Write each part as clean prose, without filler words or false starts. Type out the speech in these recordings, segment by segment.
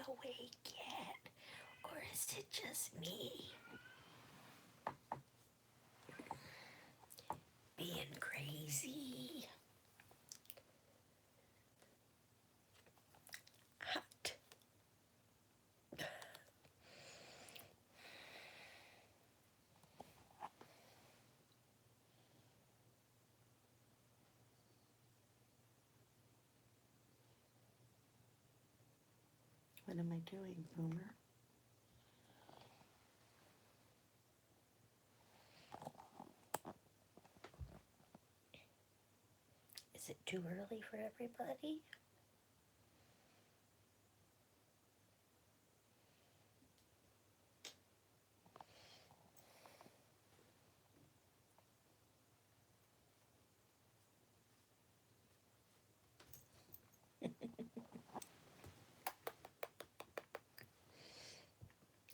awake yet? Or is it just me being crazy? Hot. What am I doing, Boomer? Is it too early for everybody?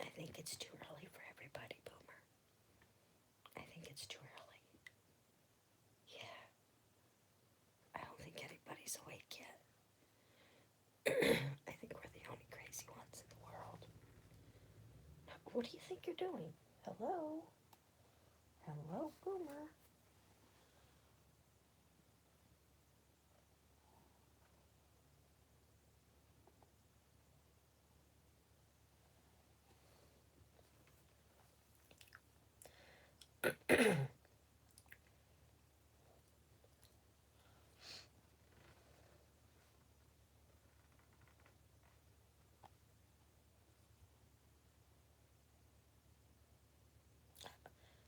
I think it's too early for everybody, Boomer. I think it's too early. Yeah, I don't think anybody's awake yet. I think we're the only crazy ones in the world. What do you think you're doing? Hello? Hello, Boomer.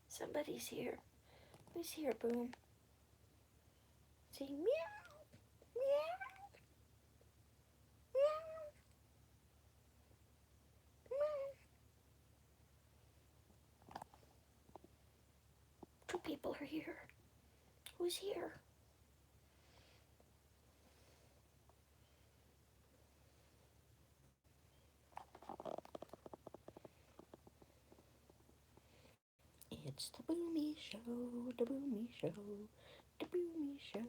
Somebody's here. Who's here, Boom? Say meow, meow, meow, meow. Two people are here. Who's here? It's the Boomy Show, the Boomy Show, the Boomy Show.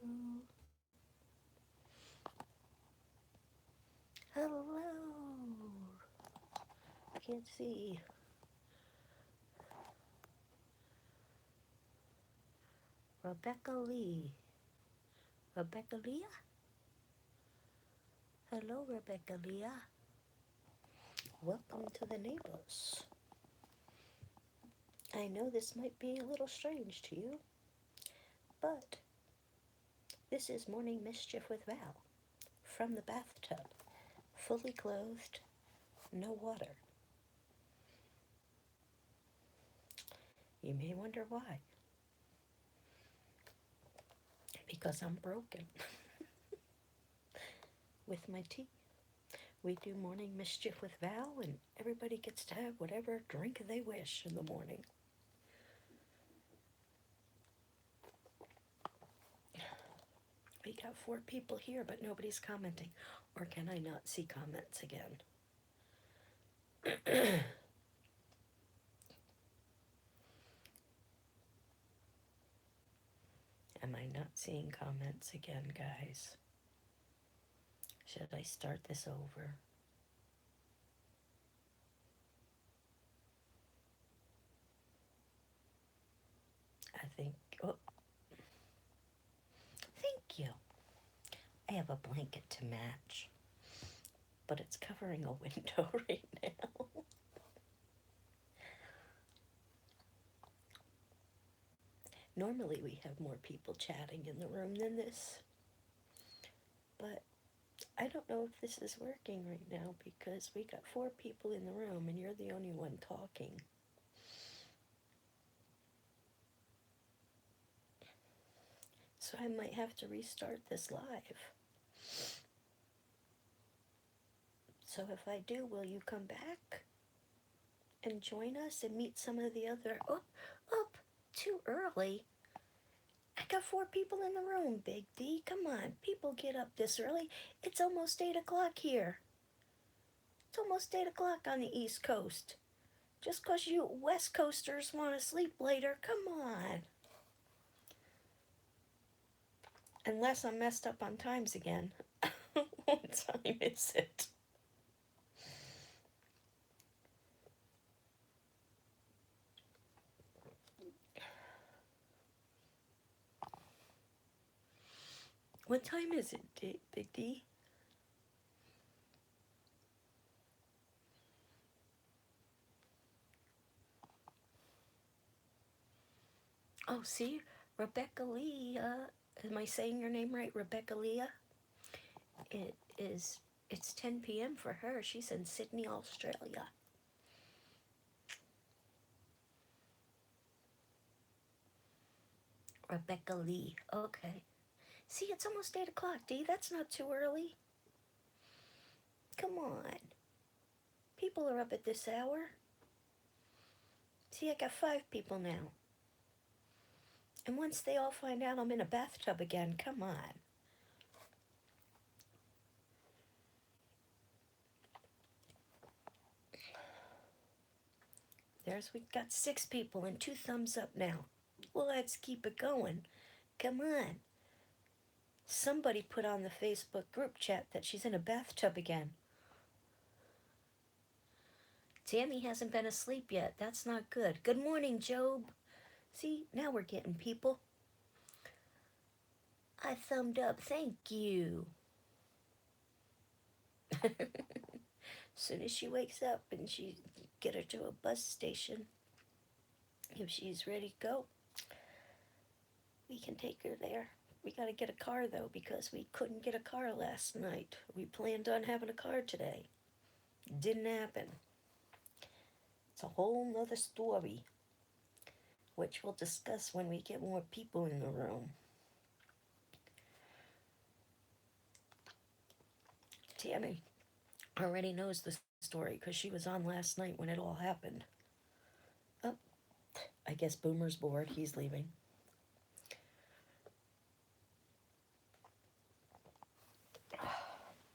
Hello. I can't see. Rebecca Lee. Rebecca Leah? Hello, Rebecca Leah. Welcome to the neighbors. I know this might be a little strange to you, but this is Morning Mischief with Val from the bathtub, fully clothed, no water. You may wonder why. Because I'm broken with my tea. We do Morning Mischief with Val, and everybody gets to have whatever drink they wish in the morning. We got 4 people here, but nobody's commenting. Or can I not see comments again? Am I not seeing comments again, guys? Should I start this over? I think, oh, thank you. I have a blanket to match, but it's covering a window right now. Normally we have more people chatting in the room than this, but I don't know if this is working right now because we got 4 people in the room and you're the only one talking. So I might have to restart this live. So if I do, will you come back and join us and meet some of the other... Oh, up, too early. I got 4 people in the room, Big D. Come on, people get up this early. It's almost 8 o'clock here. It's almost 8 o'clock on the East Coast. Just because you West Coasters want to sleep later, come on. Unless I'm messed up on times again. What time is it? What time is it, Big D? Oh, see, Rebecca Lee. Am I saying your name right, Rebecca Leah? It is. It's 10 p.m. for her. She's in Sydney, Australia. Rebecca Lee. Okay. See, it's almost 8 o'clock, D. That's not too early. Come on. People are up at this hour. See, I got 5 people now. And once they all find out I'm in a bathtub again, come on. We've got 6 people and 2 thumbs up now. Well, let's keep it going. Come on. Somebody put on the Facebook group chat that she's in a bathtub again. Tammy hasn't been asleep yet. That's not good. Good morning, Job. See, now we're getting people. I thumbed up. Thank you. Soon as she wakes up and she get her to a bus station, if she's ready to go, we can take her there. We got to get a car though, because we couldn't get a car last night. We planned on having a car today. Didn't happen. It's a whole nother story, which we'll discuss when we get more people in the room. Tammy already knows the story because she was on last night when it all happened. Oh, I guess Boomer's bored. He's leaving.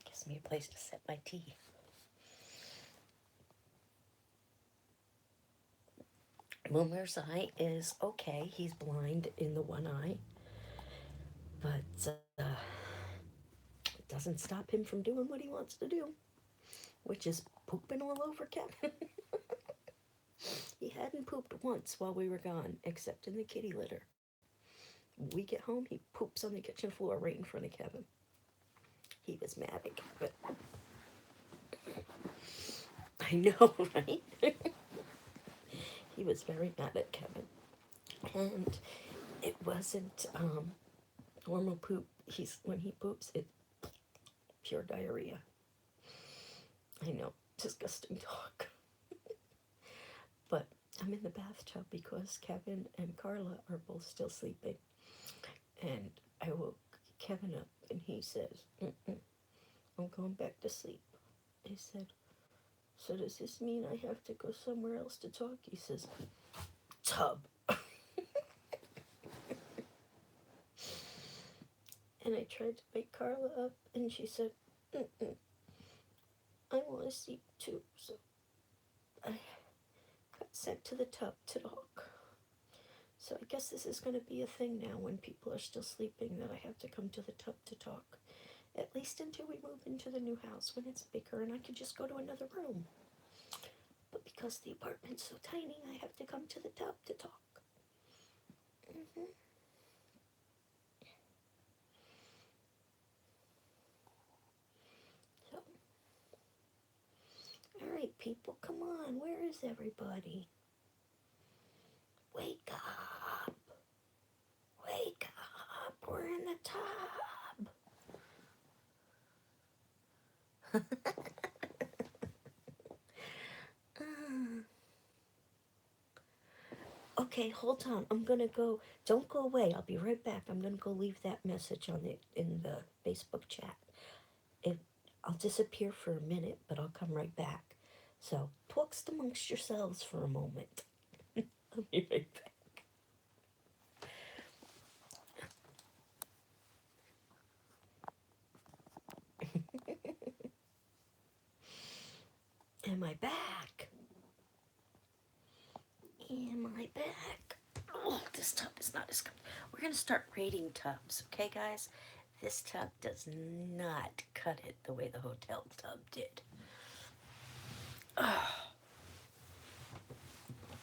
Gives me a place to set my tea. Boomer's eye is okay. He's blind in the one eye, but it doesn't stop him from doing what he wants to do, which is pooping all over Kevin. He hadn't pooped once while we were gone, except in the kitty litter. We get home, he poops on the kitchen floor right in front of Kevin. He was mad at Kevin. I know, right? He was very mad at Kevin. And it wasn't normal poop. When he poops, it's pure diarrhea. I know, disgusting talk. But I'm in the bathtub because Kevin and Carla are both still sleeping. And I woke Kevin up and he says, I'm going back to sleep. I said, so does this mean I have to go somewhere else to talk? He says, tub. And I tried to wake Carla up and she said, I want to sleep too. So I got sent to the tub to talk. So I guess this is going to be a thing now when people are still sleeping, that I have to come to the tub to talk. At least until we move into the new house when it's bigger and I can just go to another room. But because the apartment's so tiny, I have to come to the tub to talk. So, all right, people, come on. Where is everybody? Wake up. Wake up. We're in the tub. Okay, hold on. I'm gonna go. Don't go away. I'll be right back. I'm gonna go leave that message in the Facebook chat. I'll disappear for a minute, but I'll come right back. So talks amongst yourselves for a moment. I'll be right back. Am I back? Am I back? Oh, this tub is not as good. We're going to start rating tubs, okay, guys? This tub does not cut it the way the hotel tub did. Oh.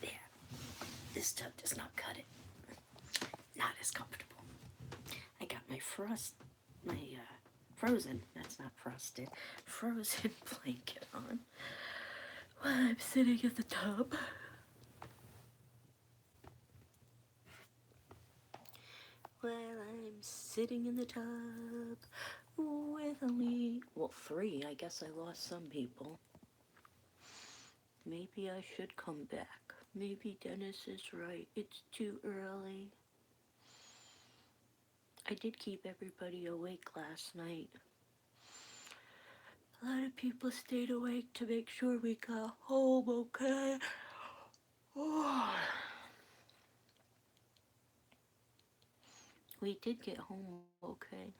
Yeah. This tub does not cut it. Not as comfortable. I got my frost my frozen, that's not frosted, frozen blanket on while I'm sitting in the tub. While I'm sitting in the tub with only, well, 3. I guess I lost some people. Maybe I should come back. Maybe Dennis is right. It's too early. I did keep everybody awake last night. A lot of people stayed awake to make sure we got home okay. Oh. We did get home okay.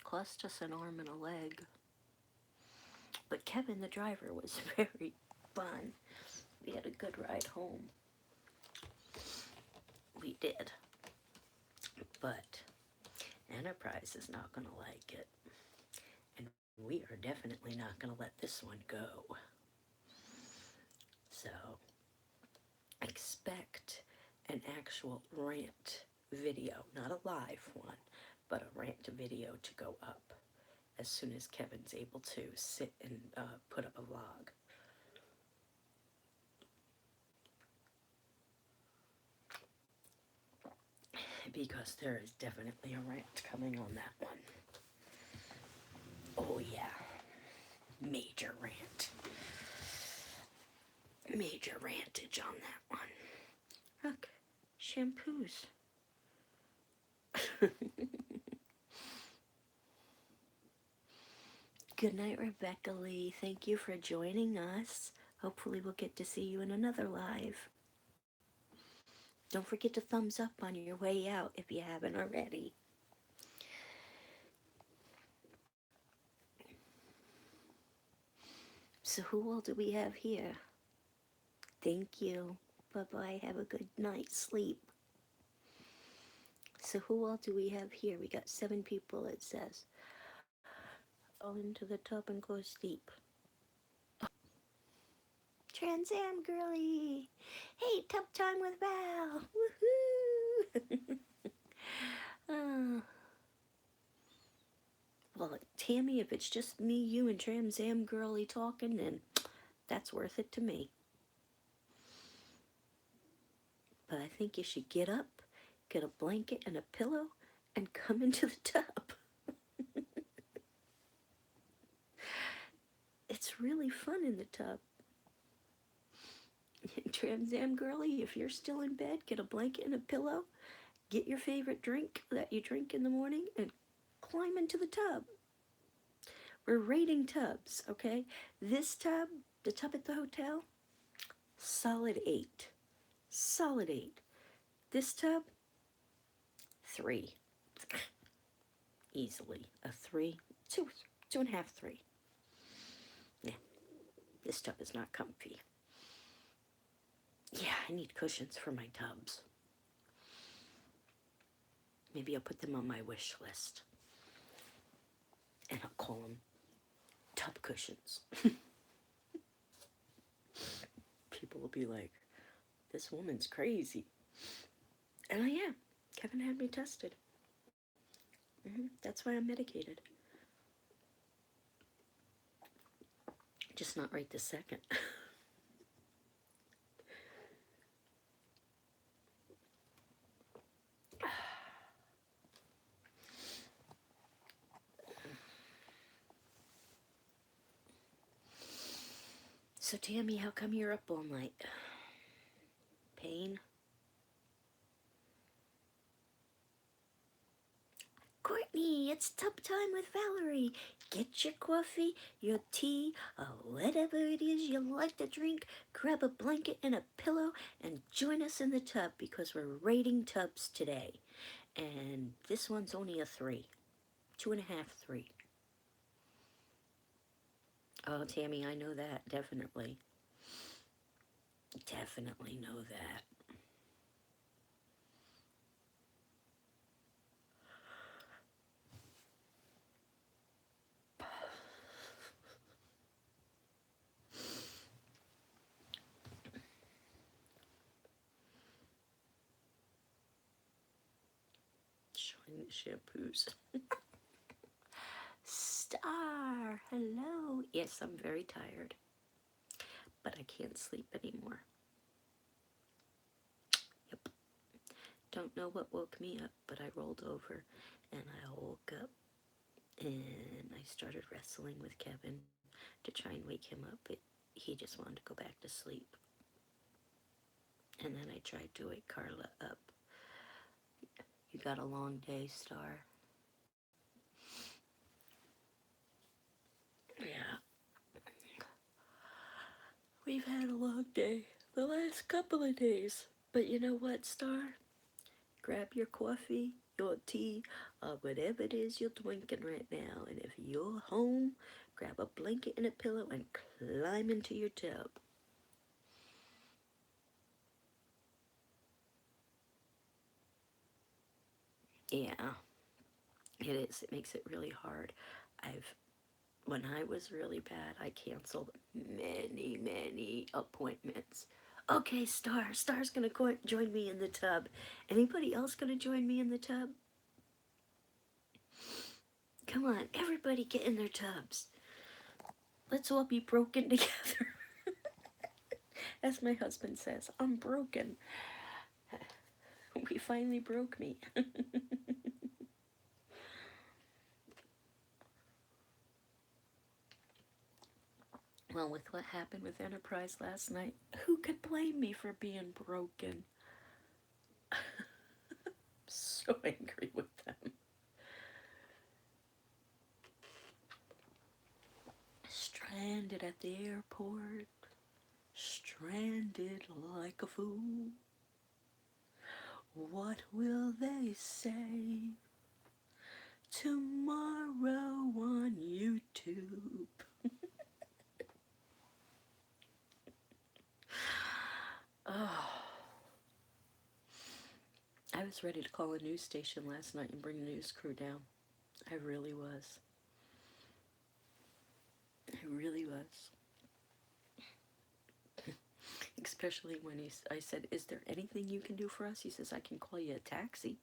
Cost us an arm and a leg. But Kevin, the driver, was very fun. We had a good ride home. We did. But Enterprise is not going to like it. And we are definitely not going to let this one go. So, expect an actual rant video, not a live one, but a rant video to go up as soon as Kevin's able to sit and put up a vlog. Because there is definitely a rant coming on that one. Oh yeah, major rant. Major rantage on that one. Look, shampoos. Good night, Rebecca Lee. Thank you for joining us. Hopefully we'll get to see you in another live. Don't forget to thumbs up on your way out if you haven't already. So who all do we have here? Thank you. Bye-bye. Have a good night's sleep. So who all do we have here? We got 7 people, it says. Fall into the tub and go sleep. Trans Am girly. Hey, tub time with Val. Woohoo! Well, Tammy, if it's just me, you, and Trans Am girly talking, then that's worth it to me. But I think you should get up, get a blanket and a pillow, and come into the tub. It's really fun in the tub. Trans Am girly, if you're still in bed, get a blanket and a pillow, get your favorite drink that you drink in the morning, and climb into the tub. We're rating tubs, okay? This tub, the tub at the hotel, solid 8. Solid 8. This tub, 3. Easily a 3, 2.5, 3. Yeah, this tub is not comfy. Yeah, I need cushions for my tubs. Maybe I'll put them on my wish list. And I'll call them tub cushions. People will be like, this woman's crazy. And I am. Kevin had me tested. That's why I'm medicated. Just not right this second. So Tammy, how come you're up all night? Pain? Courtney, it's tub time with Valerie. Get your coffee, your tea, or whatever it is you like to drink. Grab a blanket and a pillow and join us in the tub because we're rating tubs today. And this one's only a 3. 2.5, 3. Oh, Tammy, I know that, definitely. Definitely know that. Showing the shampoos. Star, hello. Yes, I'm very tired, but I can't sleep anymore. Yep. Don't know what woke me up, but I rolled over and I woke up and I started wrestling with Kevin to try and wake him up, but he just wanted to go back to sleep. And then I tried to wake Carla up. You got a long day, Star. Yeah. We've had a long day the last couple of days. But you know what, Star? Grab your coffee, your tea, whatever it is you're drinking right now. And if you're home, grab a blanket and a pillow and climb into your tub. Yeah, it is. It makes it really hard. When I was really bad, I canceled many appointments. Okay, Star's gonna join me in the tub. Anybody else gonna join me in the tub? Come on, everybody get in their tubs. Let's all be broken together. As my husband says, I'm broken. We finally broke me. Well, with what happened with Enterprise last night, who could blame me for being broken? So angry with them. Stranded at the airport, stranded like a fool. What will they say tomorrow on YouTube? Oh, I was ready to call a news station last night and bring the news crew down. I really was. I really was. Especially when I said, is there anything you can do for us? He says, I can call you a taxi.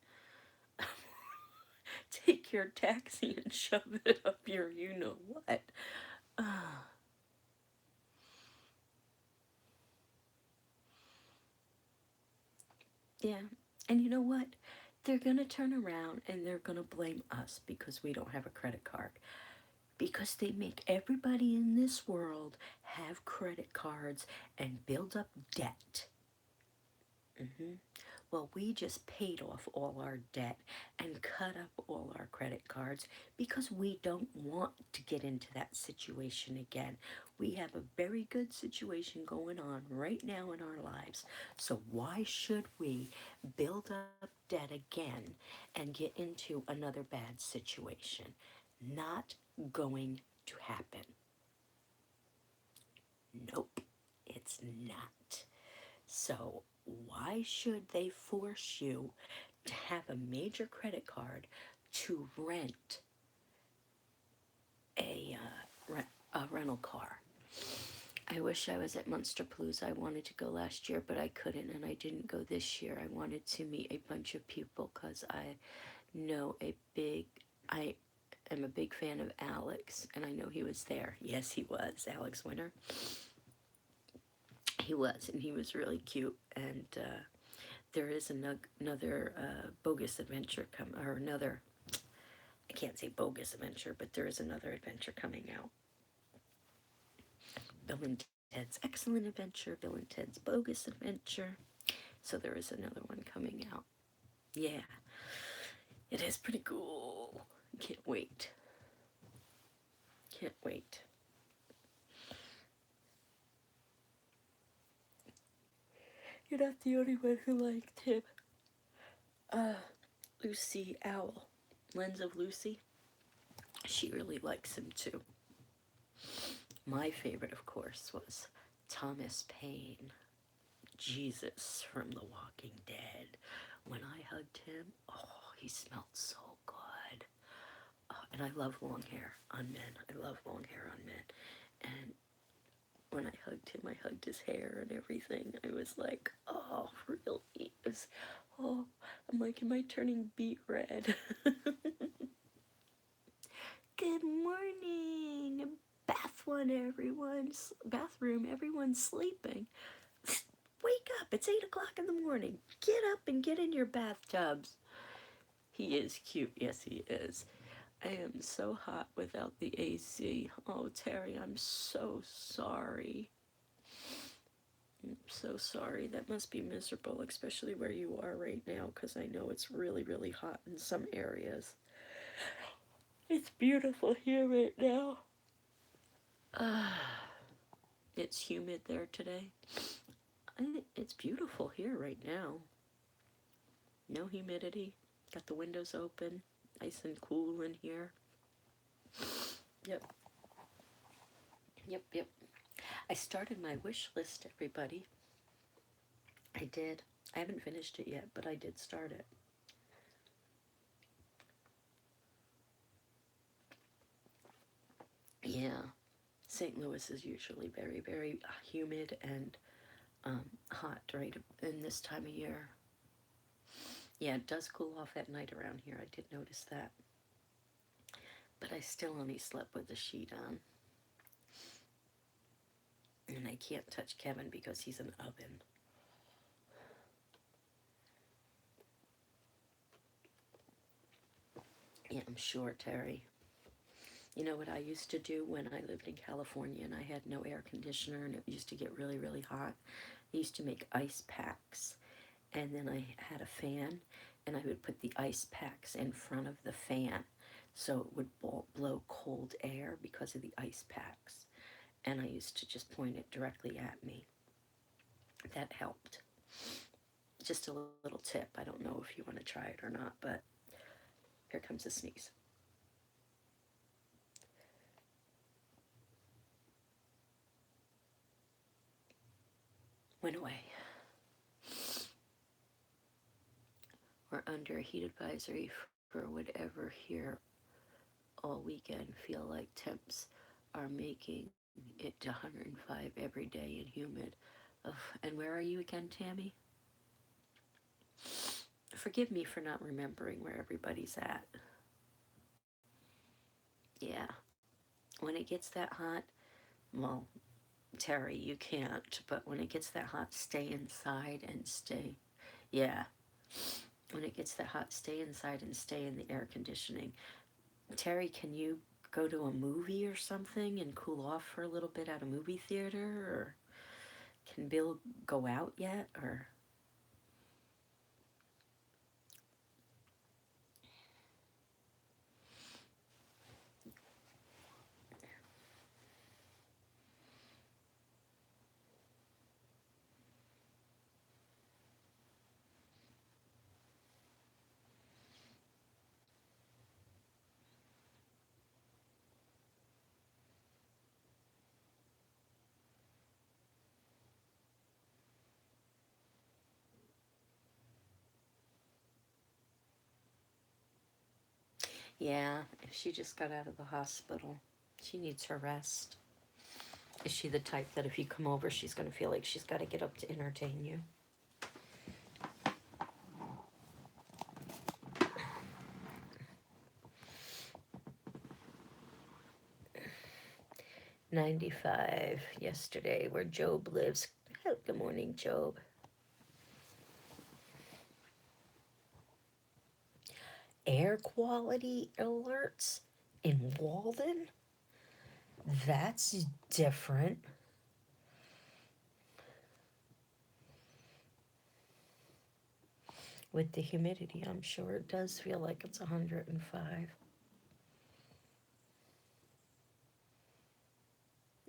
Take your taxi and shove it up your you-know-what. Yeah, and you know what? They're going to turn around and they're going to blame us because we don't have a credit card. Because they make everybody in this world have credit cards and build up debt. Well, we just paid off all our debt and cut up all our credit cards because we don't want to get into that situation again. We have a very good situation going on right now in our lives. So why should we build up debt again and get into another bad situation? Not going to happen. Nope, it's not. So why should they force you to have a major credit card to rent a, a rental car? I wish I was at Munsterpalooza. I wanted to go last year, but I couldn't, and I didn't go this year. I wanted to meet a bunch of people because I am a big fan of Alex, and I know he was there. Yes, he was. Alex Winter. He was, and he was really cute, and there is another bogus adventure or another, I can't say bogus adventure, but there is another adventure coming out. Bill and Ted's Excellent Adventure, Bill and Ted's Bogus Adventure. So there is another one coming out. Yeah, it is pretty cool. Can't wait. Can't wait. You're not the only one who liked him. Lucy Owl, Lens of Lucy, she really likes him too. My favorite, of course, was Thomas Paine, Jesus from The Walking Dead. When I hugged him, oh, he smelled so good. And I love long hair on men. I love long hair on men. And when I hugged him, I hugged his hair and everything. I was like, oh, really? It was, I'm like, am I turning beet red? Good morning. Bathroom, everyone's sleeping. Wake up, it's 8 o'clock in the morning. Get up and get in your bathtubs. He is cute, yes he is. I am so hot without the AC. Oh, Terry, I'm so sorry. I'm so sorry. That must be miserable, especially where you are right now, because I know it's really, really hot in some areas. It's beautiful here right now. It's humid there today. It's beautiful here right now. No humidity. Got the windows open. Nice and cool in here. Yep. Yep. I started my wish list, everybody. I did. I haven't finished it yet, but I did start it. Yeah. St. Louis is usually very, very humid and hot right in this time of year. Yeah, it does cool off at night around here. I did notice that. But I still only slept with the sheet on. And I can't touch Kevin because he's an oven. Yeah, I'm sure, Terry. You know what I used to do when I lived in California and I had no air conditioner and it used to get really, really hot? I used to make ice packs. And then I had a fan and I would put the ice packs in front of the fan so it would blow cold air because of the ice packs. And I used to just point it directly at me. That helped. Just a little tip. I don't know if you want to try it or not, but here comes a sneeze. Went away. We're under a heat advisory for whatever here all weekend. Feel like temps are making it to 105 every day and humid. Ugh. And where are you again, Tammy? Forgive me for not remembering where everybody's at. Yeah. When it gets that hot, well, Terry, you can't, but when it gets that hot, stay inside and stay. Yeah. When it gets that hot, stay inside and stay in the air conditioning. Terry, can you go to a movie or something and cool off for a little bit at a movie theater? Or can Bill go out yet? Or yeah, she just got out of the hospital. She needs her rest. Is she the type that if you come over, she's going to feel like she's got to get up to entertain you? "95 yesterday, where Job lives." Oh, good morning, Job. Air quality alerts in Walden? That's different. With the humidity, I'm sure it does feel like it's 105.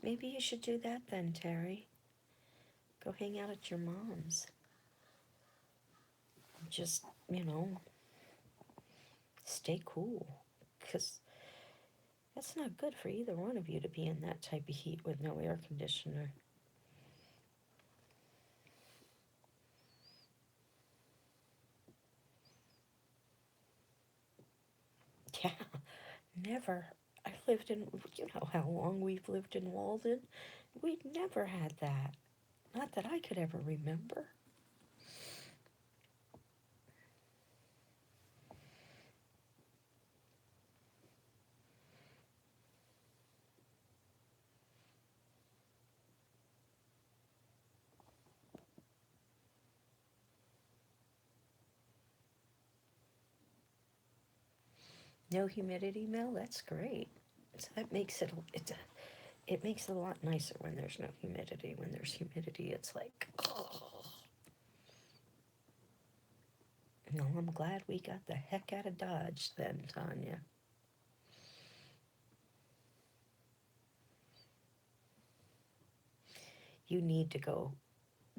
Maybe you should do that then, Terry. Go hang out at your mom's. Just, stay cool. Because that's not good for either one of you to be in that type of heat with no air conditioner. Yeah, never. I lived in, you know how long we've lived in Walden? We'd never had that. Not that I could ever remember. No humidity, Mel? That's great. So that makes it makes it a lot nicer when there's no humidity. When there's humidity, it's like, oh. No, I'm glad we got the heck out of Dodge then, Tanya. You need to go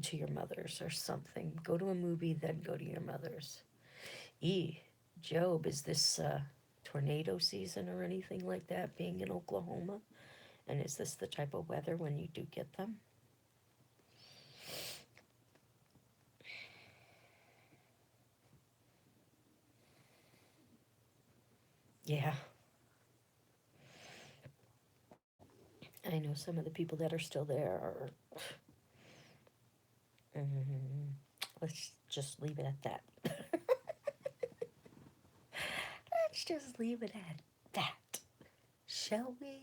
to your mother's or something. Go to a movie, then go to your mother's. Job, is this tornado season or anything like that being in Oklahoma? And is this the type of weather when you do get them? Yeah, I know some of the people that are still there are. Mm, let's just leave it at that. Let's just leave it at that. Shall we?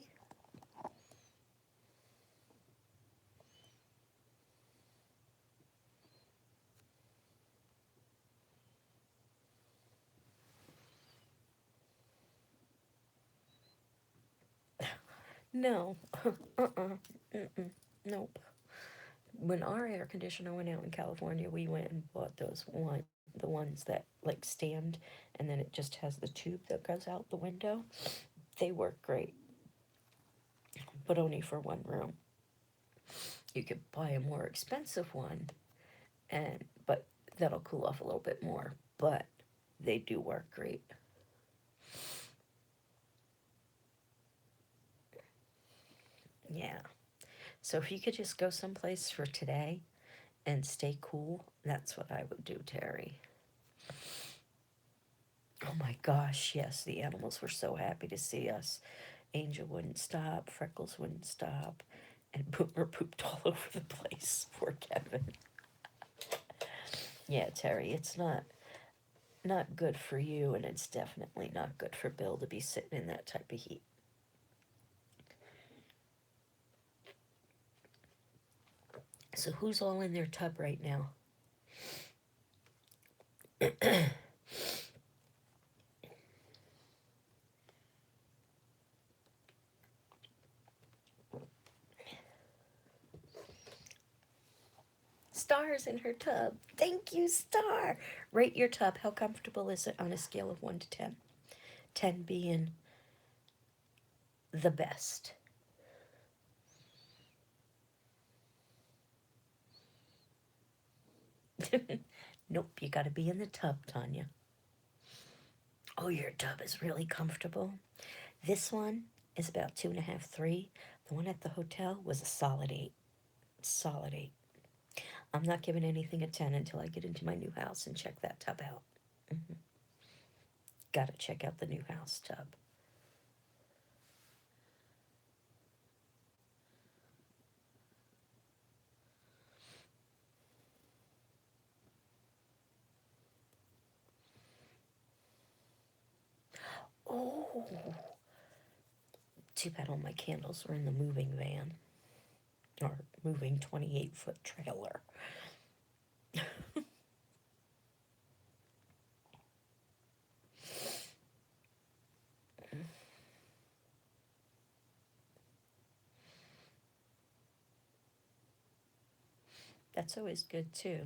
No. Mm-mm. Nope. When our air conditioner went out in California, we went and bought the ones that like stand, and then it just has the tube that goes out the window. They work great, but only for one room. You could buy a more expensive one, but that'll cool off a little bit more. But they do work great. Yeah. So if you could just go someplace for today and stay cool, that's what I would do, Terry. Oh my gosh, yes, the animals were so happy to see us. Angel wouldn't stop, Freckles wouldn't stop, and Boomer pooped all over the place. Poor Kevin. Yeah, Terry, it's not good for you, and it's definitely not good for Bill to be sitting in that type of heat. So who's all in their tub right now? Star's in her tub. Thank you, Star. Rate your tub. How comfortable is it on a scale of 1 to 10? 10 being the best. Nope, you gotta be in the tub, Tanya. Oh, your tub is really comfortable. This one is about 2.5, 3. The one at the hotel was a solid 8. Solid 8. I'm not giving anything a 10 until I get into my new house and check that tub out. Mm-hmm. Gotta check out the new house tub. Oh, too bad all my candles were in the moving van or moving 28-foot trailer. That's always good too.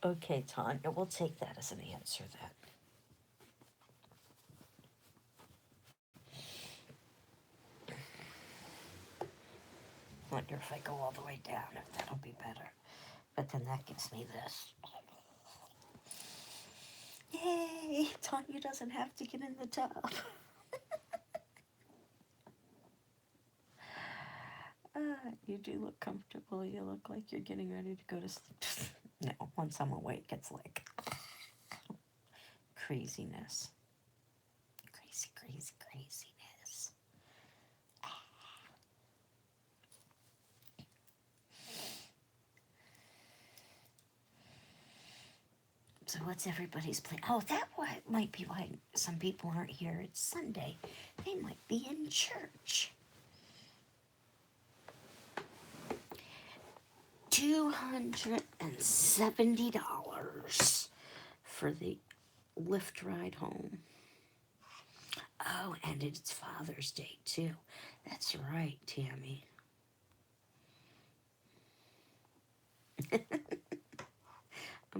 Okay, Tanya, we'll take that as an answer then. Wonder if I go all the way down, if that'll be better. But then that gives me this. Yay! Tanya doesn't have to get in the tub. You do look comfortable. You look like you're getting ready to go to sleep. No, once I'm awake, it's like craziness. Crazy, crazy, craziness. So what's everybody's plan? Oh, that might be why some people aren't here. It's Sunday. They might be in church. $270 for the Lyft ride home. Oh, and it's Father's Day, too. That's right, Tammy. I'm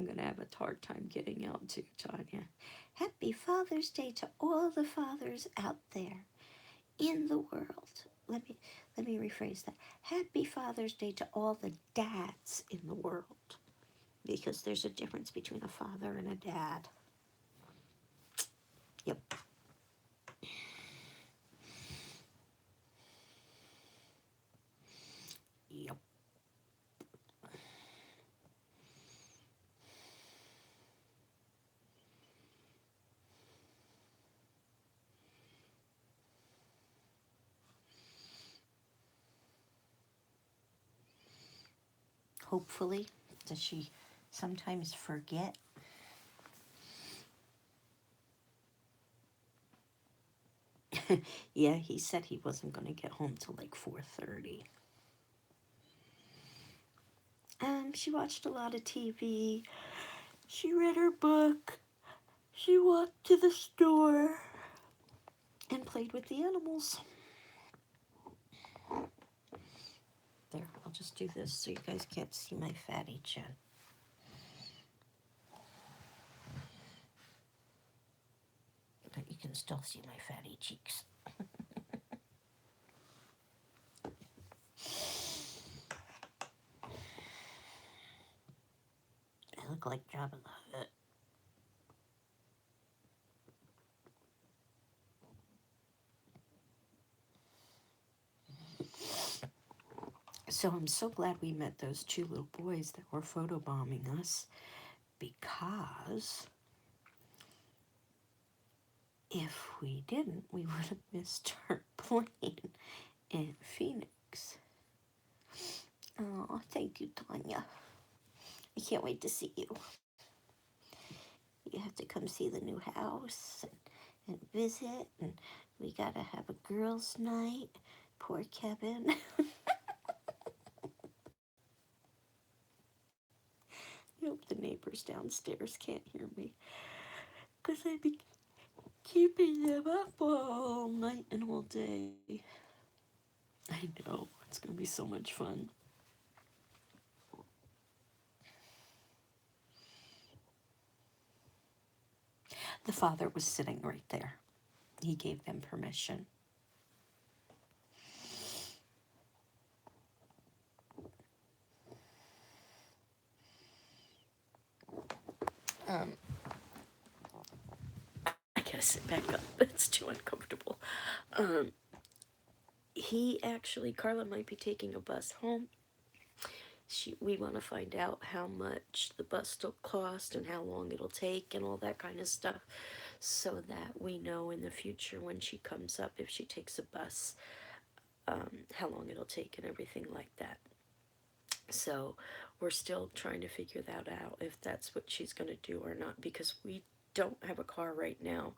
going to have a hard time getting out, too, Tanya. Happy Father's Day to all the fathers out there in the world. Let me rephrase that. Happy Father's Day to all the dads in the world. Because there's a difference between a father and a dad. Yep. Yep. Hopefully. Does she sometimes forget? Yeah, he said he wasn't going to get home till like 4:30. She watched a lot of TV. She read her book. She walked to the store and played with the animals. There, I'll just do this so you guys can't see my fatty chin. But you can still see my fatty cheeks. I look like Jabba the Hutt. So I'm so glad we met those two little boys that were photobombing us, because if we didn't, we would have missed our plane in Phoenix. Oh, thank you, Tanya. I can't wait to see you. You have to come see the new house and visit, and we gotta have a girls' night. Poor Kevin. I hope the neighbors downstairs can't hear me, because I'd be keeping them up all night and all day. I know, it's going to be so much fun. The father was sitting right there. He gave them permission. I gotta sit back up. It's too uncomfortable. Carla might be taking a bus home. We want to find out how much the bus will cost and how long it'll take and all that kind of stuff, so that we know in the future when she comes up, if she takes a bus, how long it'll take and everything like that. So we're still trying to figure that out, if that's what she's going to do or not, because we don't have a car right now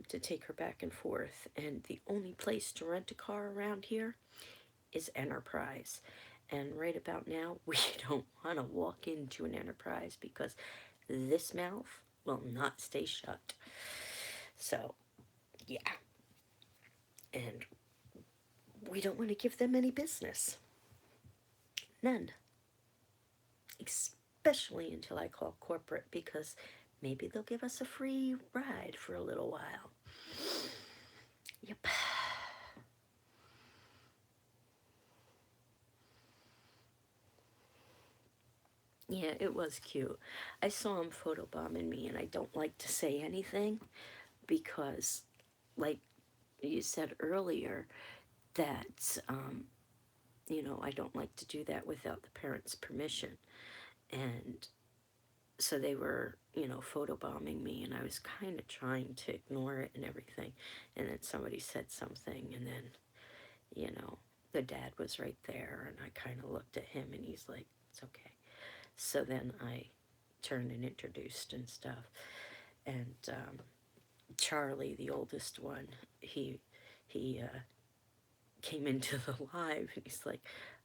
to take her back and forth. And the only place to rent a car around here is Enterprise. And right about now, we don't want to walk into an Enterprise because this mouth will not stay shut. So, yeah. And we don't want to give them any business. None. Especially until I call corporate, because maybe they'll give us a free ride for a little while. Yep. Yeah, it was cute. I saw him photobombing me, and I don't like to say anything because, like you said earlier, that, I don't like to do that without the parents' permission. And so they were, photobombing me, and I was kind of trying to ignore it and everything. And then somebody said something, and then, the dad was right there, and I kind of looked at him, and he's like, it's okay. So then I turned and introduced and stuff. And Charlie, the oldest one, he came into the live, and he's like,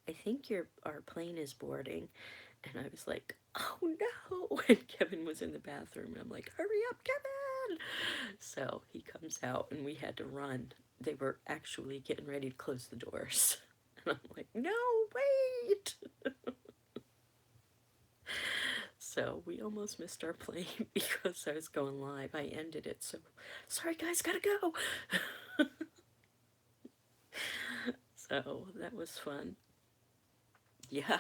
I think our plane is boarding. And I was like, oh no. And Kevin was in the bathroom. And I'm like, hurry up, Kevin. So he comes out and we had to run. They were actually getting ready to close the doors. And I'm like, no, wait. So we almost missed our plane because I was going live. I ended it. So sorry, guys, gotta go. So that was fun. Yeah,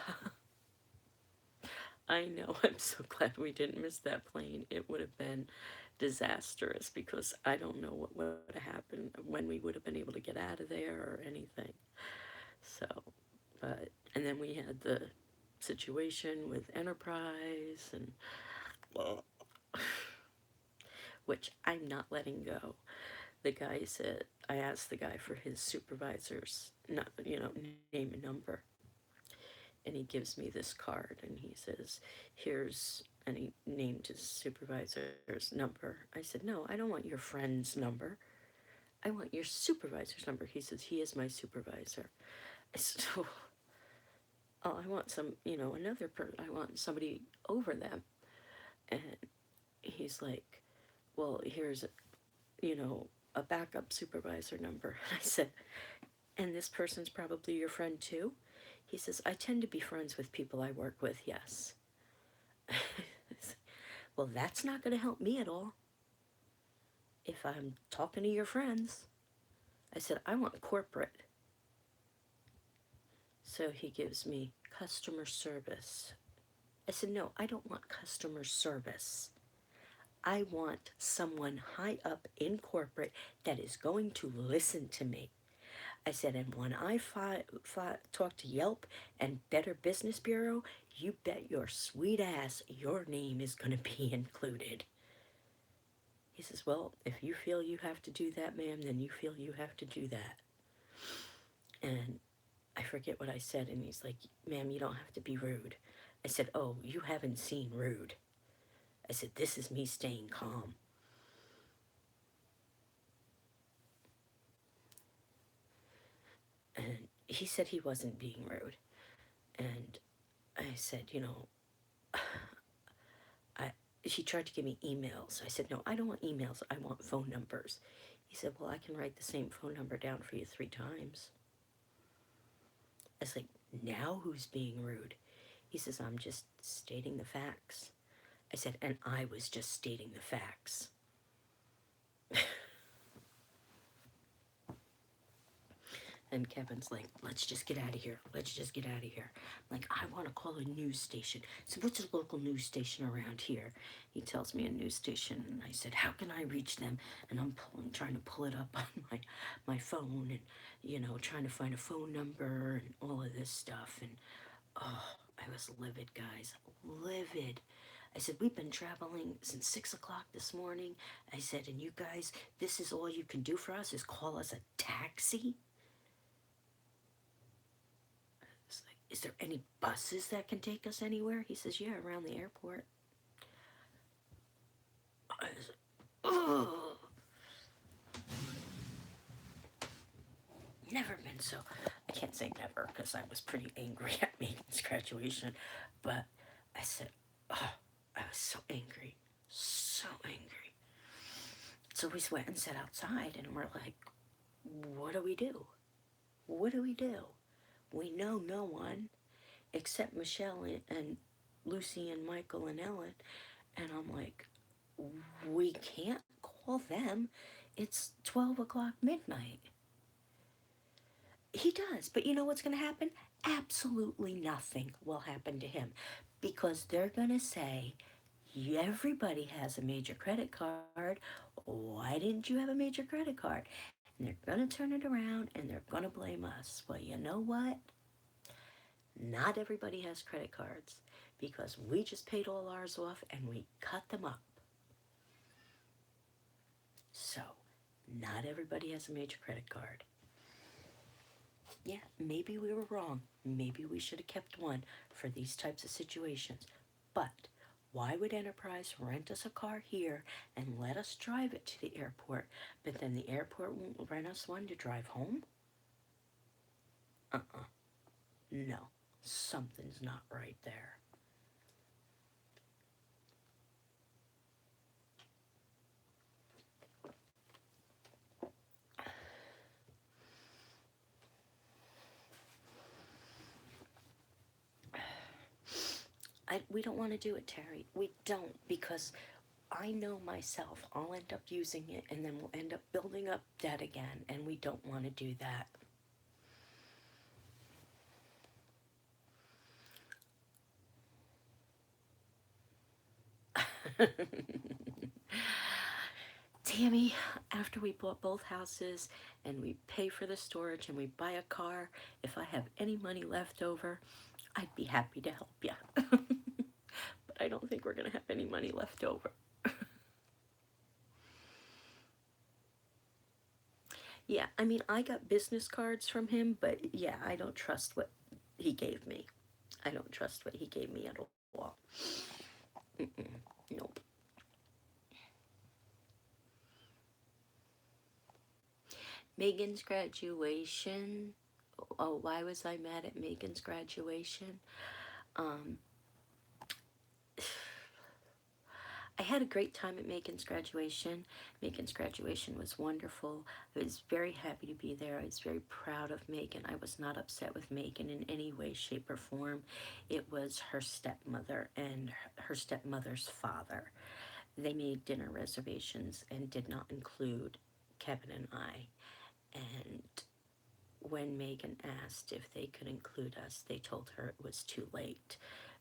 I know. I'm so glad we didn't miss that plane. It would have been disastrous because I don't know what would have happened, when we would have been able to get out of there or anything. So, but, and then we had the situation with Enterprise, and which I'm not letting go. The guy said, I asked the guy for his supervisor's, not, name and number. And he gives me this card and he says, here's, and he named his supervisor's number. I said, no, I don't want your friend's number. I want your supervisor's number. He says, he is my supervisor. I said, oh, I want some, another person. I want somebody over them. And he's like, well, here's, a backup supervisor number. I said, and this person's probably your friend too? He says, I tend to be friends with people I work with, yes. Well, that's not going to help me at all if I'm talking to your friends. I said, I want corporate. So he gives me customer service. I said, no, I don't want customer service. I want someone high up in corporate that is going to listen to me. I said, and when I talk to Yelp and Better Business Bureau, you bet your sweet ass your name is going to be included. He says, well, if you feel you have to do that, ma'am, then you feel you have to do that. And I forget what I said, and he's like, ma'am, you don't have to be rude. I said, oh, you haven't seen rude. I said, this is me staying calm. And he said he wasn't being rude. And I said, I, she tried to give me emails. I said, no, I don't want emails. I want phone numbers. He said, well, I can write the same phone number down for you 3 times. I was like, now who's being rude? He says, I'm just stating the facts. I said, and I was just stating the facts. And Kevin's like, let's just get out of here. Let's just get out of here. I'm like, I want to call a news station. So what's a local news station around here? He tells me a news station. And I said, how can I reach them? And I'm trying to pull it up on my phone and, trying to find a phone number and all of this stuff. And, oh, I was livid, guys. Livid. I said, we've been traveling since 6 o'clock this morning. I said, and you guys, this is all you can do for us is call us a taxi? Like, is there any buses that can take us anywhere? He says, yeah, around the airport. I was, oh, never been so. I can't say never because I was pretty angry at Megan's graduation, but I said, oh, I was so angry, so angry. So we went and sat outside, and we're like, what do we do? What do we do? We know no one except Michelle and Lucy and Michael and Ellen. And I'm like, we can't call them. It's 12 o'clock midnight. He does, but you know what's going to happen? Absolutely nothing will happen to him because they're going to say, everybody has a major credit card. Why didn't you have a major credit card? And they're going to turn it around and they're going to blame us. Well, you know what? Not everybody has credit cards because we just paid all ours off and we cut them up. So, not everybody has a major credit card. Yeah, maybe we were wrong. Maybe we should have kept one for these types of situations. But why would Enterprise rent us a car here and let us drive it to the airport, but then the airport won't rent us one to drive home? Uh-uh. no, something's not right there. We don't want to do it, Terry. We don't, because I know myself. I'll end up using it, and then we'll end up building up debt again, and we don't want to do that. Tammy, after we bought both houses and we pay for the storage and we buy a car, if I have any money left over, I'd be happy to help you. But I don't think we're going to have any money left over. Yeah, I mean, I got business cards from him, but yeah, I don't trust what he gave me. I don't trust what he gave me at all. Nope. Megan's graduation. Oh, why was I mad at Megan's graduation? Um, I had a great time at Megan's graduation. Megan's graduation was wonderful. I was very happy to be there. I was very proud of Megan. I was not upset with Megan in any way, shape, or form. It was her stepmother and her stepmother's father. They made dinner reservations and did not include Kevin and I. And when Megan asked if they could include us, they told her it was too late,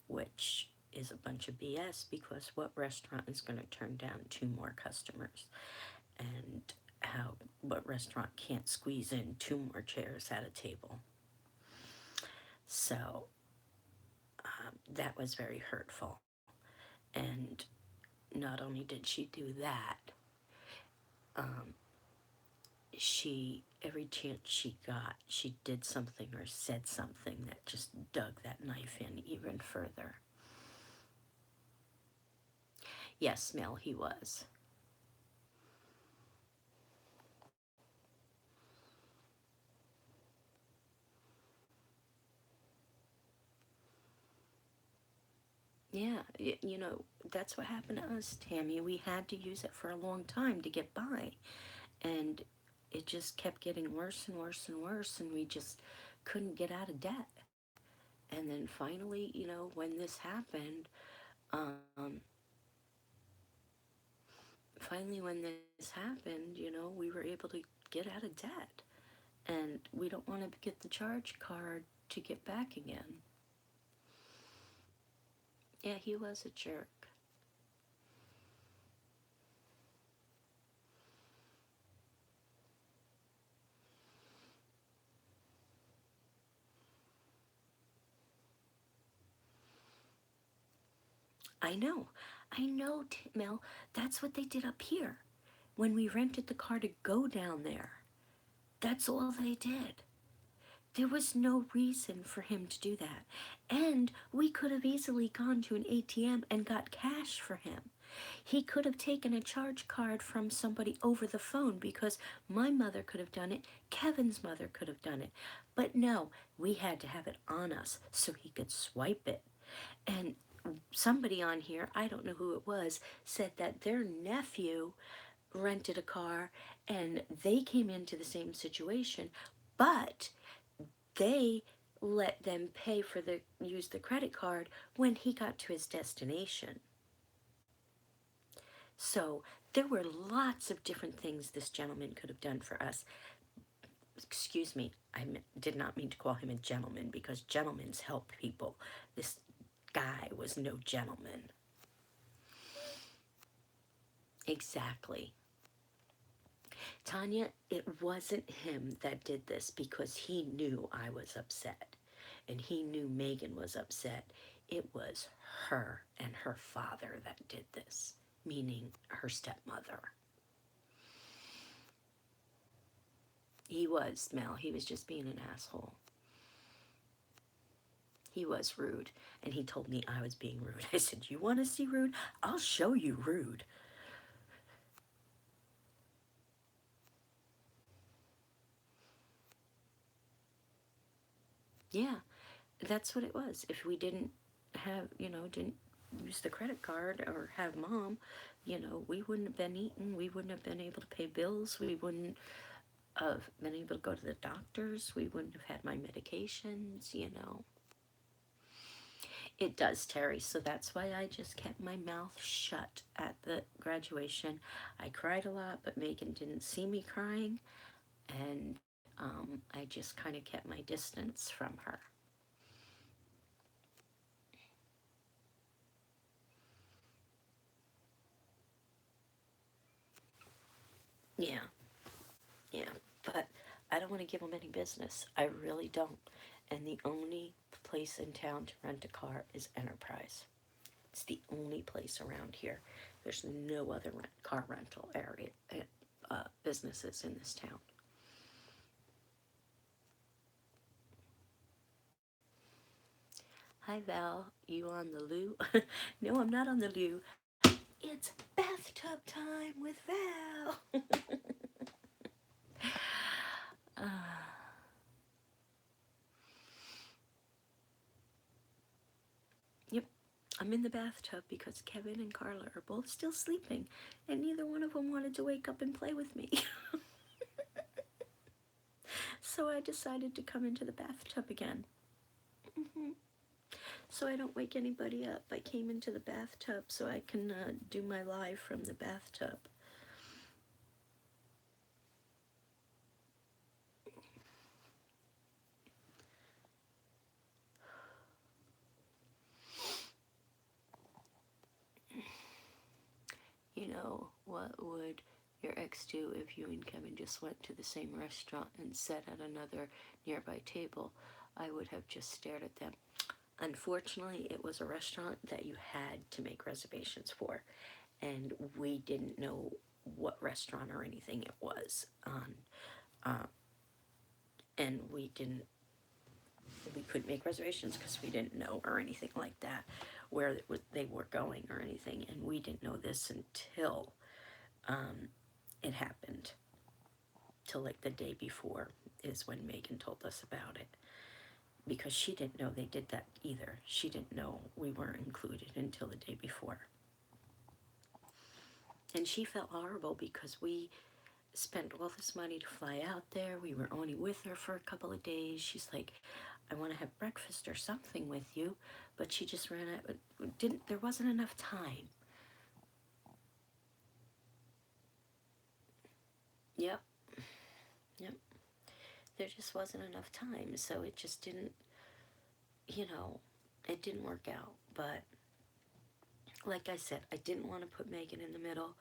which is a bunch of BS, because what restaurant is going to turn down 2 more customers? And what restaurant can't squeeze in 2 more chairs at a table? So that was very hurtful. And not only did she do that, every chance she got, she did something or said something that just dug that knife in even further. Yes, Mel, he was. Yeah, you know, that's what happened to us, Tammy. We had to use it for a long time to get by. And it just kept getting worse and worse and worse, and we just couldn't get out of debt. And then finally, you know, when this happened, um, you know, we were able to get out of debt. And we don't want to get the charge card to get back again. Yeah, he was a jerk. I know. I know, Mel. That's what they did up here when we rented the car to go down there. That's all they did. There was no reason for him to do that. And we could have easily gone to an ATM and got cash for him. He could have taken a charge card from somebody over the phone, because my mother could have done it, Kevin's mother could have done it. But no, we had to have it on us so he could swipe it. And somebody on here, I don't know who it was, said that their nephew rented a car and they came into the same situation, but they let them use the credit card when he got to his destination. So there were lots of different things this gentleman could have done for us. Excuse me, I did not mean to call him a gentleman, because gentlemen help people. This guy was no gentleman. Exactly. Tanya, it wasn't him that did this because he knew I was upset and he knew Megan was upset. It was her and her father that did this, meaning her stepmother. He was, Mel. He was just being an asshole. He was rude, and he told me I was being rude. I said, "You want to see rude? I'll show you rude." Yeah, that's what it was. If we didn't have, didn't use the credit card or have mom, we wouldn't have been eating, we wouldn't have been able to pay bills, we wouldn't have been able to go to the doctors, we wouldn't have had my medications. It does, Terry, so that's why I just kept my mouth shut at the graduation. I cried a lot, but Megan didn't see me crying, and I just kind of kept my distance from her. Yeah, yeah, but I don't want to give them any business. I really don't. And the only place in town to rent a car is Enterprise. It's the only place around here. There's no other car rental area businesses in this town. Hi Val, you on the loo? No, I'm not on the loo. It's bathtub time with Val. uh, yep, I'm in the bathtub because Kevin and Carla are both still sleeping, and neither one of them wanted to wake up and play with me. So I decided to come into the bathtub again. Mm-hmm. So I don't wake anybody up. I came into the bathtub so I can do my live from the bathtub. What would your ex do if you and Kevin just went to the same restaurant and sat at another nearby table? I would have just stared at them. Unfortunately, it was a restaurant that you had to make reservations for, and we didn't know what restaurant or anything it was on, and we couldn't make reservations because we didn't know or anything like that where they were going or anything, and we didn't know this until it happened, till like the day before is when Megan told us about it, because she didn't know they did that either. She didn't know we weren't included until the day before. And she felt horrible because we spent all this money to fly out there. We were only with her for a couple of days. She's like, I want to have breakfast or something with you, but she just ran out. There wasn't enough time. Yep. Yep. There just wasn't enough time, so it just didn't, it didn't work out. But like I said, I didn't want to put Megan in the middle.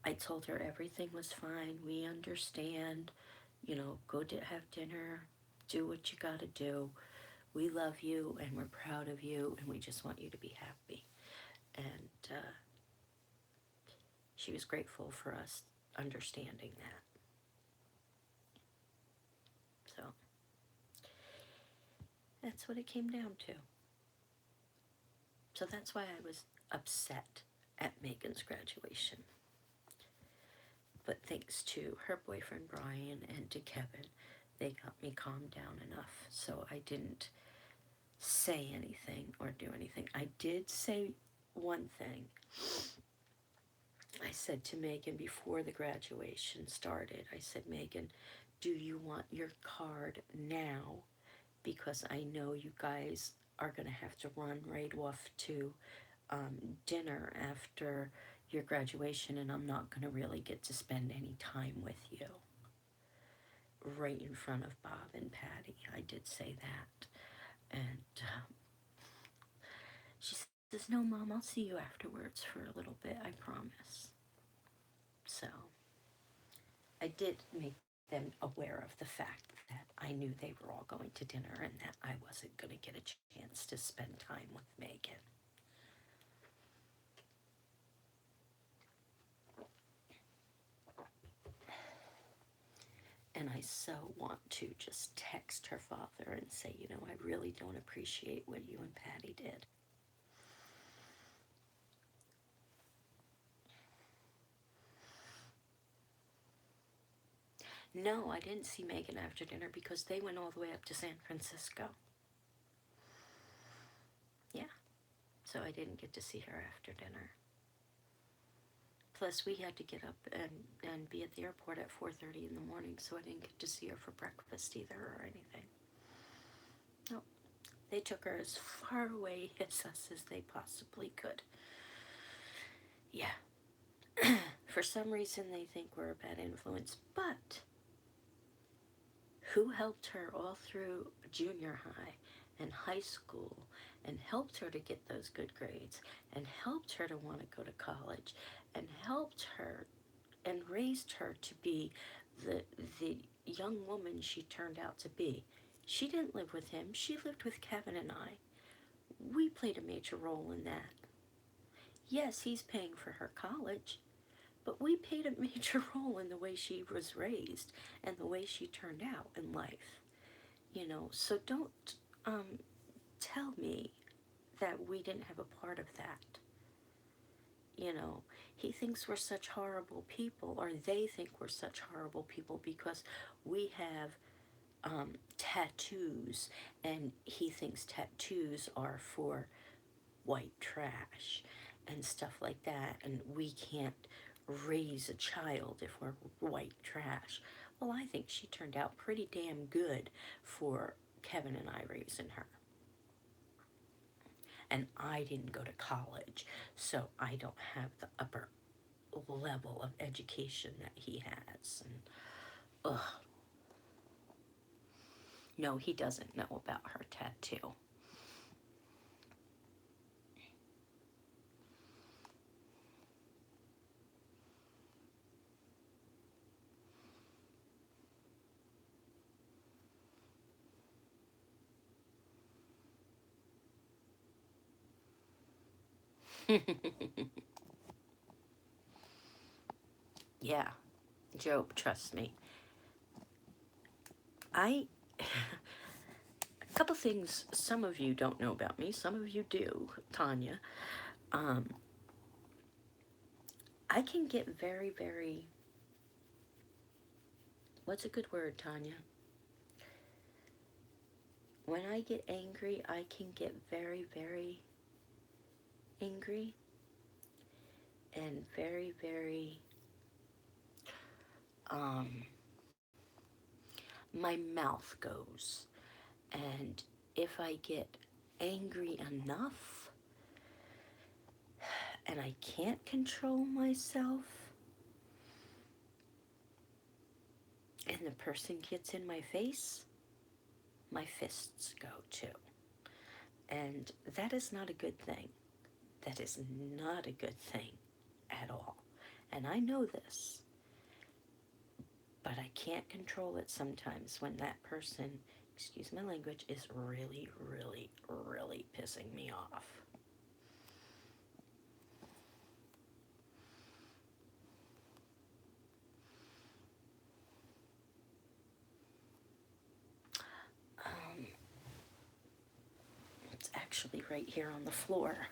I told her everything was fine. We understand. Go to have dinner. Do what you gotta do. We love you and we're proud of you and we just want you to be happy. And she was grateful for us understanding that. So that's what it came down to. So that's why I was upset at Megan's graduation. But thanks to her boyfriend Brian and to Kevin, they got me calmed down enough so I didn't say anything or do anything. I did say one thing. I said to Megan before the graduation started, I said, Megan, do you want your card now? Because I know you guys are going to have to run right off to dinner after your graduation, and I'm not going to really get to spend any time with you. Right in front of Bob and Patty, I did say that. And she says, no, Mom, I'll see you afterwards for a little bit, I promise. So I did make them aware of the fact that I knew they were all going to dinner and that I wasn't going to get a chance to spend time with Megan. And I so want to just text her father and say, I really don't appreciate what you and Patty did. No, I didn't see Megan after dinner because they went all the way up to San Francisco. Yeah, so I didn't get to see her after dinner. Plus, we had to get up and be at the airport at 4:30 in the morning, so I didn't get to see her for breakfast either or anything. No, they took her as far away as us as they possibly could. Yeah, for some reason they think we're a bad influence, but who helped her all through junior high and high school and helped her to get those good grades and helped her to want to go to college and helped her and raised her to be the young woman she turned out to be. She didn't live with him, she lived with Kevin and I. We played a major role in that. Yes, he's paying for her college, but we played a major role in the way she was raised and the way she turned out in life. So don't tell me that we didn't have a part of that. you know, he thinks we're such horrible people, or they think we're such horrible people because we have tattoos, and he thinks tattoos are for white trash and stuff like that, and we can't raise a child if we're white trash. Well, I think she turned out pretty damn good for Kevin and I raising her. And I didn't go to college, so I don't have the upper level of education that he has. And ugh, no, he doesn't know about her tattoo. Yeah, Job, trust me. I a couple things some of you don't know about me, some of you do, Tanya. Um, I can get very, very, what's a good word, Tanya? When I get angry, I can get very, very angry and very, very, um, my mouth goes. And if I get angry enough and I can't control myself, and the person gets in my face, my fists go too. And that is not a good thing. That is not a good thing at all. And I know this, but I can't control it sometimes when that person, excuse my language, is really, really, really pissing me off. Um, it's actually right here on the floor.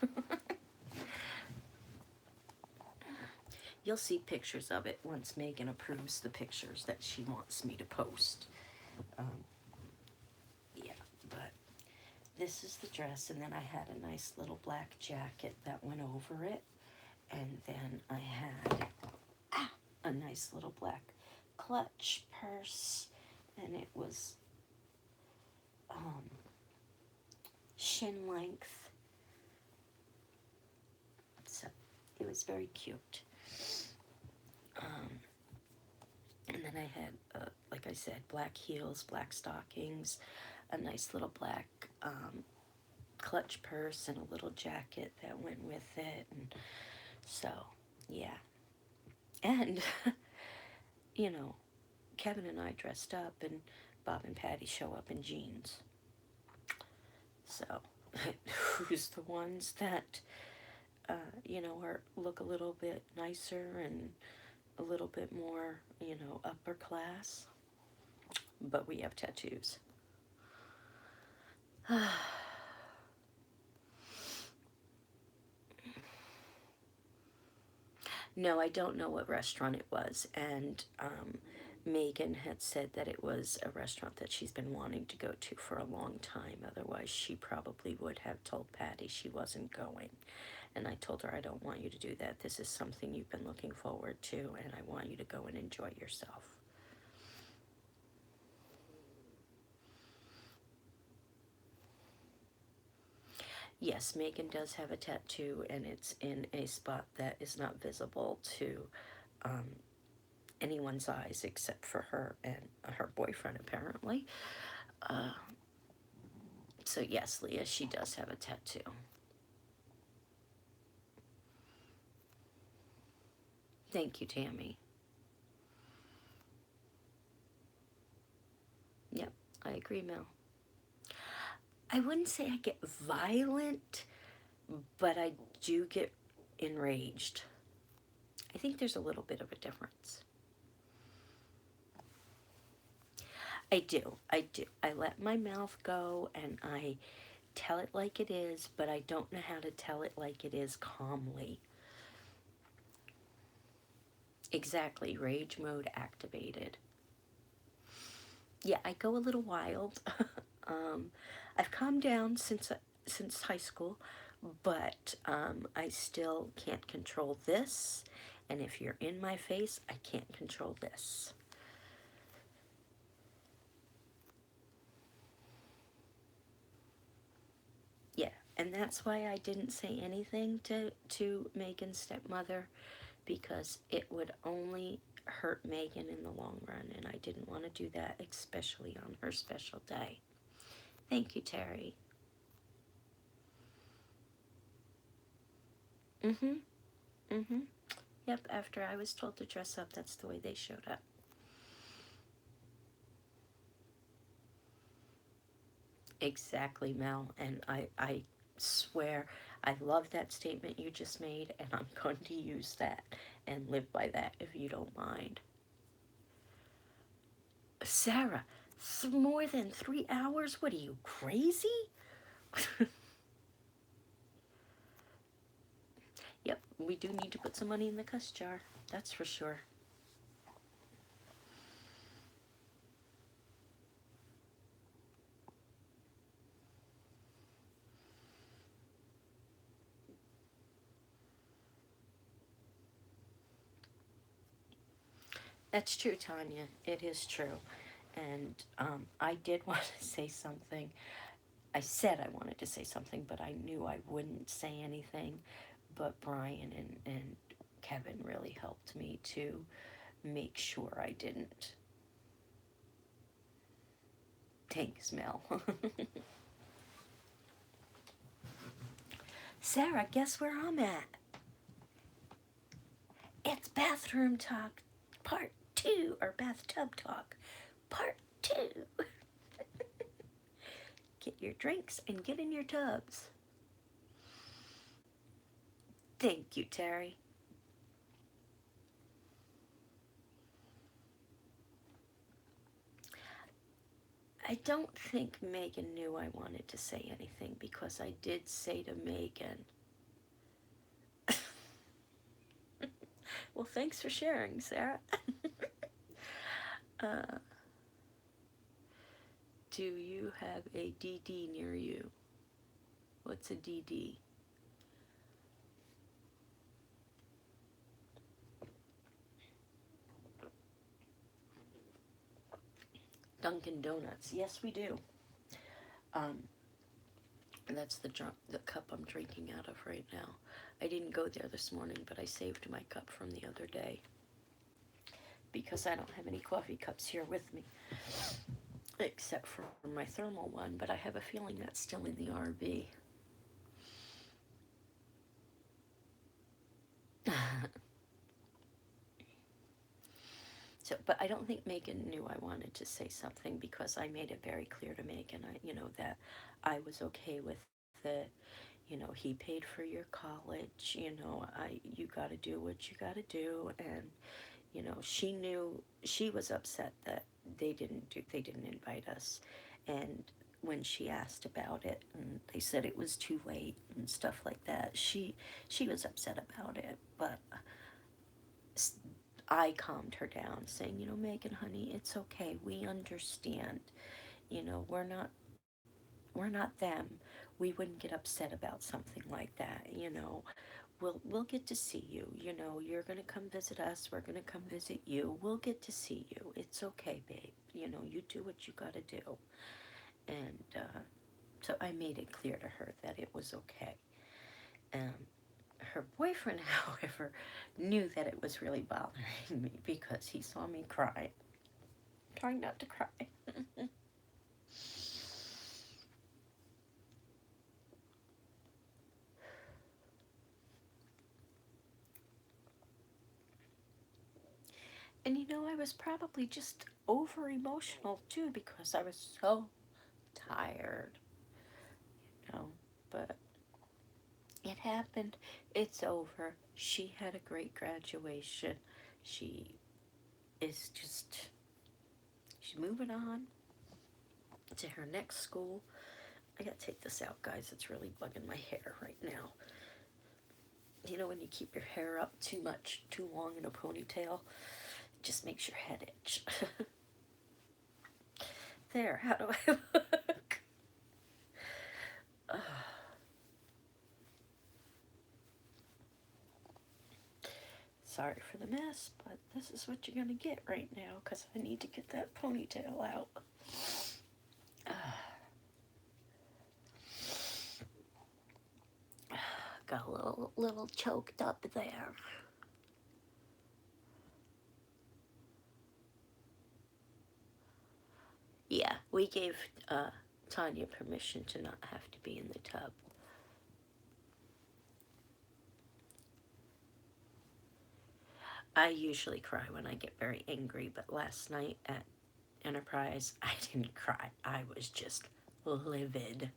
You'll see pictures of it once Megan approves the pictures that she wants me to post. Yeah, but this is the dress, and then I had a nice little black jacket that went over it, and then I had a nice little black clutch purse, and it was shin length, so it was very cute. And then I had, like I said, black heels, black stockings, a nice little black clutch purse, and a little jacket that went with it. And so, yeah. And, you know, Kevin and I dressed up, and Bob and Patty show up in jeans. So, who's the ones that, look a little bit nicer and a little bit more, upper class? But we have tattoos. No, I don't know what restaurant it was. And Megan had said that it was a restaurant that she's been wanting to go to for a long time. Otherwise, she probably would have told Patty she wasn't going. And I told her, I don't want you to do that. This is something you've been looking forward to, and I want you to go and enjoy yourself. Yes, Megan does have a tattoo, and it's in a spot that is not visible to um, anyone's eyes except for her and her boyfriend, apparently. Uh, so, yes, Leah, she does have a tattoo. Thank you, Tammy. Yep, I agree, Mel. I wouldn't say I get violent, but I do get enraged. I think there's a little bit of a difference. I do. I do. I let my mouth go and I tell it like it is, but I don't know how to tell it like it is calmly. Exactly. Rage mode activated. Yeah, I go a little wild. I've calmed down since high school, but I still can't control this. And if you're in my face, I can't control this. Yeah, and that's why I didn't say anything to Megan's stepmother, because it would only hurt Megan in the long run, and I didn't want to do that, especially on her special day. Thank you, Terry. Mm-hmm. Mm-hmm. Yep, after I was told to dress up, that's the way they showed up. Exactly, Mel. And I swear, I love that statement you just made, and I'm going to use that and live by that if you don't mind. Sarah, more than 3 hours? What are you, crazy? Yep, we do need to put some money in the cuss jar. That's for sure. That's true, Tanya. It is true. And I did want to say something. I said I wanted to say something, but I knew I wouldn't say anything. But Brian and Kevin really helped me to make sure I didn't. Thanks, Mel. Sarah, guess where I'm at? It's bathroom talk part 2, or bathtub talk part 2. Get your drinks and get in your tubs. Thank you, Terry. I don't think Megan knew I wanted to say anything, because I did say to Megan, well, thanks for sharing, Sarah. uh, do you have a DD near you? What's a DD? Dunkin' Donuts. Yes, we do. Um, that's the cup I'm drinking out of right now. I didn't go there this morning, but I saved my cup from the other day, because I don't have any coffee cups here with me, except for my thermal one, but I have a feeling that's still in the RV. So, but I don't think Megan knew I wanted to say something, because I made it very clear to Megan, that I was okay with it. He paid for your college. You got to do what you got to do, and she knew. She was upset that they didn't invite us, and when she asked about it and they said it was too late and stuff like that, she was upset about it, but I calmed her down, saying, Megan, honey, it's okay. We understand. We're not them. We wouldn't get upset about something like that. We'll get to see you. You're gonna come visit us. We're gonna come visit you. We'll get to see you. It's okay, babe. You do what you gotta do. And so I made it clear to her that it was okay. Um, Her boyfriend, however, knew that it was really bothering me because he saw me cry. Trying not to cry. And I was probably just over emotional too because I was so tired, you know. But it happened. It's over. She had a great graduation. She is just, she's moving on to her next school. I gotta take this out, guys. It's really bugging my hair right now. When you keep your hair up too much, too long in a ponytail, it just makes your head itch. There, how do I look? Sorry for the mess, but this is what you're gonna get right now because I need to get that ponytail out. Got a little choked up there. Yeah, we gave Tanya permission to not have to be in the tub. I usually cry when I get very angry, but last night at Enterprise, I didn't cry. I was just livid.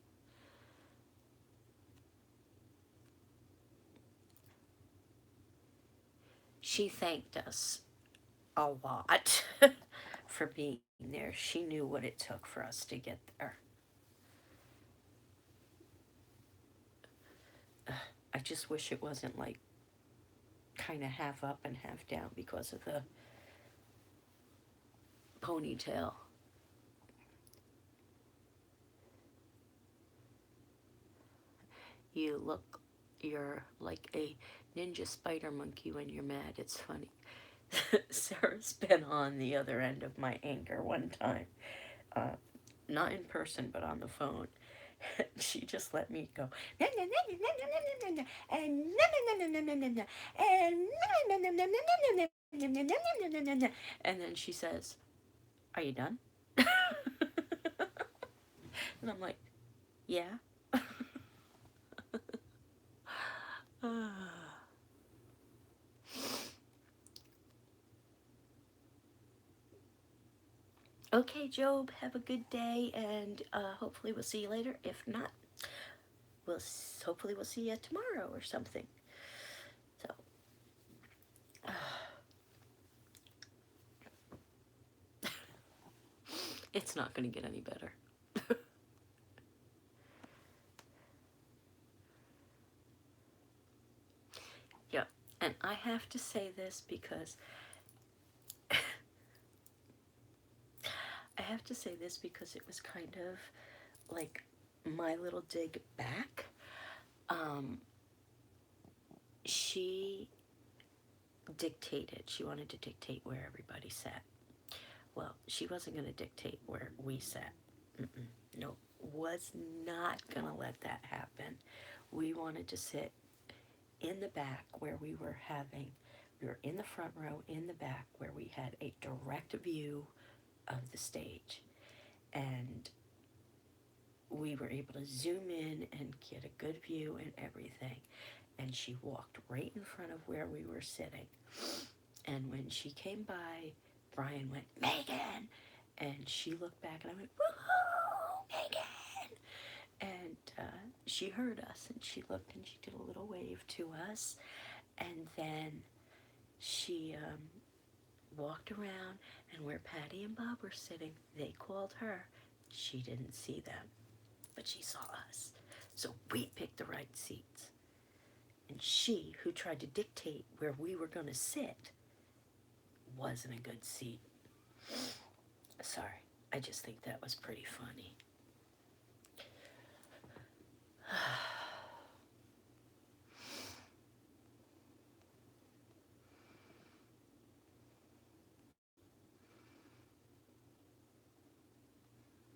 She thanked us a lot for being there. She knew what it took for us to get there. I just wish it wasn't like kind of half up and half down because of the ponytail. You're like a ninja spider monkey when you're mad. It's funny. Sarah's been on the other end of my anger one time. Not in person, but on the phone. She just let me go. And then she says, "Are you done?" And I'm like, "Yeah." Okay, Job, have a good day, and hopefully we'll see you later. If not, hopefully we'll see you tomorrow or something. So, it's not going to get any better. Yeah, and I have to say this because it was kind of like my little dig back. She dictated. She wanted to dictate where everybody sat. Well, she wasn't going to dictate where we sat. No, was not going to let that happen. We wanted to sit in the back where we were in the front row in the back where we had a direct view of the stage. And we were able to zoom in and get a good view and everything. And she walked right in front of where we were sitting. And when she came by, Brian went, "Megan!" And she looked back and I went, "Woohoo, Megan!" And she heard us and she looked and she did a little wave to us. And then she walked around, and where Patty and Bob were sitting, they called her. She didn't see them, but she saw us. So we picked the right seats. And she, who tried to dictate where we were going to sit, wasn't a good seat. Sorry, I just think that was pretty funny.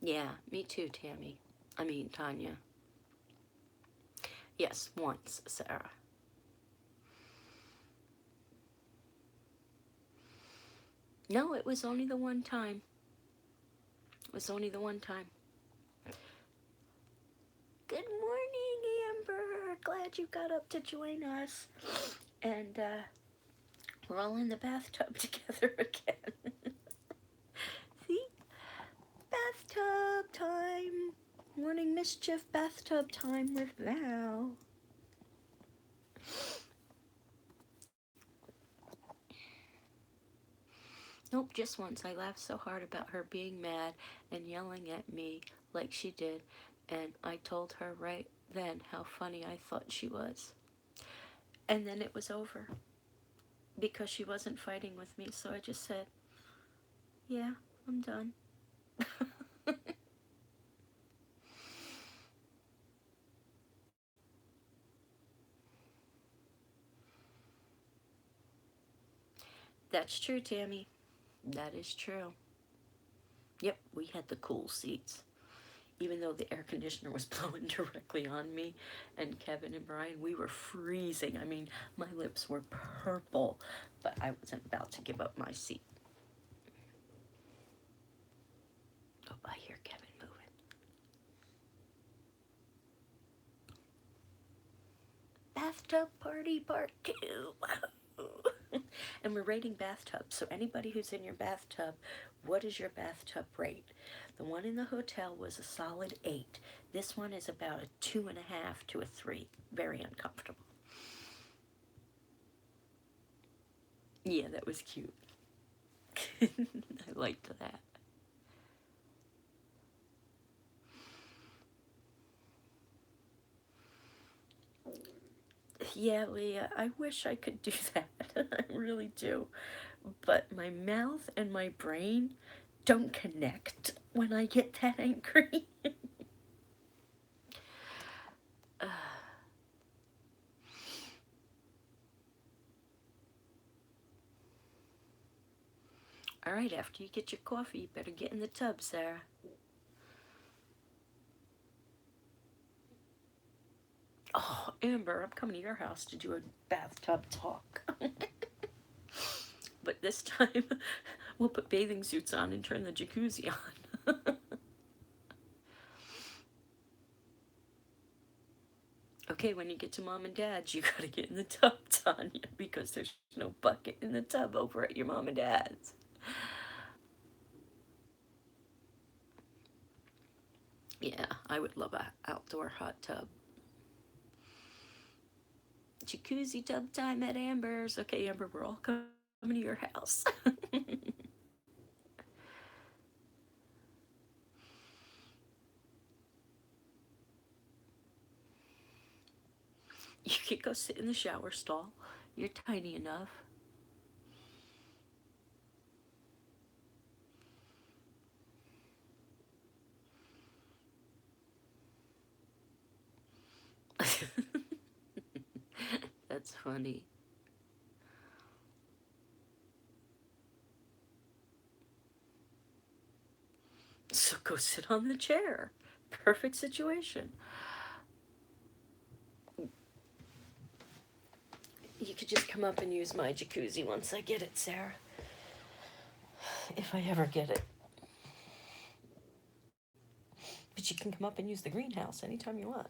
Yeah, me too, Tammy. I mean, Tanya. Yes, once, Sarah. No, it was only the one time. It was only the one time. Good morning, Amber. Glad you got up to join us. And we're all in the bathtub together again. See? Bathtub time. Morning mischief bathtub time with Val. Nope, just once. I laughed so hard about her being mad and yelling at me like she did, and I told her right then how funny I thought she was. And then it was over because she wasn't fighting with me, so I just said, yeah, I'm done. That's true, Tammy. That is true. Yep, we had the cool seats. Even though the air conditioner was blowing directly on me and Kevin and Brian, we were freezing. I mean, my lips were purple, but I wasn't about to give up my seat. Oh, I hear Kevin moving. Bathtub party part 2. And we're rating bathtubs. So anybody who's in your bathtub, what is your bathtub rate? The one in the hotel was a solid 8. This one is about a 2.5 to a 3. Very uncomfortable. Yeah, that was cute. I liked that. Yeah, Leah, I wish I could do that. I really do. But my mouth and my brain don't connect when I get that angry. uh, all right, after you get your coffee, you better get in the tub, Sarah. Oh, Amber, I'm coming to your house to do a bathtub talk. But this time, we'll put bathing suits on and turn the jacuzzi on. Okay, when you get to mom and dad's, you gotta get in the tub, Tanya, because there's no bucket in the tub over at your mom and dad's. Yeah, I would love a outdoor hot tub. Jacuzzi tub time at Amber's. Okay, Amber, we're all coming to your house. You could go sit in the shower stall. You're tiny enough. That's funny. So go sit on the chair. Perfect situation. You could just come up and use my jacuzzi once I get it, Sarah. If I ever get it. But you can come up and use the greenhouse anytime you want.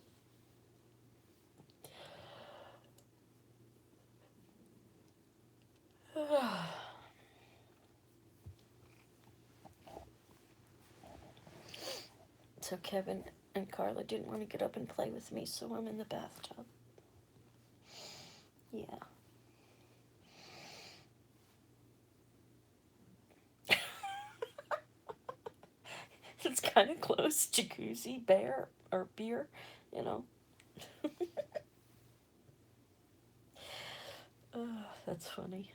So Kevin and Carla didn't want to get up and play with me, so I'm in the bathtub. Yeah. It's kind of close. Jacuzzi, bear, or beer, you know. Oh, that's funny.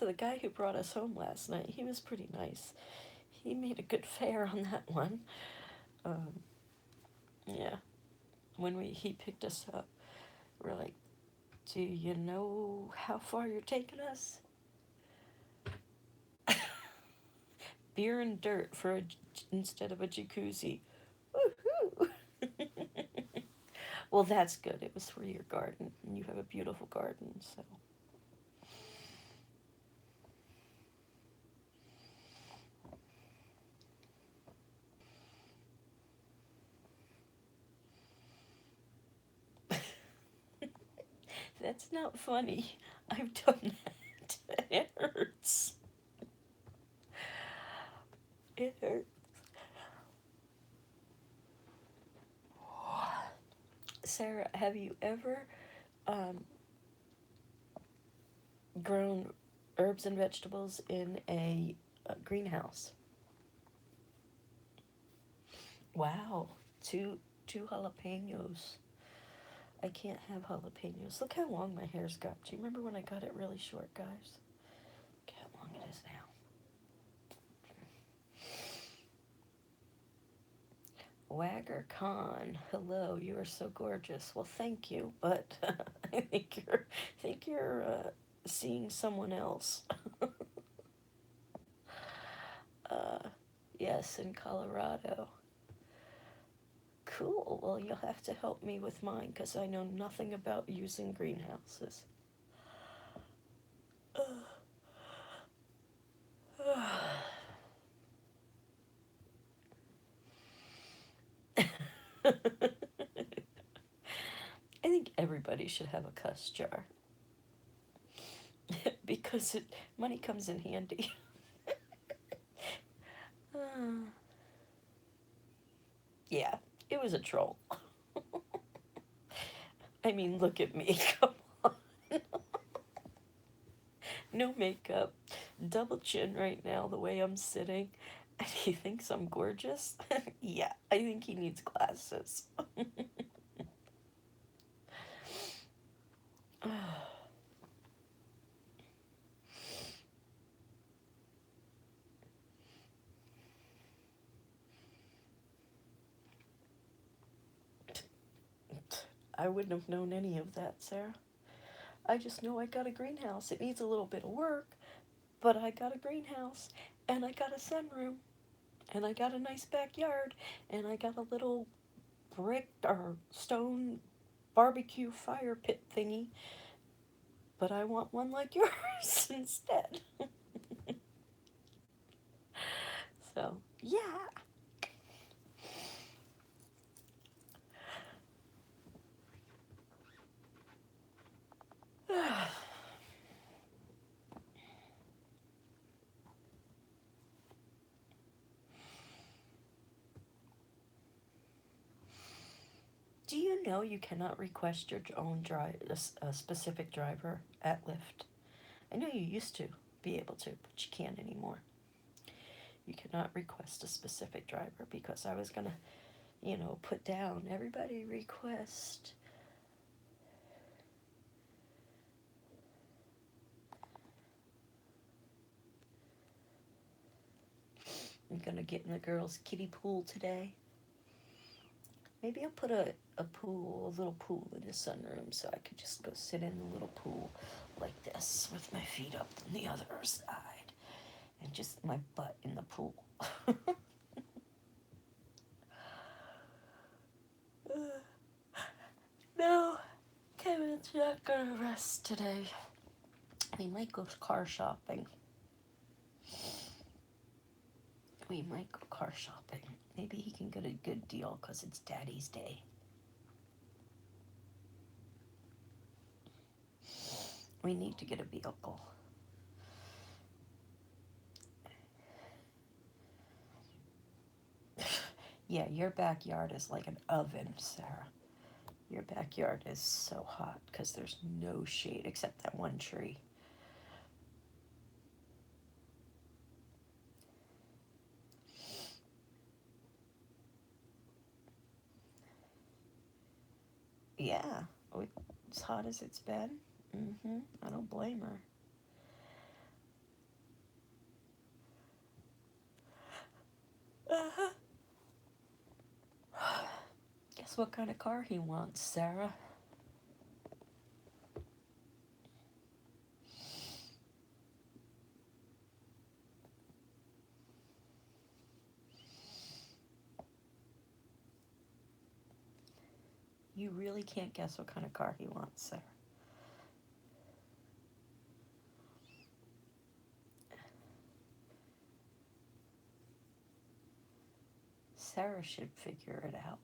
So the guy who brought us home last night, he was pretty nice. He made a good fare on that one. Um, yeah. When he picked us up, we're like, do you know how far you're taking us? Beer and dirt for instead of a jacuzzi. Woohoo! Well, that's good. It was for your garden, and you have a beautiful garden, so. That's not funny. I've done that. It hurts. It hurts. Sarah, have you ever um, grown herbs and vegetables in a greenhouse? Wow, two jalapenos. I can't have jalapenos. Look how long my hair's got. Do you remember when I got it really short, guys? Look how long it is now. Wagger Khan, hello. You are so gorgeous. Well, thank you, but I think you're seeing someone else. uh, yes, in Colorado. Cool. Well, you'll have to help me with mine because I know nothing about using greenhouses. I think everybody should have a cuss jar because money comes in handy. Yeah, it was a troll. I mean, look at me. Come on. No makeup, double chin right now, the way I'm sitting. And he thinks I'm gorgeous? Yeah, I think he needs glasses. I wouldn't have known any of that, Sarah. I just know I got a greenhouse. It needs a little bit of work, but I got a greenhouse, and I got a sunroom, and I got a nice backyard, and I got a little brick or stone barbecue fire pit thingy, but I want one like yours instead. So, yeah. Do you know you cannot request your own a specific driver at Lyft? I know you used to be able to, but you can't anymore. You cannot request a specific driver because I was gonna, put down everybody request. I'm gonna get in the girls' kiddie pool today. Maybe I'll put a little pool in the sunroom so I could just go sit in the little pool like this with my feet up on the other side and just my butt in the pool. No, Kevin's not gonna rest today. We might go car shopping. Maybe he can get a good deal because it's Daddy's Day. We need to get a vehicle. Yeah, your backyard is like an oven, Sarah. Your backyard is so hot because there's no shade except that one tree. Yeah, as hot as it's been. I don't blame her. Guess what kind of car he wants, Sarah? You really can't guess what kind of car he wants, Sarah. Sarah should figure it out.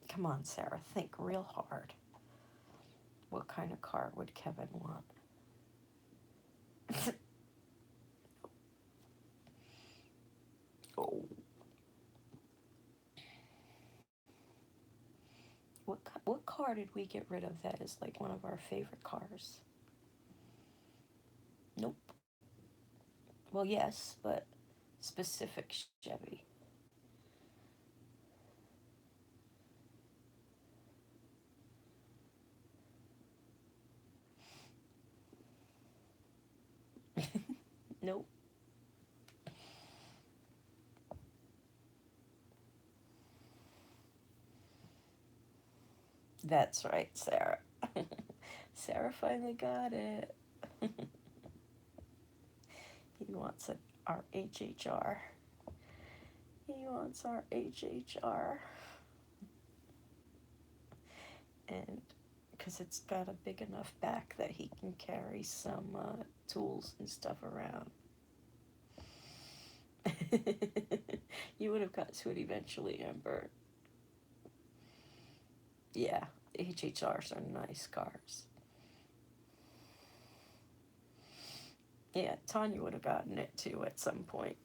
Come on, Sarah, think real hard. What kind of car would Kevin want? Oh. What car did we get rid of that is like one of our favorite cars? Nope. Well, yes, but specific Chevy. Nope. That's right, Sarah. Sarah finally got it. He wants our HHR. He wants our HHR. And because it's got a big enough back that he can carry some tools and stuff around. You would have got to it eventually, Amber. Yeah, HHRs are nice cars. Yeah, Tanya would have gotten it too at some point.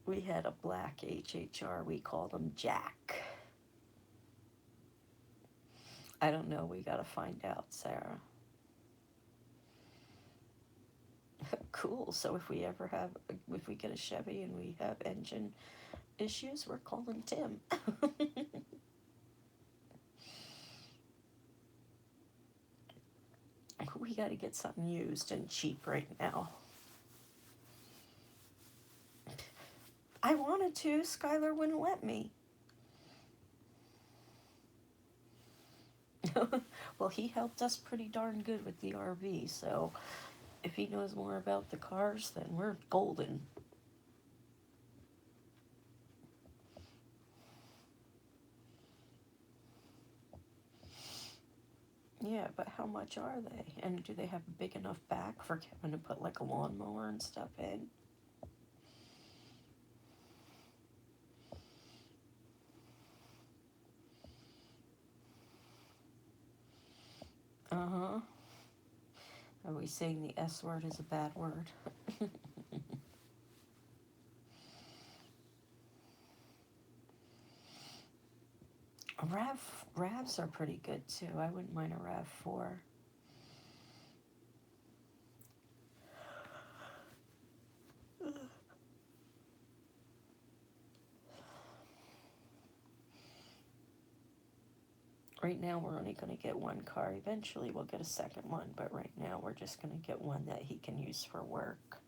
We had a black HHR. We called him Jack. I don't know. We got to find out, Sarah. Cool. So if we get a Chevy and we have engine issues, we're calling Tim. We got to get something used and cheap right now. I wanted to. Skylar wouldn't let me. Well, he helped us pretty darn good with the RV, so if he knows more about the cars, then we're golden. Yeah, but how much are they? And do they have a big enough back for Kevin to put like a lawnmower and stuff in? Uh-huh. Are we saying the S word is a bad word? Ravs are pretty good too. I wouldn't mind a RAV4. Right now we're only going to get one car. Eventually we'll get a second one, but right now we're just going to get one that he can use for work.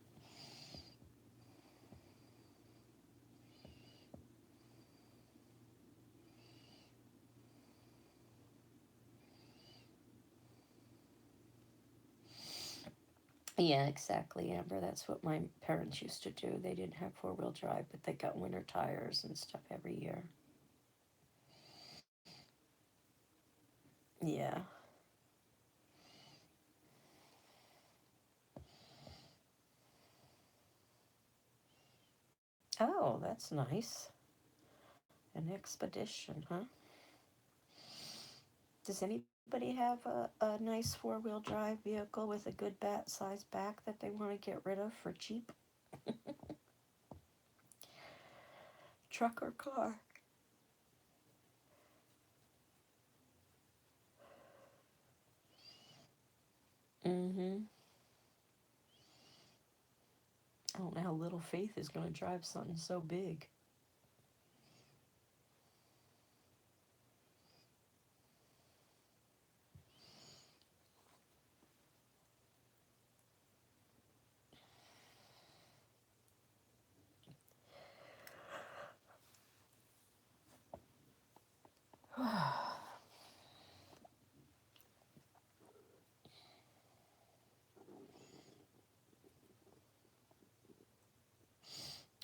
Yeah, exactly, Amber. That's what my parents used to do. They didn't have four-wheel drive, but they got winter tires and stuff every year. Yeah. Oh, that's nice. An expedition, huh? Does anybody have a nice four-wheel drive vehicle with a good size back that they want to get rid of for cheap? Truck or car? Mm-hmm. I don't know how little Faith is going to drive something so big.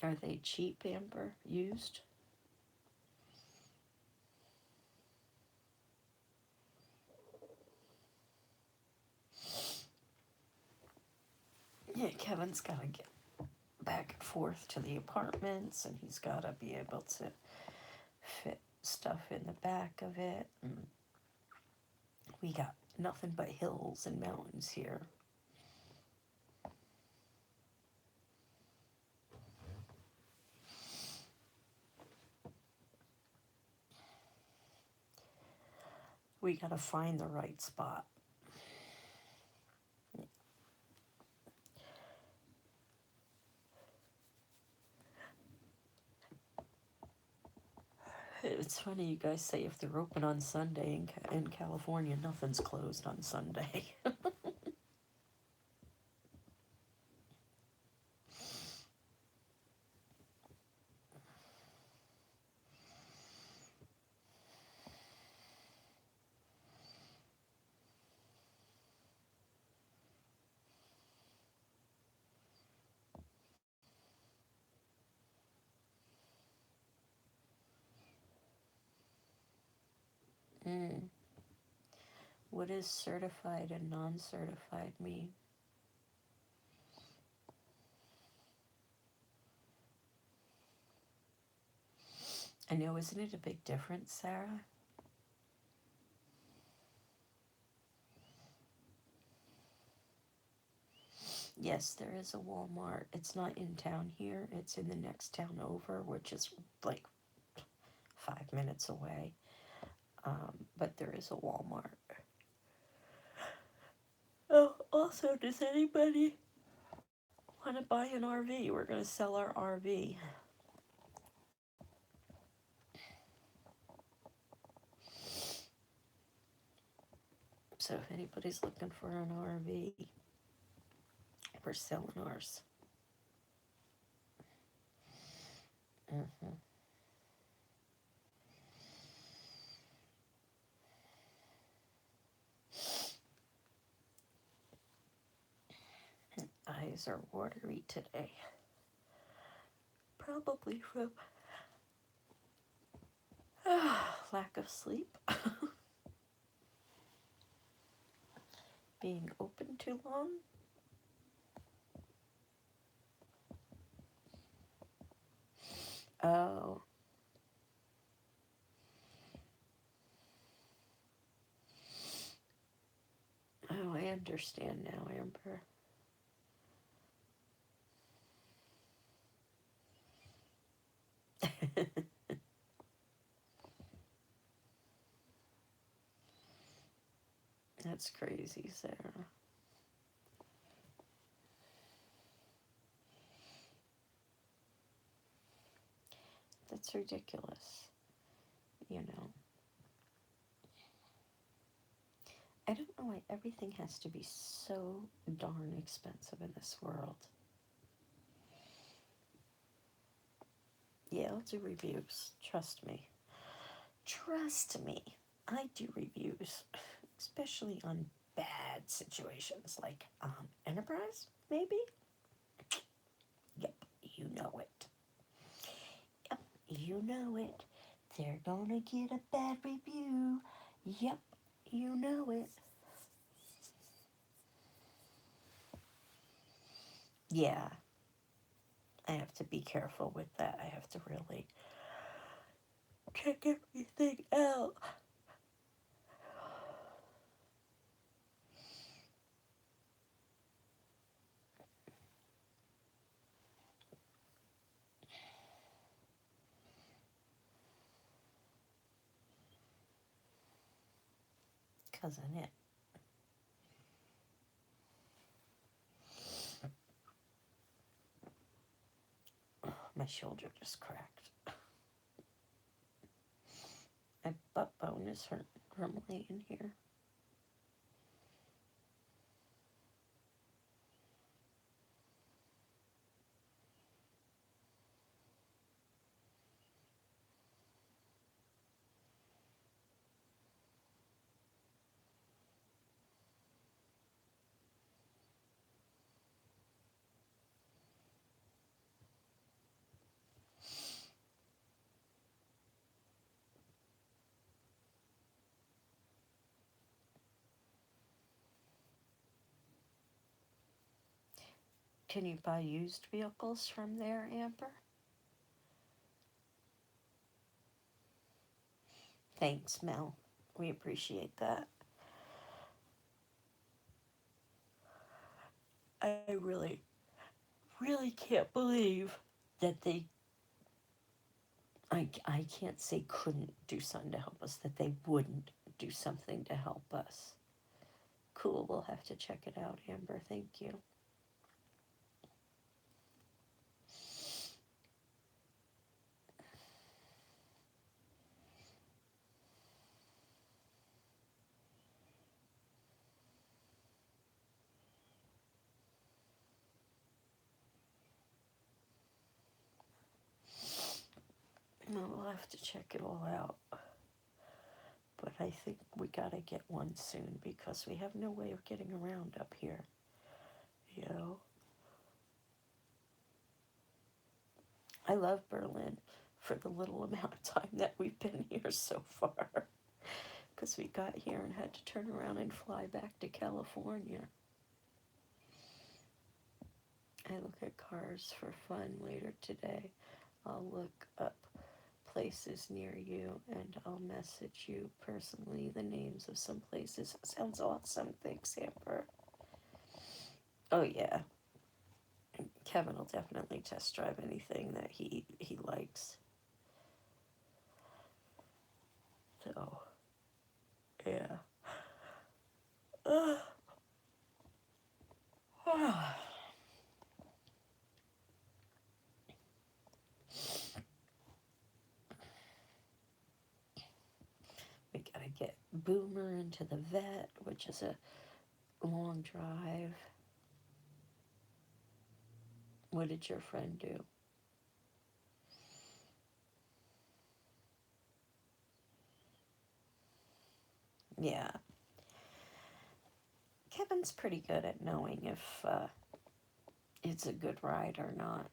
Are they cheap, Amber? Used? Yeah, Kevin's got to get back and forth to the apartments, and he's got to be able to fit stuff in the back of it. And we got nothing but hills and mountains here. We got to find the right spot. It's funny you guys say if they're open on Sunday in California, nothing's closed on Sunday. Mm. What does certified and non-certified mean? I know, isn't it a big difference, Sarah? Yes, there is a Walmart. It's not in town here. It's in the next town over, which is like 5 minutes away. But there is a Walmart. Oh, also, does anybody want to buy an RV? We're going to sell our RV. So if anybody's looking for an RV, we're selling ours. Mm-hmm. Eyes are watery today. Probably from lack of sleep. Being open too long. Oh. Oh, I understand now, Amber. That's crazy, Sarah. That's ridiculous. You know. I don't know why everything has to be so darn expensive in this world. Yeah, I'll do reviews. Trust me. Trust me. I do reviews, especially on bad situations like Enterprise, maybe? Yep, you know it. Yep, you know it. They're gonna get a bad review. Yep, you know it. Yeah, I have to be careful with that. I have to really check everything out. Cousin it. My shoulder just cracked. My butt bone is hurt from laying here. Can you buy used vehicles from there, Amber? Thanks, Mel. We appreciate that. I really can't believe that I can't say couldn't do something to help us, that they wouldn't do something to help us. Cool, we'll have to check it out, Amber. Thank you. We'll have to check it all out. But I think we gotta get one soon because we have no way of getting around up here. You know? I love Berlin for the little amount of time that we've been here so far. Because we got here and had to turn around and fly back to California. I look at cars for fun later today. I'll look up places near you and I'll message you personally the names of some places. Sounds awesome. Thanks, Amber. Oh, yeah. Kevin will definitely test drive anything that he likes. So, yeah. We gotta get Boomer into the vet, which is a long drive. What did your friend do? Yeah. Kevin's pretty good at knowing if it's a good ride or not.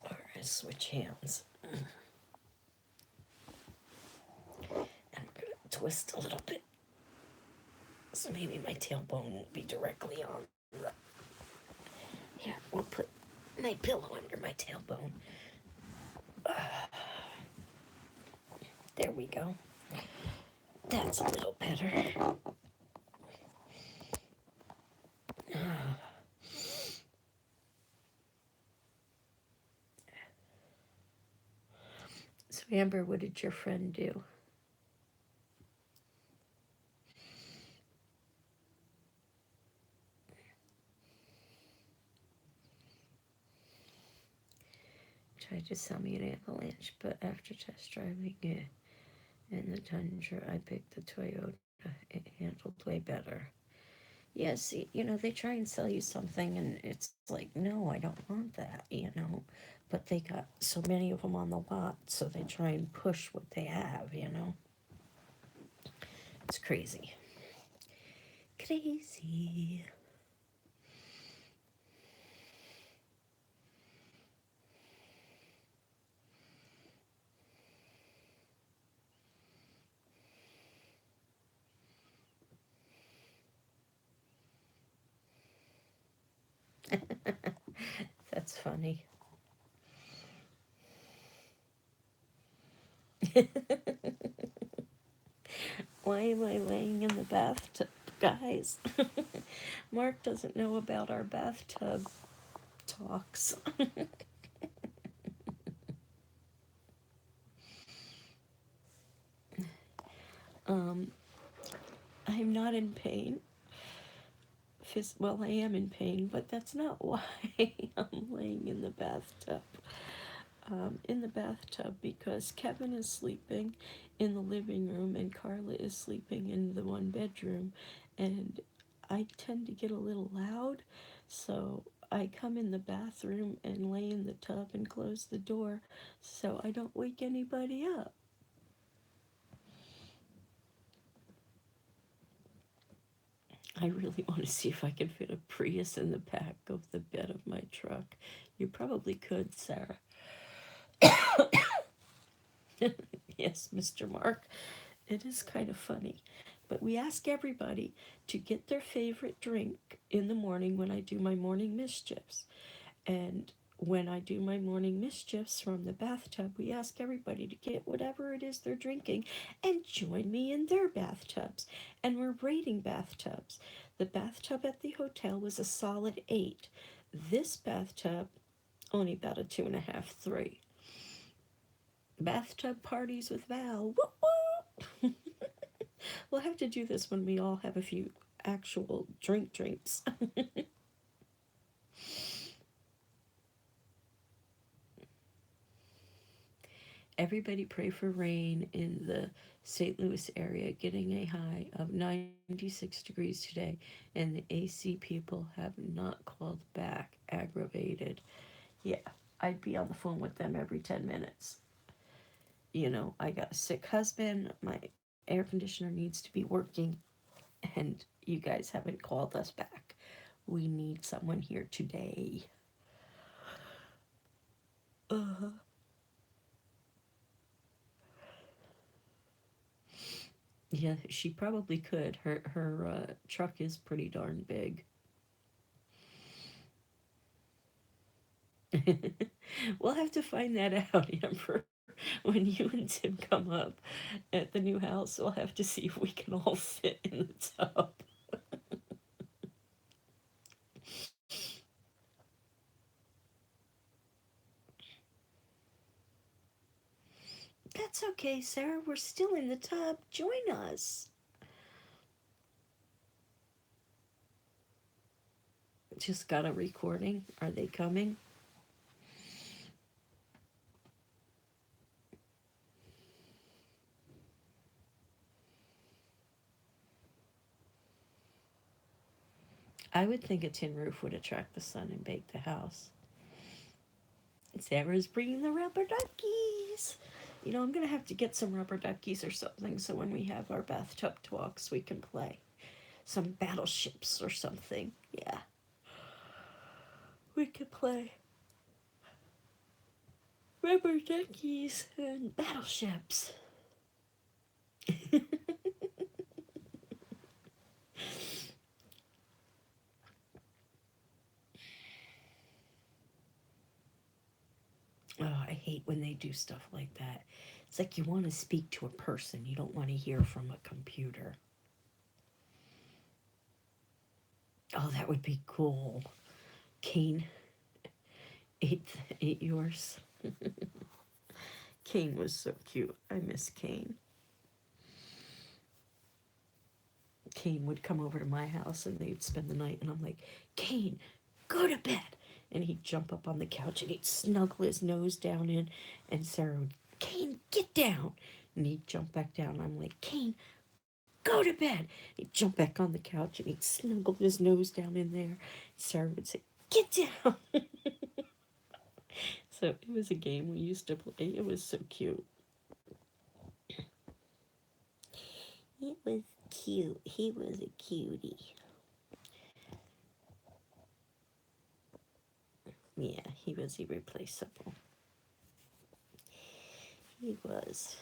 Alright, switch hands. And I'm gonna twist a little bit. So maybe my tailbone won't be directly on. Here, we'll put my pillow under my tailbone. There we go. That's a little better. So, Amber, what did your friend do? Tried to sell me an Avalanche, but after test driving it in the Tundra, I picked the Toyota. It handled way better. Yeah, see, they try and sell you something, and it's like, no, I don't want that. But they got so many of them on the lot, so they try and push what they have. It's crazy. Crazy. That's funny. Why am I laying in the bathtub, guys? Mark doesn't know about our bathtub talks. um, I'm not in pain. Well, I am in pain, but that's not why I'm laying in the bathtub. In the bathtub because Kevin is sleeping in the living room and Carla is sleeping in the one bedroom, and I tend to get a little loud, so I come in the bathroom and lay in the tub and close the door so I don't wake anybody up. I really want to see if I can fit a Prius in the back of the bed of my truck. You probably could, Sarah. Yes, Mr. Mark. It is kind of funny. But we ask everybody to get their favorite drink in the morning when I do my morning mischiefs. And when I do my morning mischiefs from the bathtub, we ask everybody to get whatever it is they're drinking and join me in their bathtubs. And we're rating bathtubs. The bathtub at the hotel was a solid 8. This bathtub, only about a 2.5, 3. Bathtub parties with Val. Whoop whoop! We'll have to do this when we all have a few actual drinks. Everybody pray for rain in the St. Louis area, getting a high of 96 degrees today, and the AC people have not called back. Aggravated. Yeah, I'd be on the phone with them every 10 minutes. You know, I got a sick husband, my air conditioner needs to be working, and you guys haven't called us back. We need someone here today. Uh-huh. Yeah, she probably could. Her truck is pretty darn big. We'll have to find that out, Amber. When you and Tim come up at the new house, we'll have to see if we can all fit in the tub. That's okay, Sarah. We're still in the tub. Join us. Just got a recording. Are they coming? I would think a tin roof would attract the sun and bake the house. Sarah's bringing the rubber duckies. You know, I'm going to have to get some rubber duckies or something so when we have our bathtub talks, we can play. Some battleships or something. Yeah. We could play rubber duckies and battleships. Oh, I hate when they do stuff like that. It's like you want to speak to a person, you don't want to hear from a computer. Oh, that would be cool. Kane ate yours. Kane was so cute. I miss Kane. Kane would come over to my house and they'd spend the night, and I'm like, Kane, go to bed. And he'd jump up on the couch and he'd snuggle his nose down in, and Sarah would, Kane, get down. And he'd jump back down. I'm like, Kane, go to bed. He'd jump back on the couch and he'd snuggle his nose down in there. Sarah would say, get down. So it was a game we used to play. It was so cute. It was cute. He was a cutie. Yeah, he was irreplaceable. He was.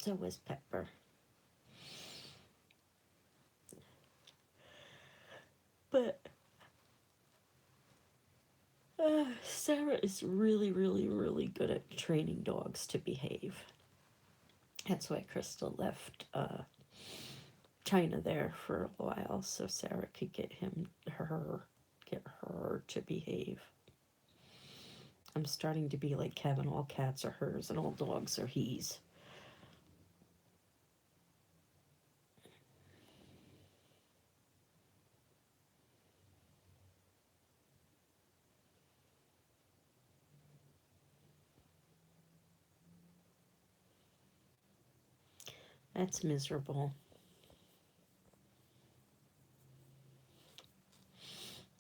So was Pepper. But Sarah is really, really, really good at training dogs to behave. That's why Crystal left China there for a while, so Sarah could get her to behave. I'm starting to be like Kevin, all cats are hers and all dogs are he's. That's miserable.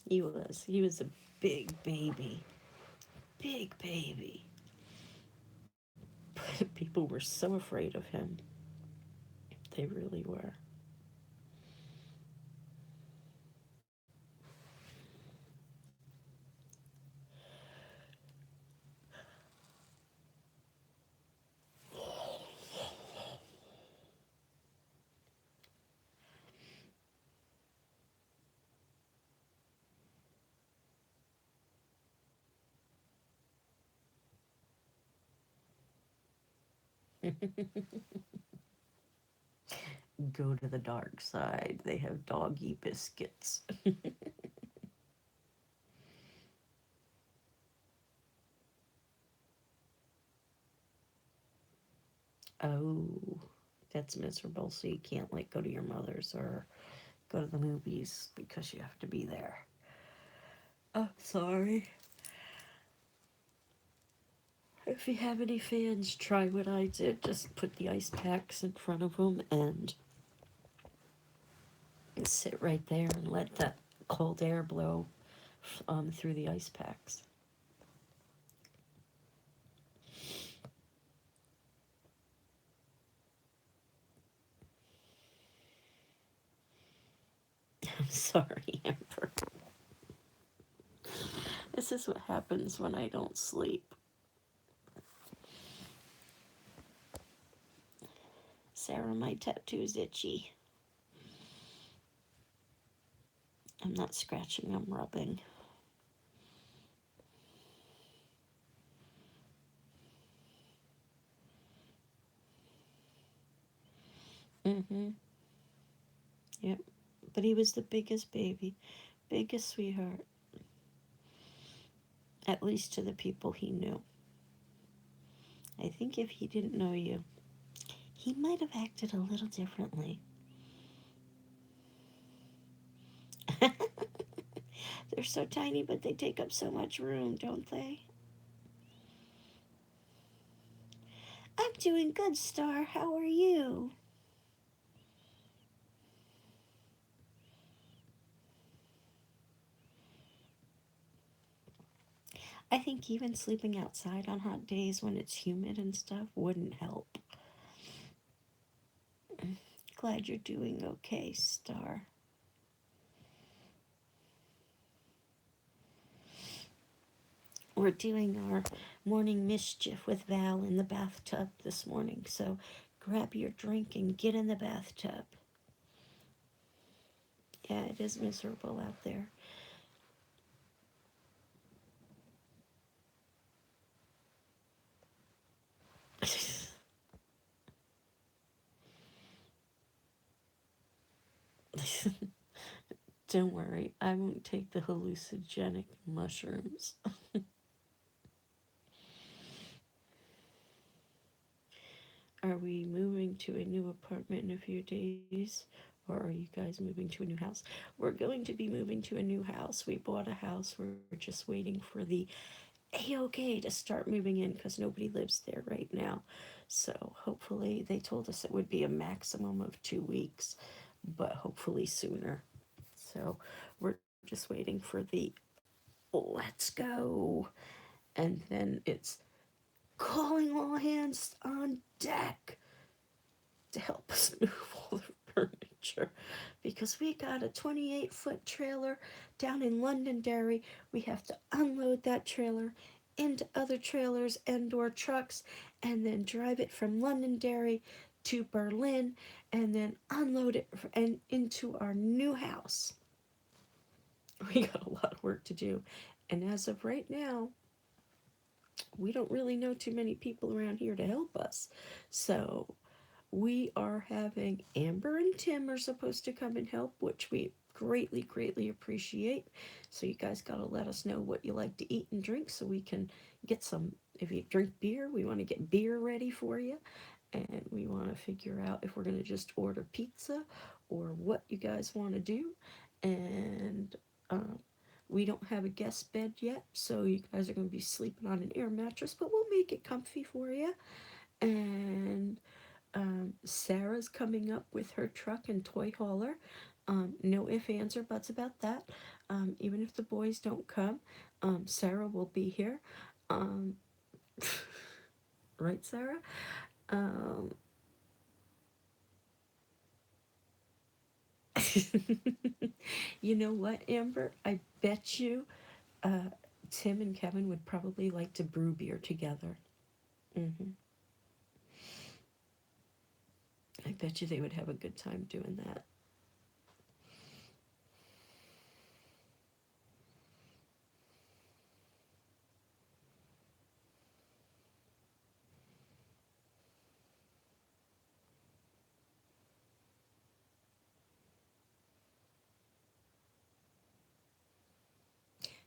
He was a big baby. Big baby. But people were so afraid of him. They really were. Go to the dark side. They have doggy biscuits. Oh, that's miserable. So you can't like go to your mother's or go to the movies because you have to be there. Oh, sorry. If you have any fans, try what I did. Just put the ice packs in front of them and sit right there and let that cold air blow through the ice packs. I'm sorry, Amber. This is what happens when I don't sleep. Sarah, my tattoo's itchy. I'm not scratching, I'm rubbing. Mm-hmm. Yep. But he was the biggest baby, biggest sweetheart, at least to the people he knew. I think if he didn't know you, he might have acted a little differently. They're so tiny, but they take up so much room, don't they? I'm doing good, Star. How are you? I think even sleeping outside on hot days when it's humid and stuff wouldn't help. Glad you're doing okay, Star. We're doing our morning mischief with Val in the bathtub this morning, so grab your drink and get in the bathtub. Yeah, it is miserable out there. Don't worry, I won't take the hallucinogenic mushrooms. Are we moving to a new apartment in a few days? Or are you guys moving to a new house? We're going to be moving to a new house. We bought a house. We're just waiting for the A-OK to start moving in because nobody lives there right now. So hopefully, they told us it would be a maximum of 2 weeks, but hopefully sooner. So we're just waiting for the let's go. And then it's calling all hands on deck to help us move all the furniture because we got a 28-foot trailer down in Londonderry. We have to unload that trailer into other trailers and or trucks and then drive it from Londonderry to Berlin and then unload it and into our new house. We got a lot of work to do. And as of right now, we don't really know too many people around here to help us. So we are having Amber and Tim are supposed to come and help, which we greatly, greatly appreciate. So you guys got to let us know what you like to eat and drink so we can get some. If you drink beer, we want to get beer ready for you. And we want to figure out if we're going to just order pizza or what you guys want to do. And um, we don't have a guest bed yet, so you guys are going to be sleeping on an air mattress, but we'll make it comfy for you. And Sarah's coming up with her truck and toy hauler. No ifs, ands, or buts about that. Even if the boys don't come, Sarah will be here. Um, right, Sarah? Um, you know what, Amber? I bet you uh, Tim and Kevin would probably like to brew beer together. Hmm. I bet you they would have a good time doing that.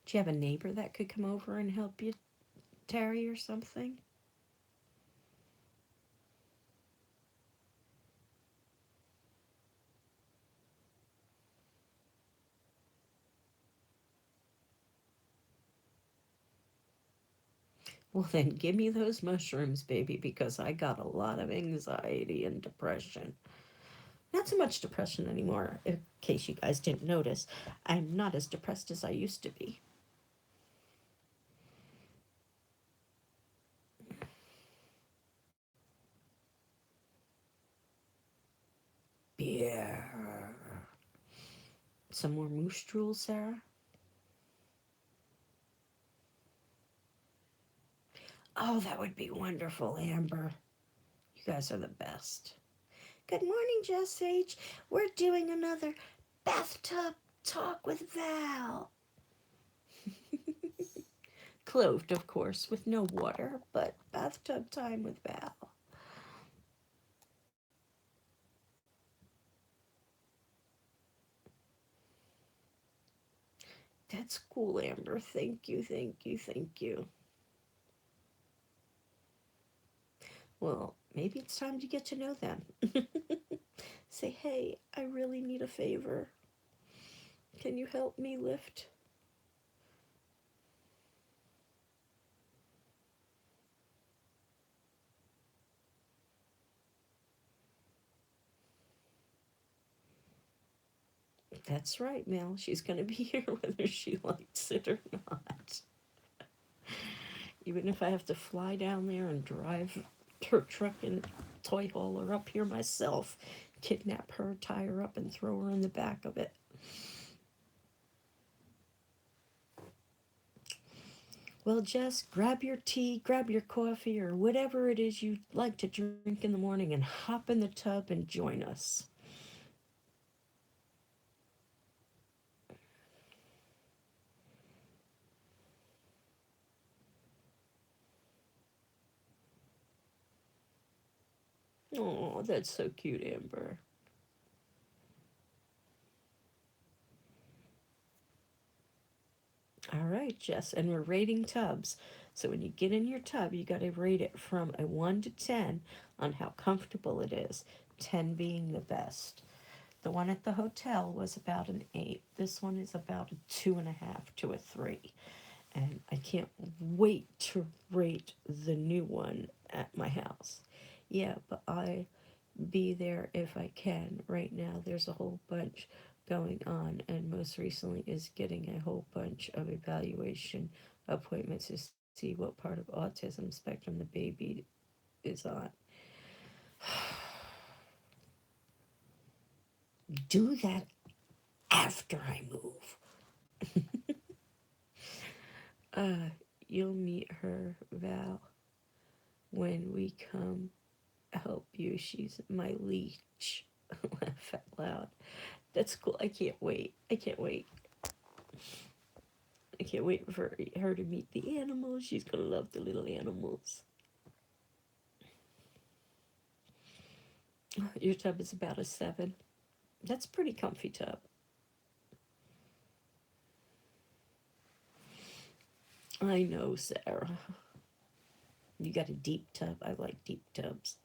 Do you have a neighbor that could come over and help you, Terry, or something? Well, then give me those mushrooms, baby, because I got a lot of anxiety and depression. Not so much depression anymore, in case you guys didn't notice. I'm not as depressed as I used to be. Beer. Some more moose drool, Sarah? Oh, that would be wonderful, Amber. You guys are the best. Good morning, Jess H. We're doing another bathtub talk with Val. Clothed, of course, with no water, but bathtub time with Val. That's cool, Amber. Thank you, thank you, thank you. Well, maybe it's time to get to know them. Say, hey, I really need a favor. Can you help me lift? That's right, Mel. She's going to be here whether she likes it or not. Even if I have to fly down there and drive her truck and toy hauler up here myself, kidnap her, tie her up, and throw her in the back of it. Well, Jess, grab your tea, grab your coffee, or whatever it is you like to drink in the morning and hop in the tub and join us. Oh, that's so cute, Amber. All right, Jess, and we're rating tubs. So when you get in your tub, you got to rate it from a 1 to 10 on how comfortable it is, 10 being the best. The one at the hotel was about an 8. This one is about a 2.5 to a 3. And I can't wait to rate the new one at my house. Yeah, but I be there if I can. Right now, there's a whole bunch going on, and most recently is getting a whole bunch of evaluation appointments to see what part of autism spectrum the baby is on. Do that after I move. Uh, you'll meet her, Val, when we come help you. She's my leech. Laugh out loud. That's cool. I can't wait. I can't wait. I can't wait for her to meet the animals. She's gonna love the little animals. Your tub is about a 7. That's a pretty comfy tub. I know, Sarah. You got a deep tub. I like deep tubs.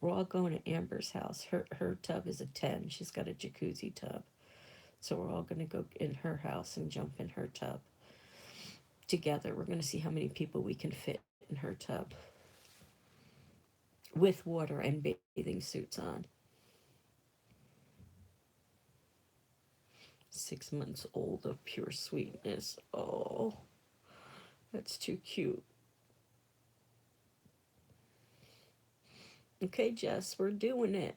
We're all going to Amber's house. Her tub is a 10. She's got a jacuzzi tub. So we're all gonna go in her house and jump in her tub together. We're gonna see how many people we can fit in her tub with water and bathing suits on. 6 months old of pure sweetness. Oh, that's too cute. Okay, Jess, we're doing it.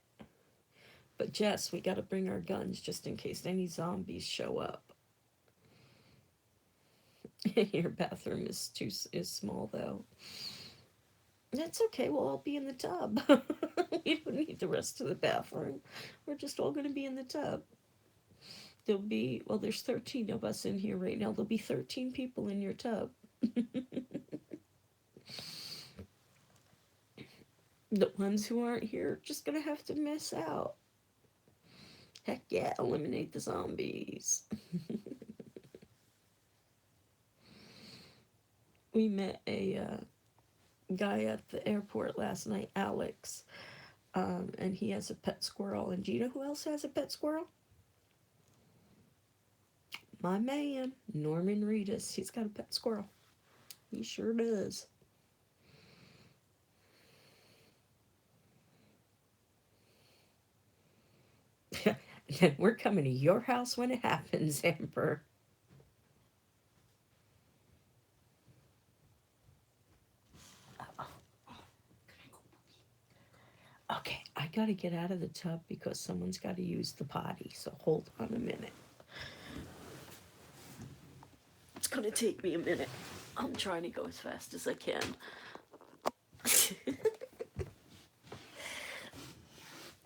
But Jess, we gotta bring our guns just in case any zombies show up. Your bathroom is small though. That's okay. We'll all be in the tub. We don't need the rest of the bathroom. We're just all gonna be in the tub. There'll be there's 13 of us in here right now. There'll be 13 people in your tub. The ones who aren't here are just gonna have to miss out. Heck yeah, eliminate the zombies. We met a guy at the airport last night, Alex, and he has a pet squirrel. And do you know who else has a pet squirrel? My man, Norman Reedus. He's got a pet squirrel. He sure does. We're coming to your house when it happens, Amber. Okay, I gotta get out of the tub because someone's gotta use the potty, so hold on a minute. It's gonna take me a minute. I'm trying to go as fast as I can.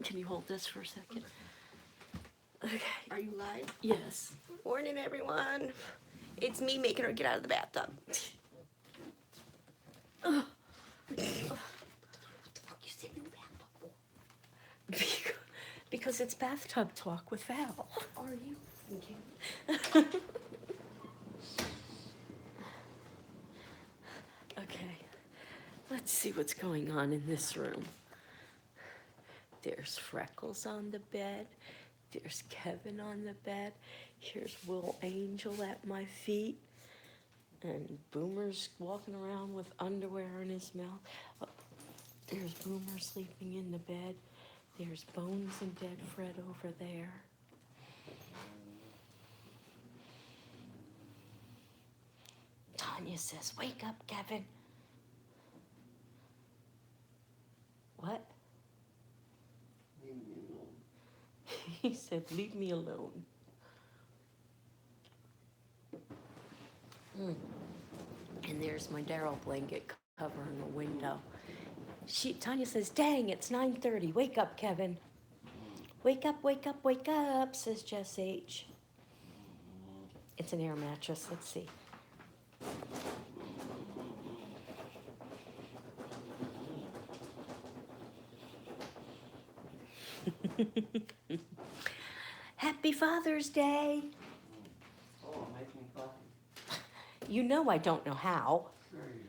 Can you hold this for a second? Okay. Are you live? Yes. Morning, everyone. It's me making her get out of the bathtub. Oh. What the fuck you sitting in the bathtub for? Because it's bathtub talk with Val. Are you? Okay, let's see what's going on in this room. There's Freckles on the bed. There's Kevin on the bed. Here's Will Angel at my feet. And Boomer's walking around with underwear in his mouth. Oh, there's Boomer sleeping in the bed. There's Bones and Dead Fred over there. Tanya says, wake up, Kevin. What? He said, leave me alone. And there's my Daryl blanket covering the window. Tanya says, dang, it's 9:30. Wake up, Kevin. Wake up, wake up, wake up, says Jess H. It's an air mattress. Let's see. Happy Father's Day. Oh, I'm making coffee. You know I don't know how. Sure you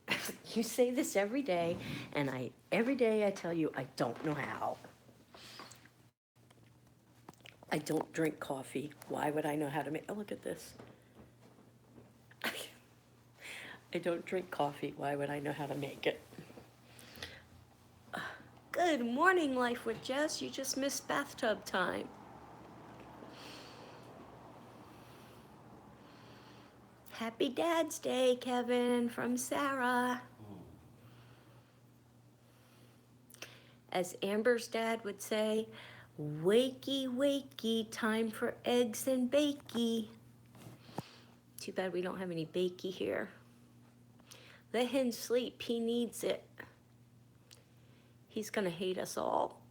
do. You say this every day, and every day I tell you I don't know how. I don't drink coffee. Why would I know how to make? Oh, look at this. I don't drink coffee. Why would I know how to make it? Good morning, Life with Jess. You just missed bathtub time. Happy Dad's Day, Kevin, from Sarah. As Amber's dad would say, wakey, wakey, time for eggs and bakey. Too bad we don't have any bakey here. Let him sleep, he needs it. He's gonna hate us all.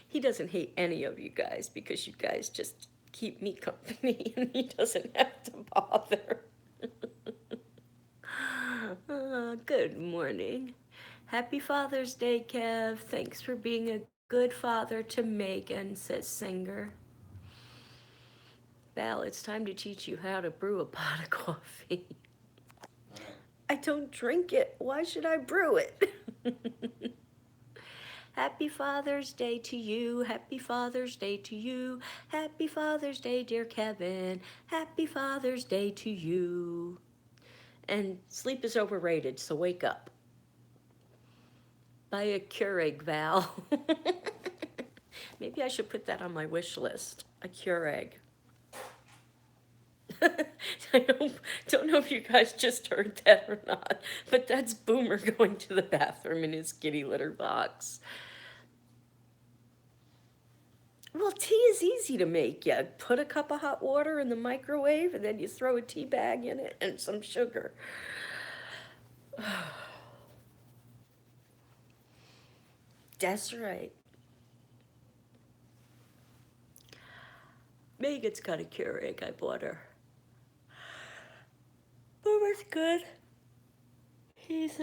He doesn't hate any of you guys because you guys just keep me company and he doesn't have to bother. Good morning. Happy Father's Day, Kev. Thanks for being a good father to Megan, says Singer. Val, it's time to teach you how to brew a pot of coffee. I don't drink it. Why should I brew it? Happy Father's Day to you. Happy Father's Day to you. Happy Father's Day, dear Kevin. Happy Father's Day to you. And sleep is overrated, so wake up. Buy a Keurig, Val. Maybe I should put that on my wish list. A Keurig. I don't know if you guys just heard that or not, but that's Boomer going to the bathroom in his kitty litter box. Well, tea is easy to make. You put a cup of hot water in the microwave, and then you throw a tea bag in it and some sugar. That's right. Megan's got a Keurig. I bought her. Boomer's good. He's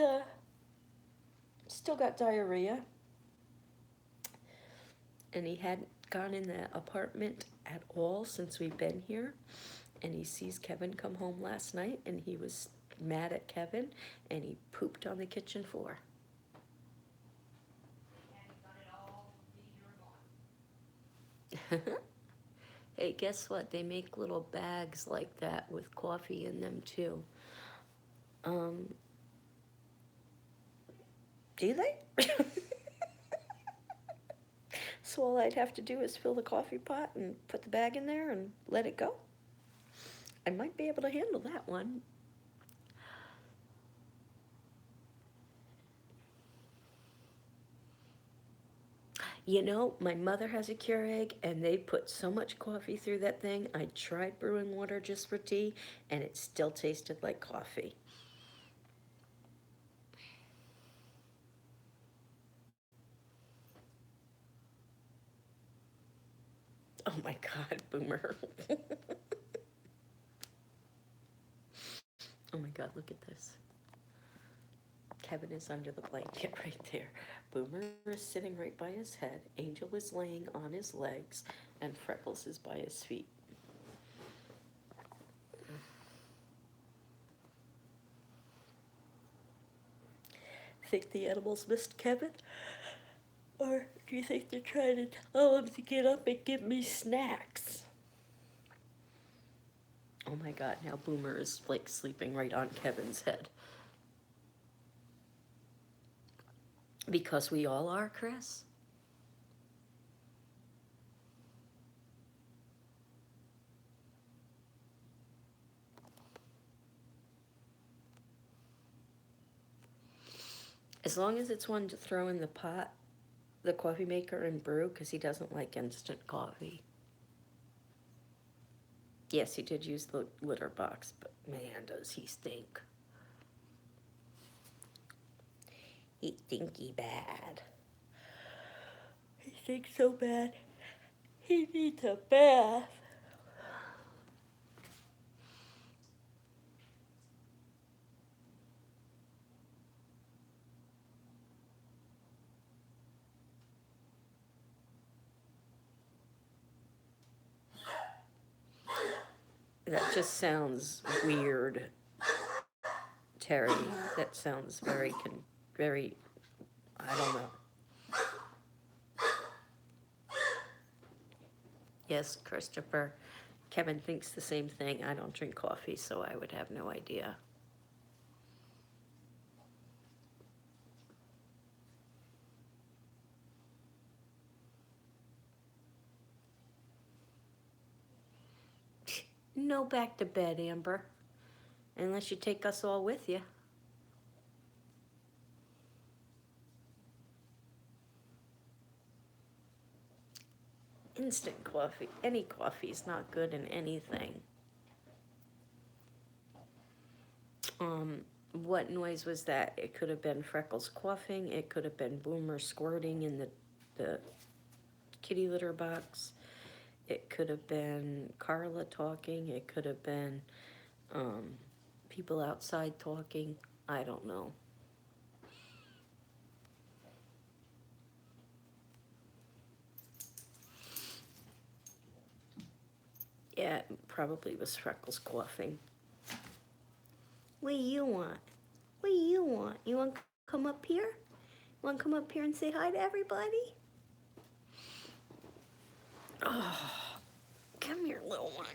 still got diarrhea. And he hadn't gone in the apartment at all since we've been here. And he sees Kevin come home last night and he was mad at Kevin, and he pooped on the kitchen floor. Hey, guess what? They make little bags like that with coffee in them too. Do they? So all I'd have to do is fill the coffee pot and put the bag in there and let it go. I might be able to handle that one. You know, my mother has a Keurig, and they put so much coffee through that thing. I tried brewing water just for tea, and it still tasted like coffee. Oh my God, Boomer. Oh my God, look at this. Kevin is under the blanket right there. Boomer is sitting right by his head. Angel is laying on his legs, and Freckles is by his feet. Think the animals missed Kevin? Or do you think they're trying to tell him to get up and give me snacks? Oh my God, now Boomer is like sleeping right on Kevin's head. Because we all are, Chris. As long as it's one to throw in the pot, the coffee maker, and brew, because he doesn't like instant coffee. Yes, he did use the litter box, but man, does he stink. He stinky bad. He stinks so bad. He needs a bath. That just sounds weird, Terry. That sounds very, I don't know. Yes, Christopher. Kevin thinks the same thing. I don't drink coffee, so I would have no idea. No back to bed, Amber. Unless you take us all with you. Instant coffee. Any coffee is not good in anything. What noise was that? It could have been Freckles coughing. It could have been Boomer squirting in the kitty litter box. It could have been Carla talking. It could have been people outside talking. I don't know. Yeah, it probably was Freckles coughing. What do you want? What do you want? You want to come up here? You want to come up here and say hi to everybody? Oh, come here, little one.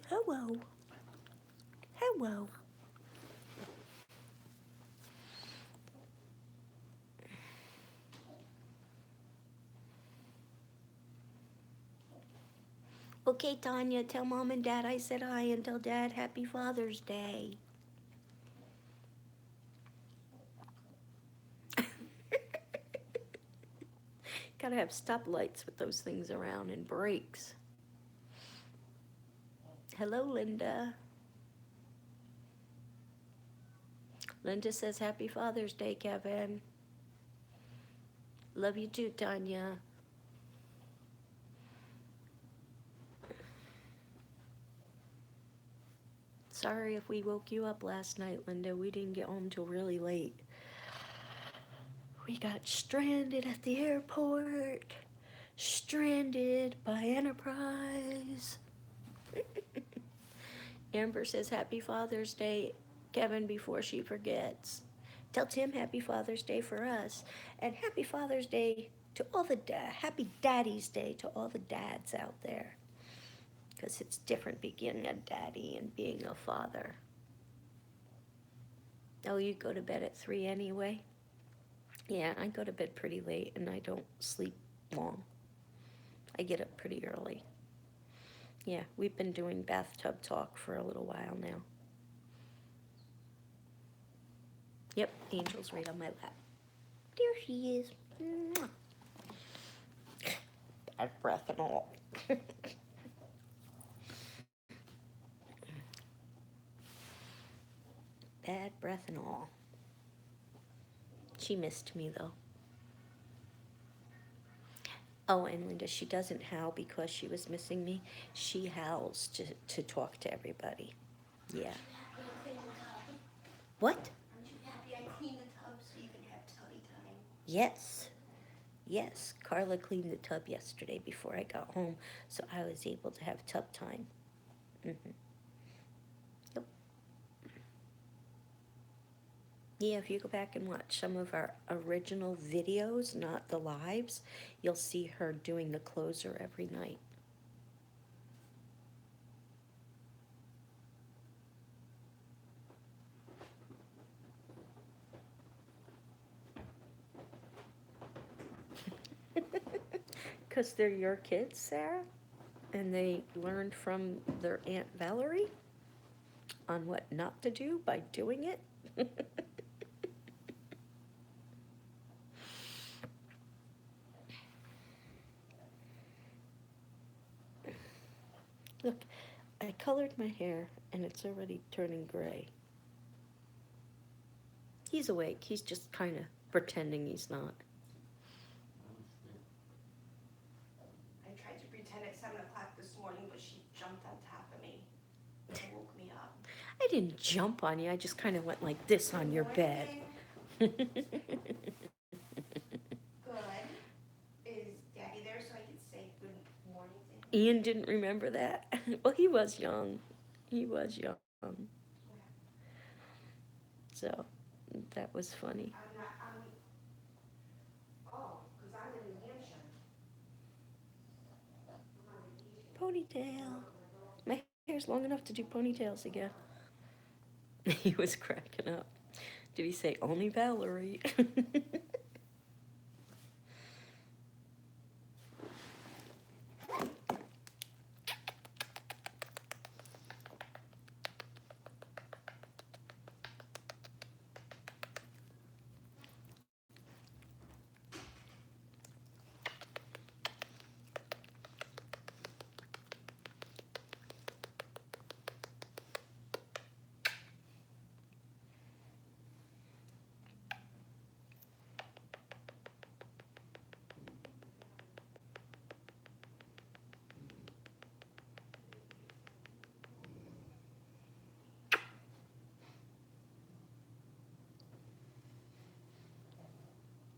Hello. Hello. Okay, Tanya, tell Mom and Dad I said hi, and tell Dad Happy Father's Day. Gotta have stoplights with those things around and brakes. Hello, Linda. Linda says Happy Father's Day, Kevin. Love you too, Tanya. Sorry if we woke you up last night, Linda. We didn't get home till really late. We got stranded at the airport. Stranded by Enterprise. Amber says Happy Father's Day, Kevin, before she forgets. Tell Tim Happy Father's Day for us. And Happy Father's Day to all the Happy Daddy's Day to all the dads out there. Because it's different being a daddy and being a father. Oh, you go to bed at 3 anyway? Yeah, I go to bed pretty late and I don't sleep long. I get up pretty early. Yeah, we've been doing bathtub talk for a little while now. Yep, Angel's right on my lap. There she is. Mwah. Bad breath and all. Bad breath and all. She missed me though. Oh, and Linda, she doesn't howl because she was missing me. She howls to talk to everybody. Yeah. What? Aren't you happy I cleaned the tub so you can have tubby time? Yes. Yes. Carla cleaned the tub yesterday before I got home, so I was able to have tub time. Mm-hmm. Yep. Yeah, if you go back and watch some of our original videos, not the lives, you'll see her doing the closer every night. Because they're your kids, Sarah, and they learned from their Aunt Valerie on what not to do by doing it. Look, I colored my hair and it's already turning gray. He's awake. He's just kind of pretending he's not. I tried to pretend at 7 o'clock this morning, but she jumped on top of me and woke me up. I didn't jump on you. I just kind of went like this on your bed. Good. Is Daddy there so I can say good morning to him? Ian didn't remember that. Well, he was young. He was young. So that was funny. I'm not, because I'm in New Hampshire. I'm on vacation. Ponytail. My hair's long enough to do ponytails again. He was cracking up. Did he say only Valerie?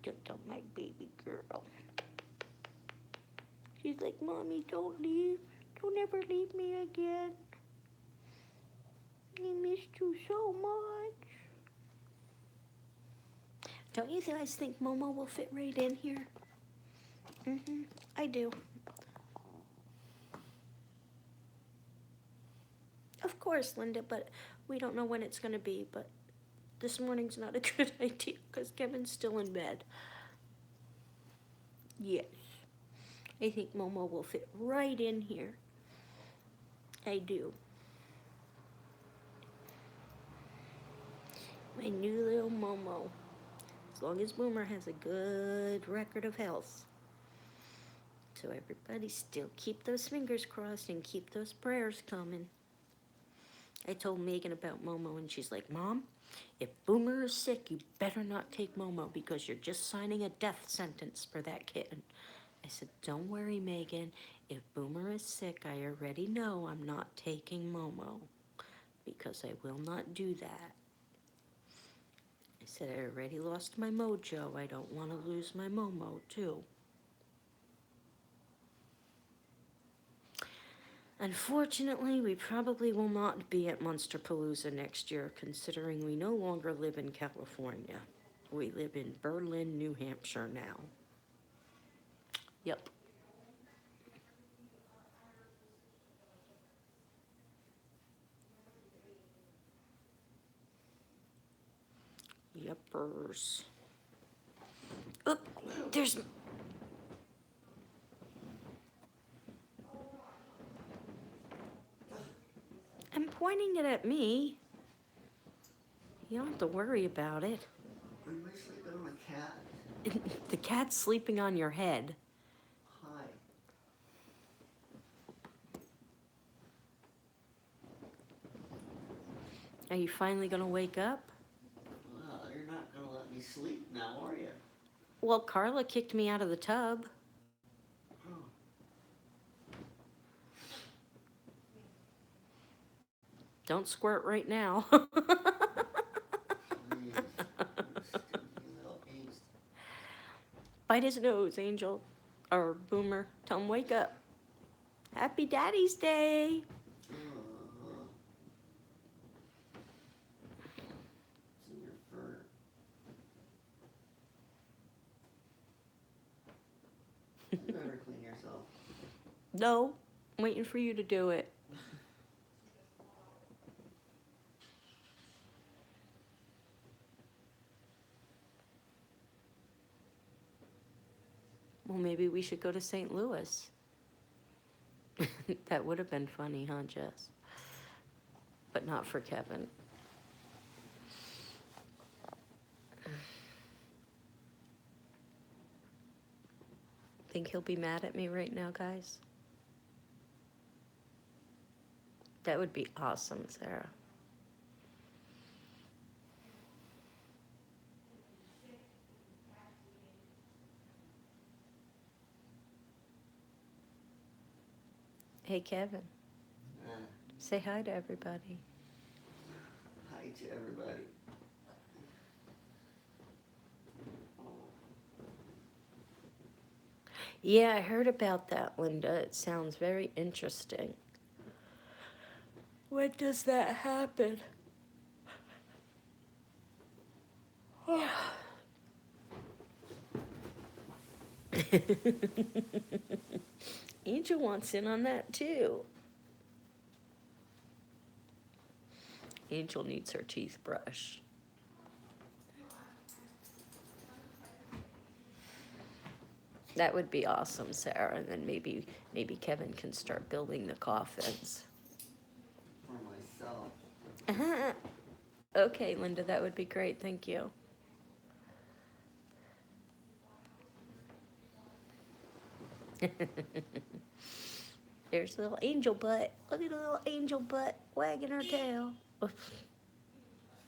Just on my baby girl. She's like, Mommy, don't leave. Don't ever leave me again. I missed you so much. Don't you guys think Momo will fit right in here? Mm-hmm, I do. Of course, Linda, but we don't know when it's going to be, but this morning's not a good idea because Kevin's still in bed. Yes. I think Momo will fit right in here. I do. My new little Momo. As long as Boomer has a good record of health. So everybody still keep those fingers crossed and keep those prayers coming. I told Megan about Momo and she's like, Mom, if Boomer is sick, you better not take Momo because you're just signing a death sentence for that kitten. I said, don't worry, Megan. If Boomer is sick, I already know I'm not taking Momo because I will not do that. said I already lost my mojo. I don't want to lose my Momo, too. Unfortunately, we probably will not be at Monsterpalooza next year, considering we no longer live in California. We live in Berlin, New Hampshire now. Yep. Yuppers. Oh, there's... I'm pointing it at me. You don't have to worry about it. Are you sleeping on a cat? The cat's sleeping on your head. Hi. Are you finally gonna wake up? Well, you're not gonna let me sleep now, are you? Well, Carla kicked me out of the tub. Oh. Don't squirt right now. Please. You stinky little beast. Bite his nose, Angel. Or Boomer. Tell him wake up. Happy Daddy's Day. It's in your fur. You better clean yourself. No, I'm waiting for you to do it. Well, maybe we should go to St. Louis. That would have been funny, huh, Jess? But not for Kevin. Think he'll be mad at me right now, guys? That would be awesome, Sarah. Hey, Kevin, say hi to everybody. Hi to everybody. Yeah, I heard about that, Linda. It sounds very interesting. When does that happen? Angel wants in on that too. Angel needs her teeth brushed. That would be awesome, Sarah. And then maybe Kevin can start building the coffins. For myself. Uh-huh. Okay, Linda, that would be great. Thank you. There's a little angel butt. Look at a little angel butt wagging her tail. For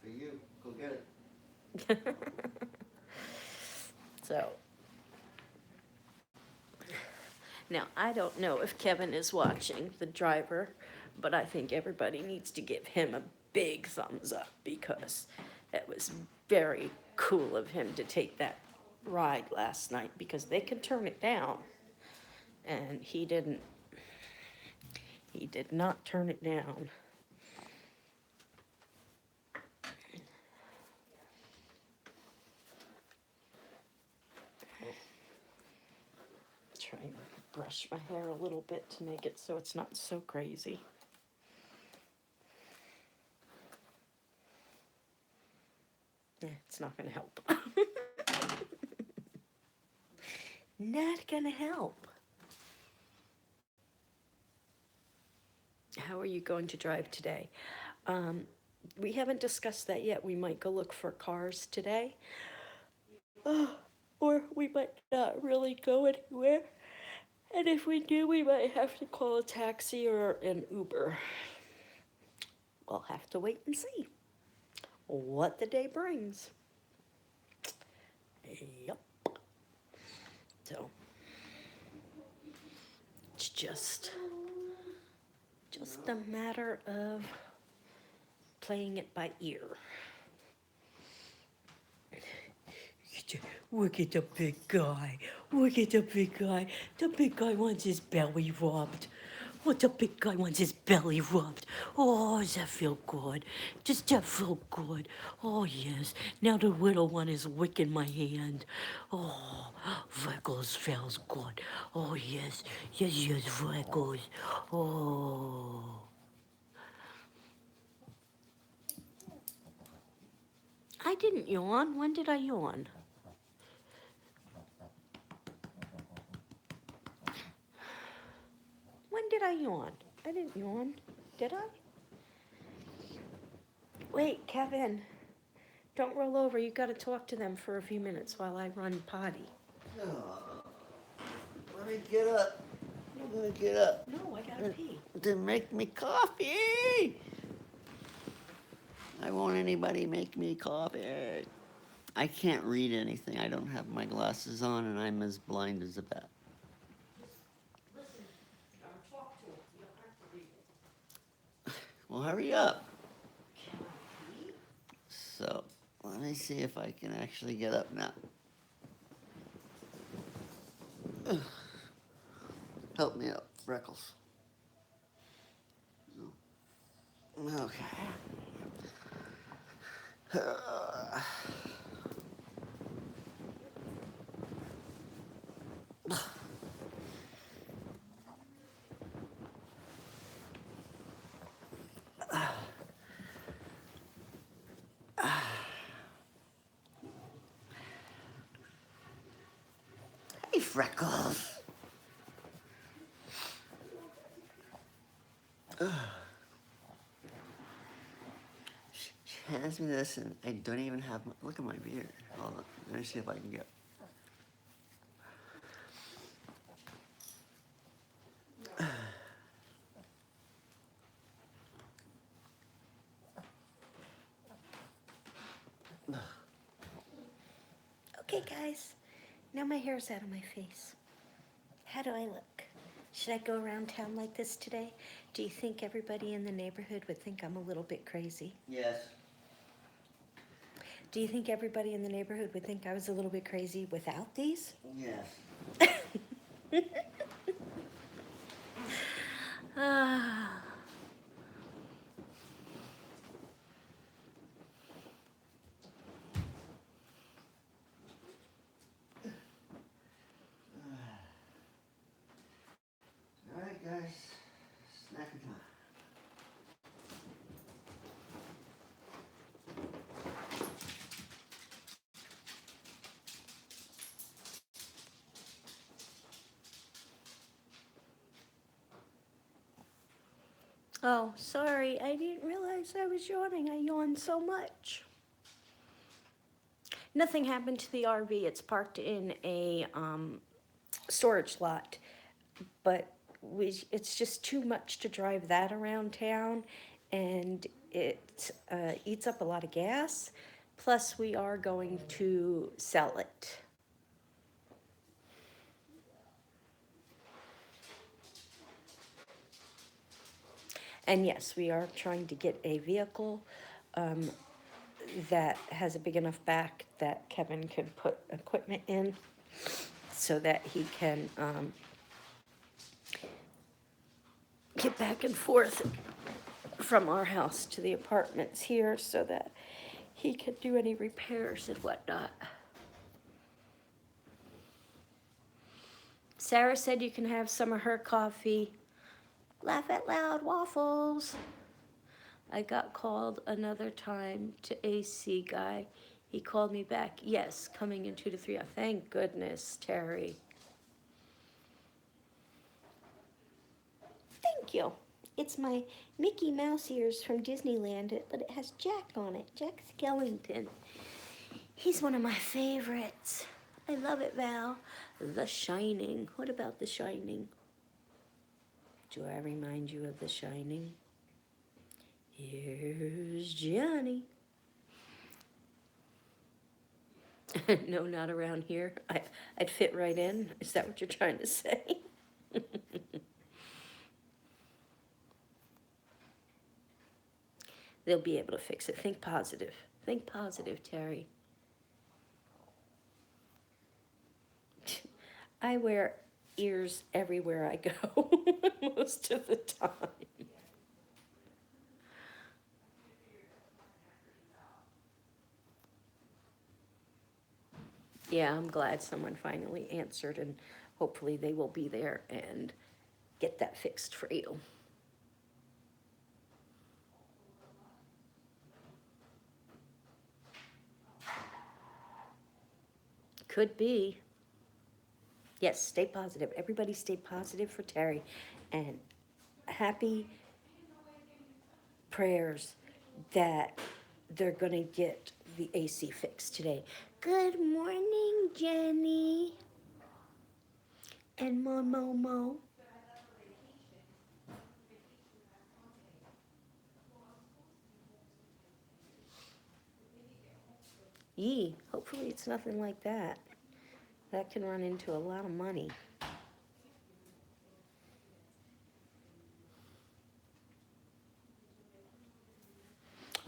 you. Go get it. So, now I don't know if Kevin is watching, the driver, but I think everybody needs to give him a big thumbs up because it was very cool of him to take that ride last night because they could turn it down. And he didn't. He did not turn it down. Try and brush my hair a little bit to make it so it's not so crazy. It's not gonna help. Not gonna help. How are you going to drive today? We haven't discussed that yet. We might go look for cars today. Or we might not really go anywhere. And if we do, we might have to call a taxi or an Uber. We'll have to wait and see what the day brings. Yep. So, it's just a matter of playing it by ear. Look at the big guy. Look at the big guy. The big guy wants his belly rubbed. What, the big guy wants his belly rubbed. Oh, does that feel good? Does that feel good? Oh, yes. Now the little one is licking my hand. Oh, Freckles feels good. Oh, yes. Yes, yes, Freckles. Oh. I didn't yawn. When did I yawn? When did I yawn? I didn't yawn. Did I? Wait, Kevin. Don't roll over. You got to talk to them for a few minutes while I run potty. Oh, let me get up. I'm gonna get up. No, I gotta pee. To make me coffee. I won't anybody make me coffee. I can't read anything. I don't have my glasses on, and I'm as blind as a bat. Listen, talk to him. You don't have to read it. Well, hurry up. Can I pee? So, let me see if I can actually get up now. Ugh. Help me up, Freckles. Okay. Hey, Freckles. She hands me this, and I don't even have. Look at my beard. Hold on. Let me see if I can get. Okay, guys. Now my hair's out of my face. How do I look? Should I go around town like this today? Do you think everybody in the neighborhood would think I'm a little bit crazy? Yes. Do you think everybody in the neighborhood would think I was a little bit crazy without these? Yes. Ah. All right, guys. Snacking time. Oh, sorry. I didn't realize I was yawning. I yawned so much. Nothing happened to the RV. It's parked in a storage lot, but it's just too much to drive that around town, and it eats up a lot of gas. Plus, we are going to sell it. And yes, we are trying to get a vehicle that has a big enough back that Kevin can put equipment in so that he can get back and forth from our house to the apartments here so that he can do any repairs and whatnot. Sarah said you can have some of her coffee. Laugh out loud waffles. I got called another time to AC guy. He called me back. Yes, coming in 2 to 3 hours. Thank goodness, Terry. Thank you. It's my Mickey Mouse ears from Disneyland, but it has Jack on it. Jack Skellington. He's one of my favorites. I love it, Val. The Shining. What about The Shining? Do I remind you of The Shining? Here's Johnny. No, not around here. I'd fit right in. Is that what you're trying to say? They'll be able to fix it. Think positive. Think positive, Terry. I wear ears everywhere I go most of the time. Yeah, I'm glad someone finally answered, and hopefully they will be there and get that fixed for you. Could be. Yes, stay positive. Everybody stay positive for Terry. And happy prayers that they're going to get the AC fixed today. Good morning, Jenny and Momo. Yee, hopefully it's nothing like that. That can run into a lot of money.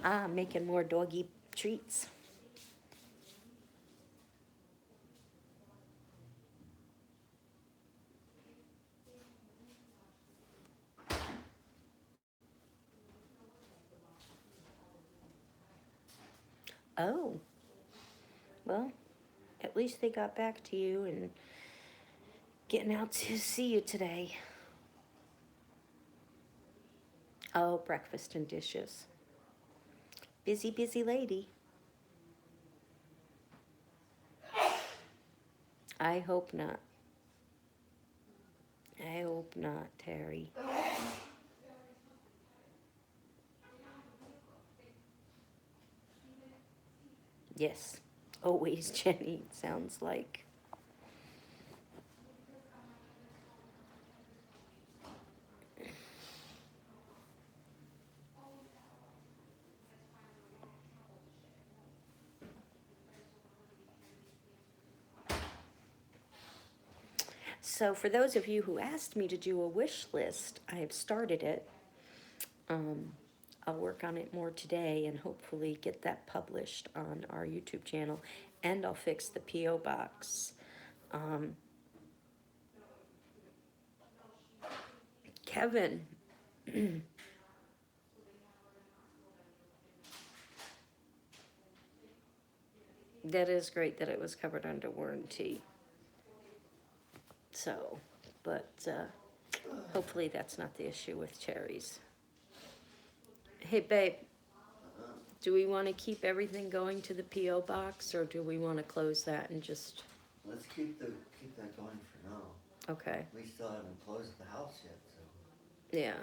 Ah, making more doggy treats. Oh, well, at least they got back to you and getting out to see you today. Oh, breakfast and dishes. Busy, busy lady. I hope not. I hope not, Terry. Yes, always, Jenny, it sounds like. So, for those of you who asked me to do a wish list, I have started it. Um, I'll work on it more today and hopefully get that published on our YouTube channel. And I'll fix the P.O. box. Um, Kevin, that is great that it was covered under warranty. So, but hopefully that's not the issue with cherries. Hey, babe, do we want to keep everything going to the P.O. box, or do we want to close that and just, Let's keep that going for now. okay, We still haven't closed the house yet, so. yeah.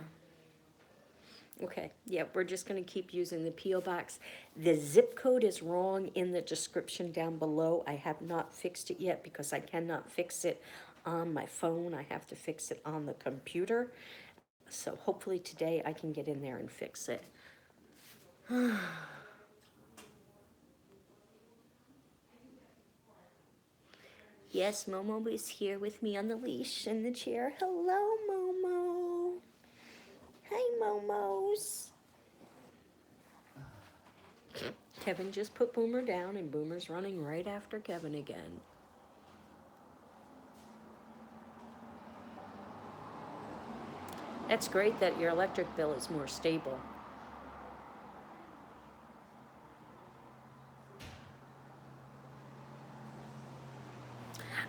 Okay, yeah, we're just gonna keep using the P.O. box. The zip code is wrong in the description down below. I have not fixed it yet because I cannot fix it on my phone. I have to fix it on the computer. So hopefully today I can get in there and fix it. Yes, Momo is here with me on the leash in the chair. Hello, Momo. Hi, Momos. Kevin just put Boomer down, and Boomer's running right after Kevin again. That's great that your electric bill is more stable.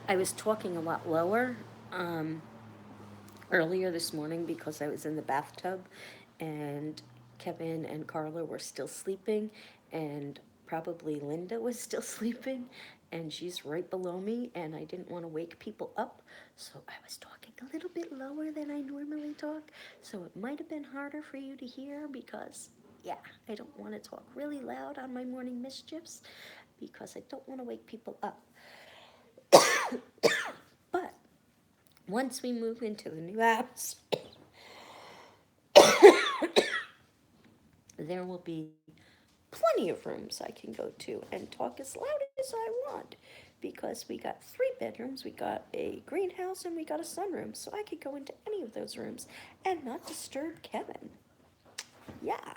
I was talking a lot lower earlier this morning because I was in the bathtub and Kevin and Carla were still sleeping and probably Linda was still sleeping and she's right below me and I didn't want to wake people up, so I was talking a little bit lower than I normally talk, so it might have been harder for you to hear because, yeah, I don't want to talk really loud on my morning mischiefs because I don't want to wake people up. But once we move into the new house, there will be plenty of rooms I can go to and talk as loud as I want because we got 3 bedrooms, we got a greenhouse, and we got a sunroom, so I could go into any of those rooms and not disturb Kevin. Yeah.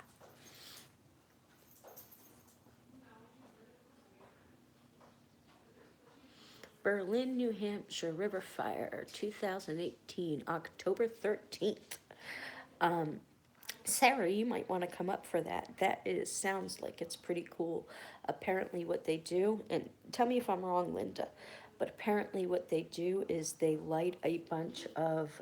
Berlin, New Hampshire River Fire 2018, October 13th. Sarah, you might want to come up for that. That is sounds like it's pretty cool. Apparently, what they do, and tell me if I'm wrong, Linda, but apparently, what they do is they light a bunch of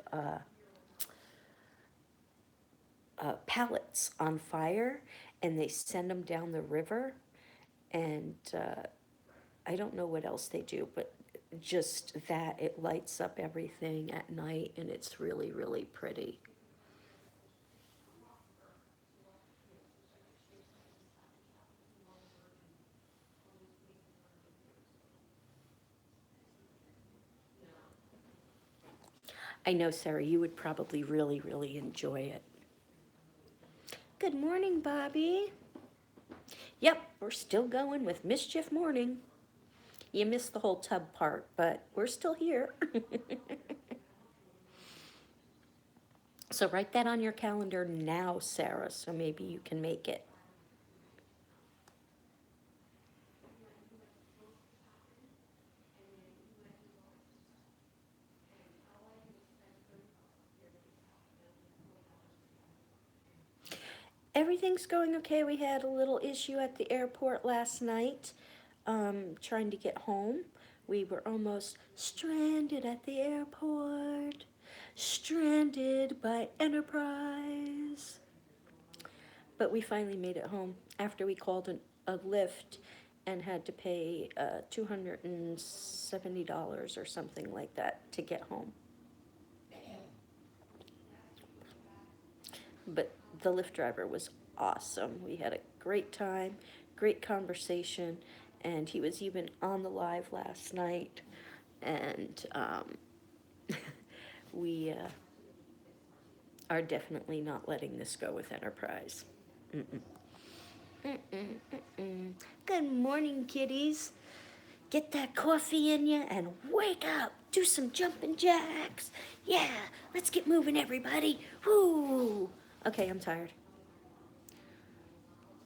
pallets on fire, and they send them down the river. And I don't know what else they do, but just that it lights up everything at night, and it's really, really pretty. I know, Sarah, you would probably really, really enjoy it. Good morning, Bobby. Yep, we're still going with Mischief Morning. You missed the whole tub part, but we're still here. So write that on your calendar now, Sarah, so maybe you can make it. Everything's going okay. We had a little issue at the airport last night, trying to get home. We were almost stranded at the airport, stranded by Enterprise. But we finally made it home after we called a Lyft and had to pay $270 or something like that to get home. But the Lyft driver was awesome. We had a great time, great conversation, and he was even on the live last night. And we are definitely not letting this go with Enterprise. Mm-mm. Mm-mm, mm-mm. Good morning, kitties. Get that coffee in you and wake up. Do some jumping jacks. Yeah, let's get moving, everybody. Woo! Okay, I'm tired.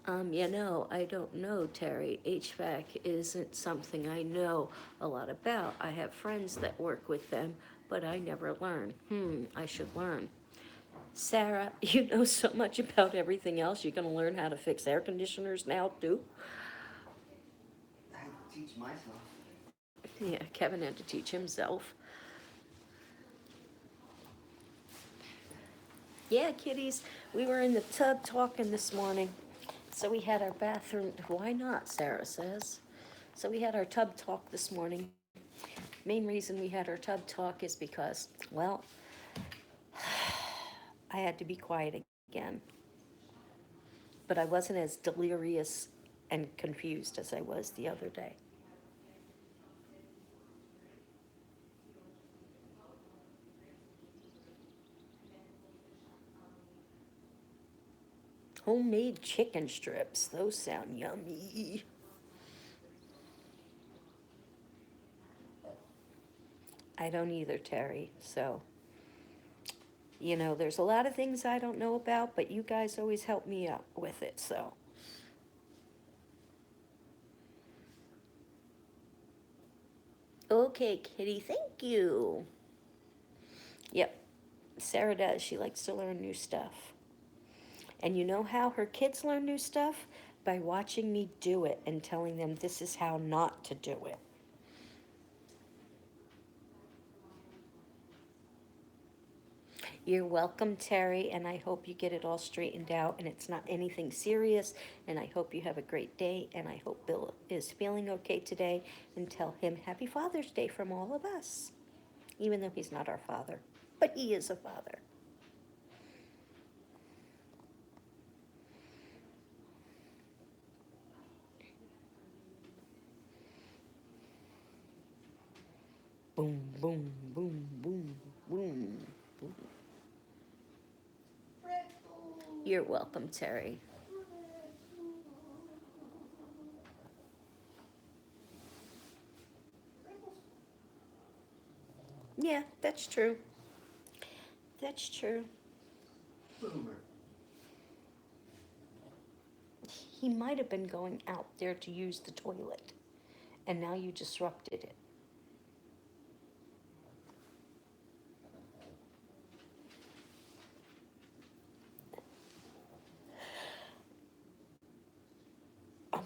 I don't know, Terry. HVAC isn't something I know a lot about. I have friends that work with them, but I never learn. I should learn. Sarah, you know so much about everything else. You're going to learn how to fix air conditioners now, too? I teach myself. Yeah, Kevin had to teach himself. Yeah, kitties, we were in the tub talking this morning. So we had our bathroom, why not, Sarah says. So we had our tub talk this morning. Main reason we had our tub talk is because, well, I had to be quiet again. But I wasn't as delirious and confused as I was the other day. Homemade chicken strips, those sound yummy. I don't either, Terry, so, there's a lot of things I don't know about, but you guys always help me out with it, so. Okay, kitty, thank you. Yep, Sarah does. She likes to learn new stuff. And you know how her kids learn new stuff? By watching me do it and telling them this is how not to do it. You're welcome, Terry, and I hope you get it all straightened out and it's not anything serious. And I hope you have a great day, and I hope Bill is feeling okay today. And tell him Happy Father's Day from all of us, even though he's not our father, but he is a father. Boom, boom, boom, boom, boom, boom. You're welcome, Terry. Yeah, that's true. That's true. Boomer. He might have been going out there to use the toilet, and now you disrupted it.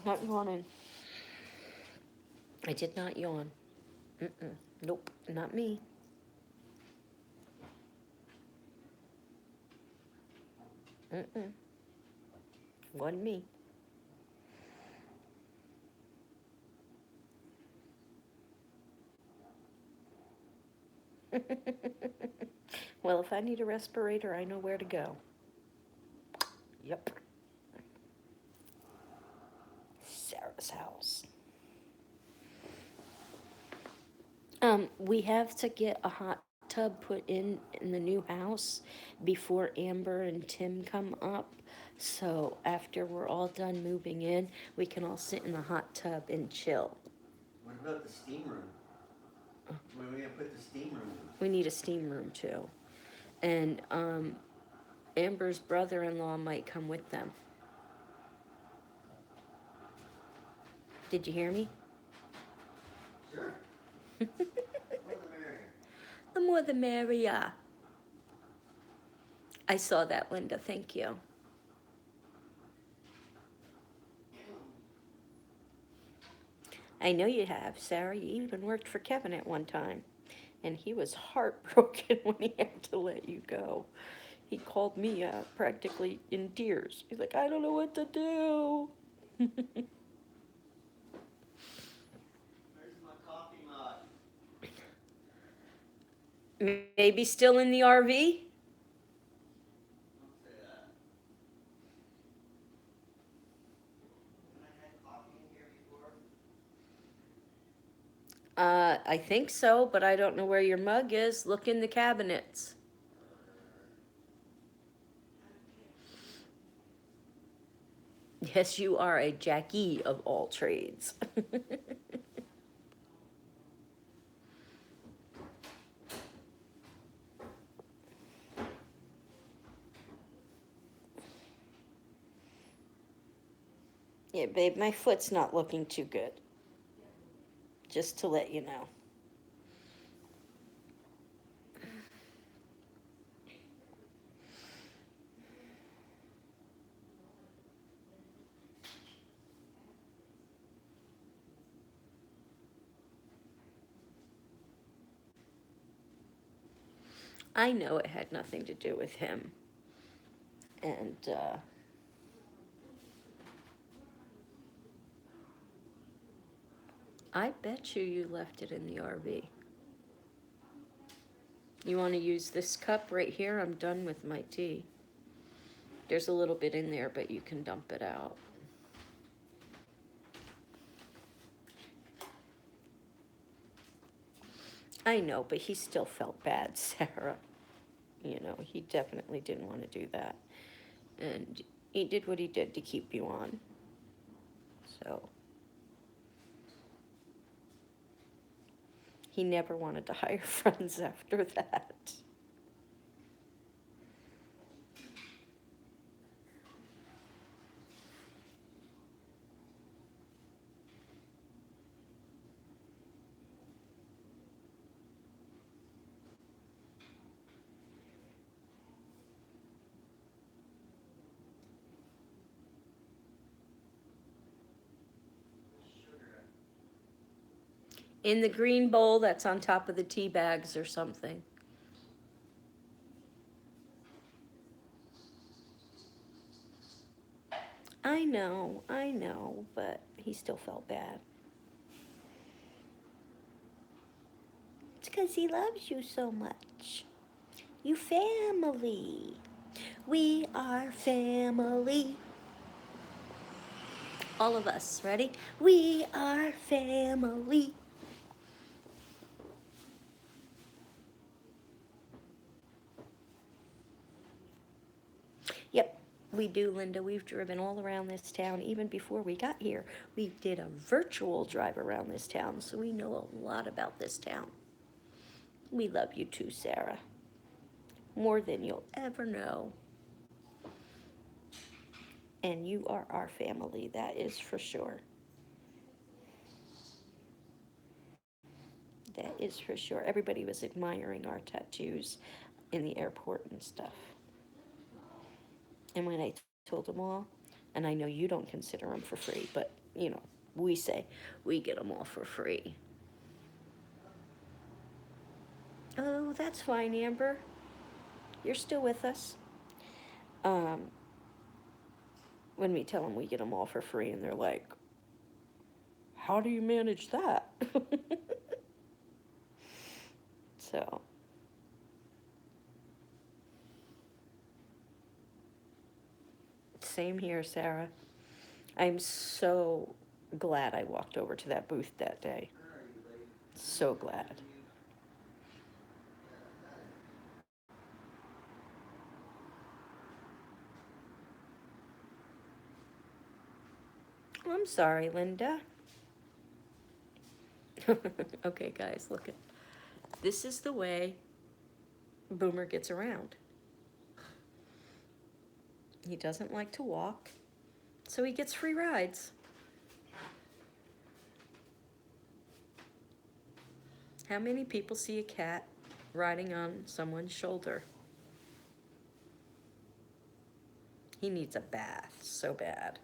not yawning. I did not yawn. Mm-mm. Nope, not me. Mm-mm. Wasn't me. Well, if I need a respirator, I know where to go. Yep. Sarah's house. We have to get a hot tub put in the new house before Amber and Tim come up. So after we're all done moving in, we can all sit in the hot tub and chill. What about the steam room? Where are we gonna put the steam room? We need a steam room too. And Amber's brother-in-law might come with them. Did you hear me? Sure. More the merrier. The more the merrier. I saw that, Linda. Thank you. I know you have, Sarah. You even worked for Kevin at one time. And he was heartbroken when he had to let you go. He called me practically in tears. He's like, I don't know what to do. Where's my coffee mug? Maybe still in the RV? Don't say that. Haven't I had coffee in here before? I think so, but I don't know where your mug is. Look in the cabinets. Yes, you are a Jackie of all trades. Yeah, babe, my foot's not looking too good. Just to let you know. I know it had nothing to do with him. And, I bet you left it in the RV. You want to use this cup right here? I'm done with my tea. There's a little bit in there, but you can dump it out. I know, but he still felt bad, Sarah. You know, he definitely didn't want to do that. And he did what he did to keep you on. So he never wanted to hire friends after that. Sugar. In the green bowl that's on top of the tea bags or something. I know, but he still felt bad. It's because he loves you so much. You family. We are family. All of us, ready? We are family. Yep, we do, Linda. We've driven all around this town even before we got here. We did a virtual drive around this town, so we know a lot about this town. We love you too, Sarah. More than you'll ever know. And you are our family, that is for sure. That is for sure. Everybody was admiring our tattoos in the airport and stuff. And when I told them all, and I know you don't consider them for free, but we say we get them all for free. Oh, that's fine, Amber. You're still with us. Um, when we tell them we get them all for free, and they're like, how do you manage that? So, same here, Sarah. I'm so glad I walked over to that booth that day. So glad. I'm sorry, Linda. Okay, guys, look at this is the way Boomer gets around. He doesn't like to walk, so he gets free rides. How many people see a cat riding on someone's shoulder? He needs a bath so bad.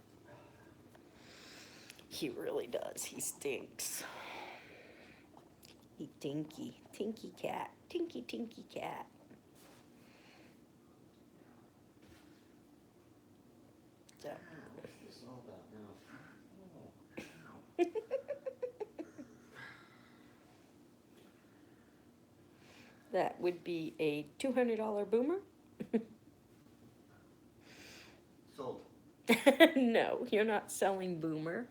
He really does. He stinks. He tinky cat. Tinky cat. So. What's this all about now? That would be a $200 Boomer. Sold. No, you're not selling Boomer.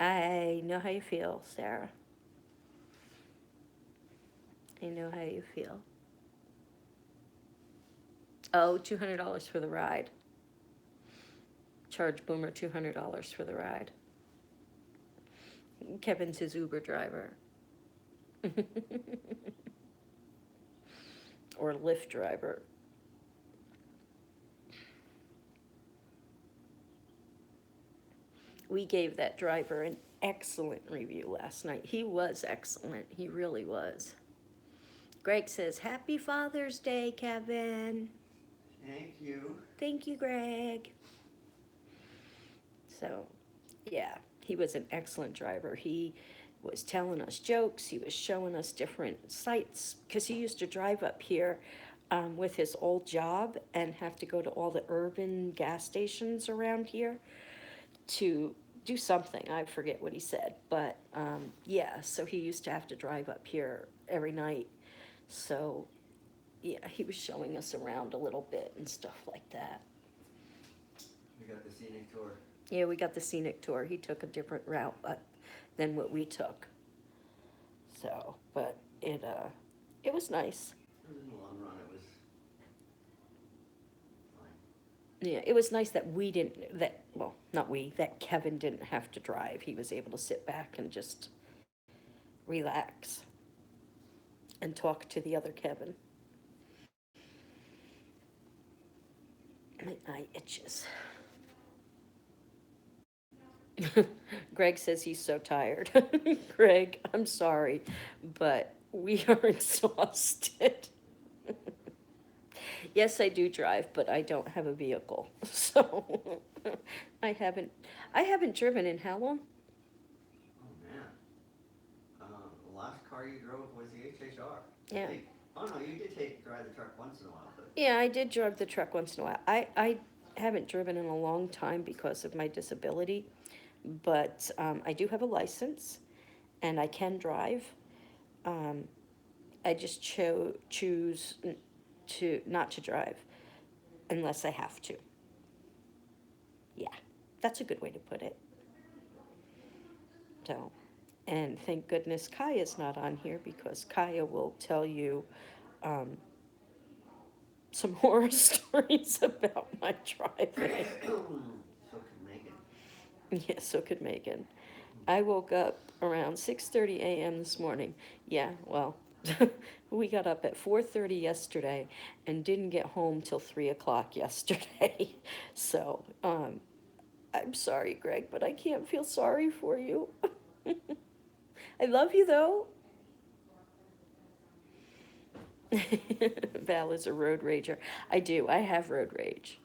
I know how you feel, Sarah. I know how you feel. Oh, $200 for the ride. Charge Boomer $200 for the ride. Kevin's his Uber driver. Or Lyft driver. We gave that driver an excellent review last night. He was excellent. He really was. Greg says, Happy Father's Day, Kevin. Thank you. Thank you, Greg. So, yeah, he was an excellent driver. He was telling us jokes. He was showing us different sites because he used to drive up here with his old job and have to go to all the urban gas stations around here to do something. I forget what he said, but yeah, so he used to have to drive up here every night. So, yeah, he was showing us around a little bit and stuff like that. We got the scenic tour. Yeah, we got the scenic tour. He took a different route than what we took. So, but it was nice. In the long run, it was fine. Yeah, it was nice that that Kevin didn't have to drive. He was able to sit back and just relax and talk to the other Kevin. My eye itches. Greg says he's so tired. Greg, I'm sorry, but we are exhausted. Yes, I do drive, but I don't have a vehicle. So I haven't driven in how long? Oh man. The last car you drove was the HHR. Yeah. Oh no, you did drive the truck once in a while, but. Yeah, I did drive the truck once in a while. I haven't driven in a long time because of my disability, but I do have a license, and I can drive. I just choose not to drive unless I have to. Yeah, that's a good way to put it. So, and thank goodness Kaya's not on here because Kaya will tell you some horror stories about my driving. So could Megan. Yeah, so could Megan. I woke up around 6:30 a.m. this morning. Yeah, well, we got up at 4:30 yesterday and didn't get home till 3 o'clock yesterday. So, I'm sorry, Greg, but I can't feel sorry for you. I love you, though. Val is a road rager. I do. I have road rage.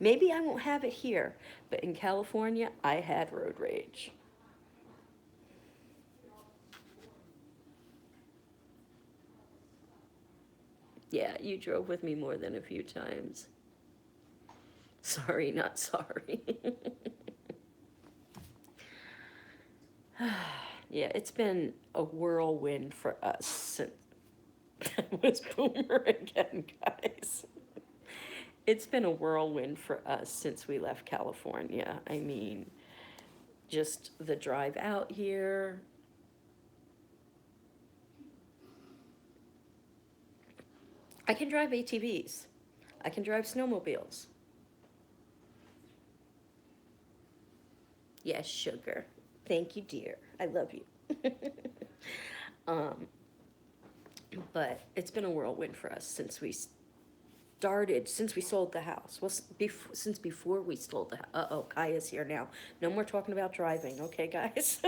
Maybe I won't have it here, but in California, I had road rage. Yeah, you drove with me more than a few times. Sorry, not sorry. Yeah, it's been a whirlwind for us since that was Boomer again, guys. It's been a whirlwind for us since we left California. I mean, just the drive out here. I can drive ATVs. I can drive snowmobiles. Yes, sugar. Thank you, dear. I love you. um, but it's been a whirlwind for us since we started, since we sold the house. Well, since before we sold the house. Uh-oh, Kaya's here now. No more talking about driving, okay, guys?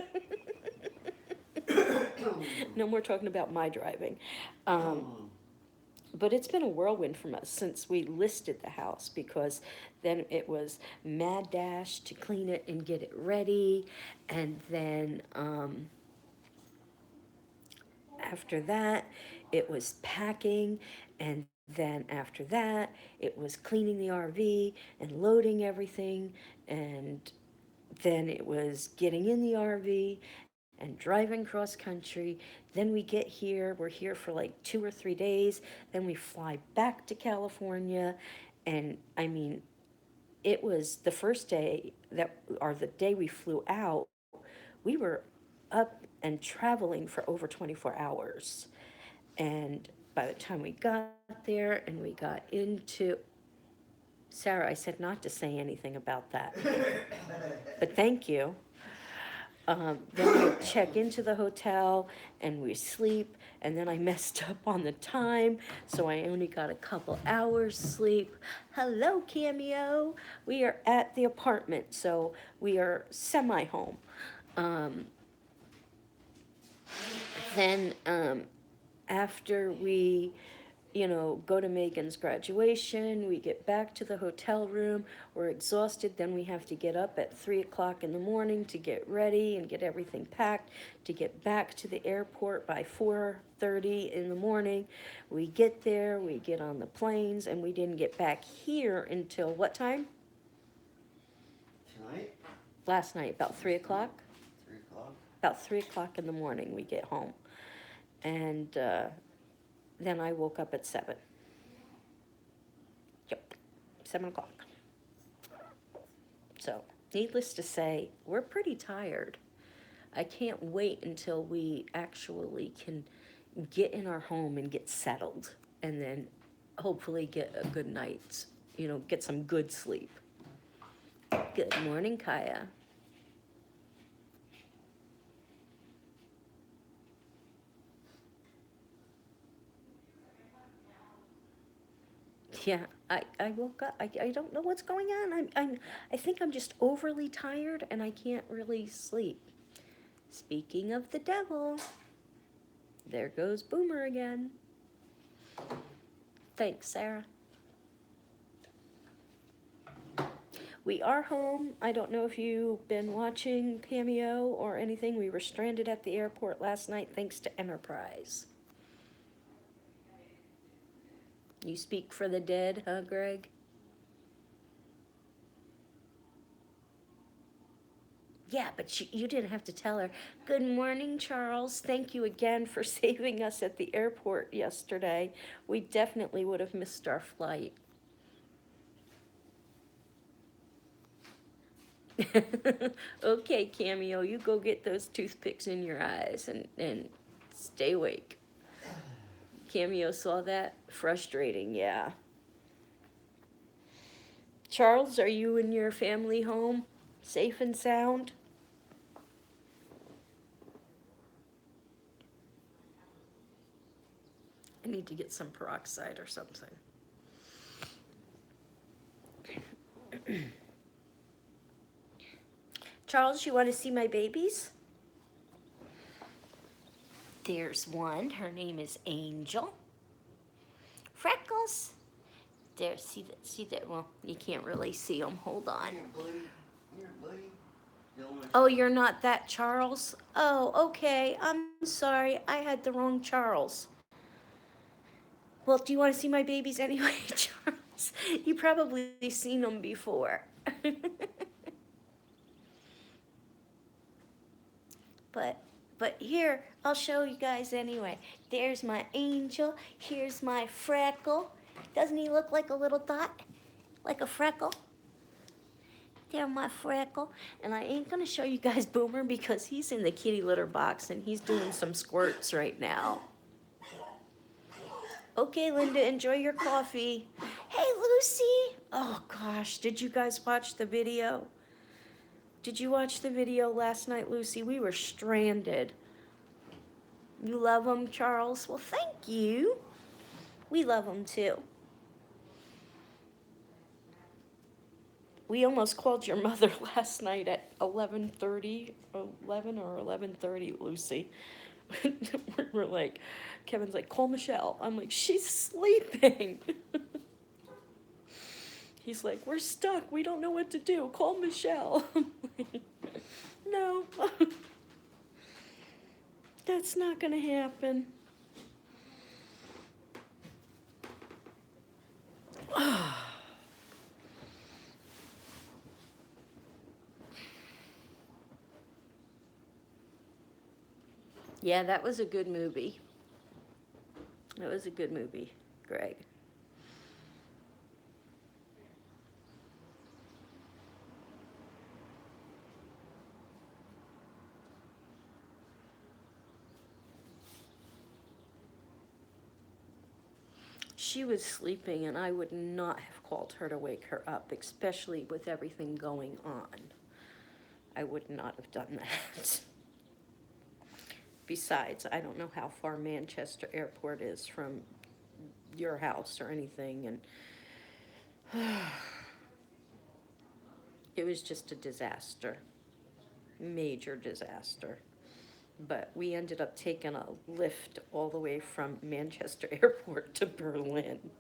No more talking about my driving. But it's been a whirlwind from us since we listed the house, because then it was mad dash to clean it and get it ready. And then after that, it was packing. And then after that, it was cleaning the RV and loading everything. And then it was getting in the RV and driving cross country. Then we get here, we're here for like 2 or 3 days. Then we fly back to California. And I mean, it was the first day that, or the day we flew out, we were up and traveling for over 24 hours. And by the time we got there and we got into, Sarah, I said not to say anything about that, but thank you. Then we check into the hotel and we sleep, and then I messed up on the time, so I only got a couple hours sleep. Hello, Cameo. We are at the apartment, so we are semi-home. Then after we go to Megan's graduation, we get back to the hotel room, we're exhausted, then we have to get up at 3 o'clock in the morning to get ready and get everything packed, to get back to the airport by 4:30 in the morning. We get there, we get on the planes, and we didn't get back here until what time? Tonight, Last night, about 3 o'clock? 3 o'clock. About 3 o'clock in the morning we get home. And then I woke up at 7. Yep, 7 o'clock. So, needless to say, we're pretty tired. I can't wait until we actually can get in our home and get settled, and then hopefully get a good night's, get some good sleep. Good morning, Kaya. Yeah, I woke up. I don't know what's going on. I think I'm just overly tired and I can't really sleep. Speaking of the devil, there goes Boomer again. Thanks, Sarah. We are home. I don't know if you've been watching Cameo or anything. We were stranded at the airport last night thanks to Enterprise. You speak for the dead, huh, Greg? Yeah, but you didn't have to tell her. Good morning, Charles. Thank you again for saving us at the airport yesterday. We definitely would have missed our flight. Okay, Cameo, you go get those toothpicks in your eyes and stay awake. Cameo saw that? Frustrating, yeah. Charles, are you and your family home? Safe and sound? I need to get some peroxide or something. Charles, you want to see my babies? There's one. Her name is Angel. There, see that, well, you can't really see them, hold on. Here, buddy. Here, buddy. Don't wanna- Oh, you're not that Charles? Oh, okay, I'm sorry, I had the wrong Charles. Well, do you want to see my babies anyway, Charles? You probably seen them before. But here, I'll show you guys anyway. There's my angel. Here's my freckle. Doesn't he look like a little dot? Like a freckle? There, my freckle. And I ain't gonna show you guys Boomer because he's in the kitty litter box and he's doing some squirts right now. Okay, Linda, enjoy your coffee. Hey, Lucy. Oh gosh, did you guys watch the video? Did you watch the video last night, Lucy? We were stranded. You love them, Charles? Well, thank you. We love them too. We almost called your mother last night at 11:30, 11 or 11:30, Lucy. We're like, Kevin's like, call Michelle. I'm like, she's sleeping. He's like, we're stuck. We don't know what to do. Call Michelle. I'm like, no. That's not gonna happen. Yeah, that was a good movie. That was a good movie, Greg. She was sleeping, and I would not have called her to wake her up, especially with everything going on. I would not have done that. Besides, I don't know how far Manchester Airport is from your house or anything, and it was just a disaster. Major disaster. But we ended up taking a lift all the way from Manchester Airport to Berlin.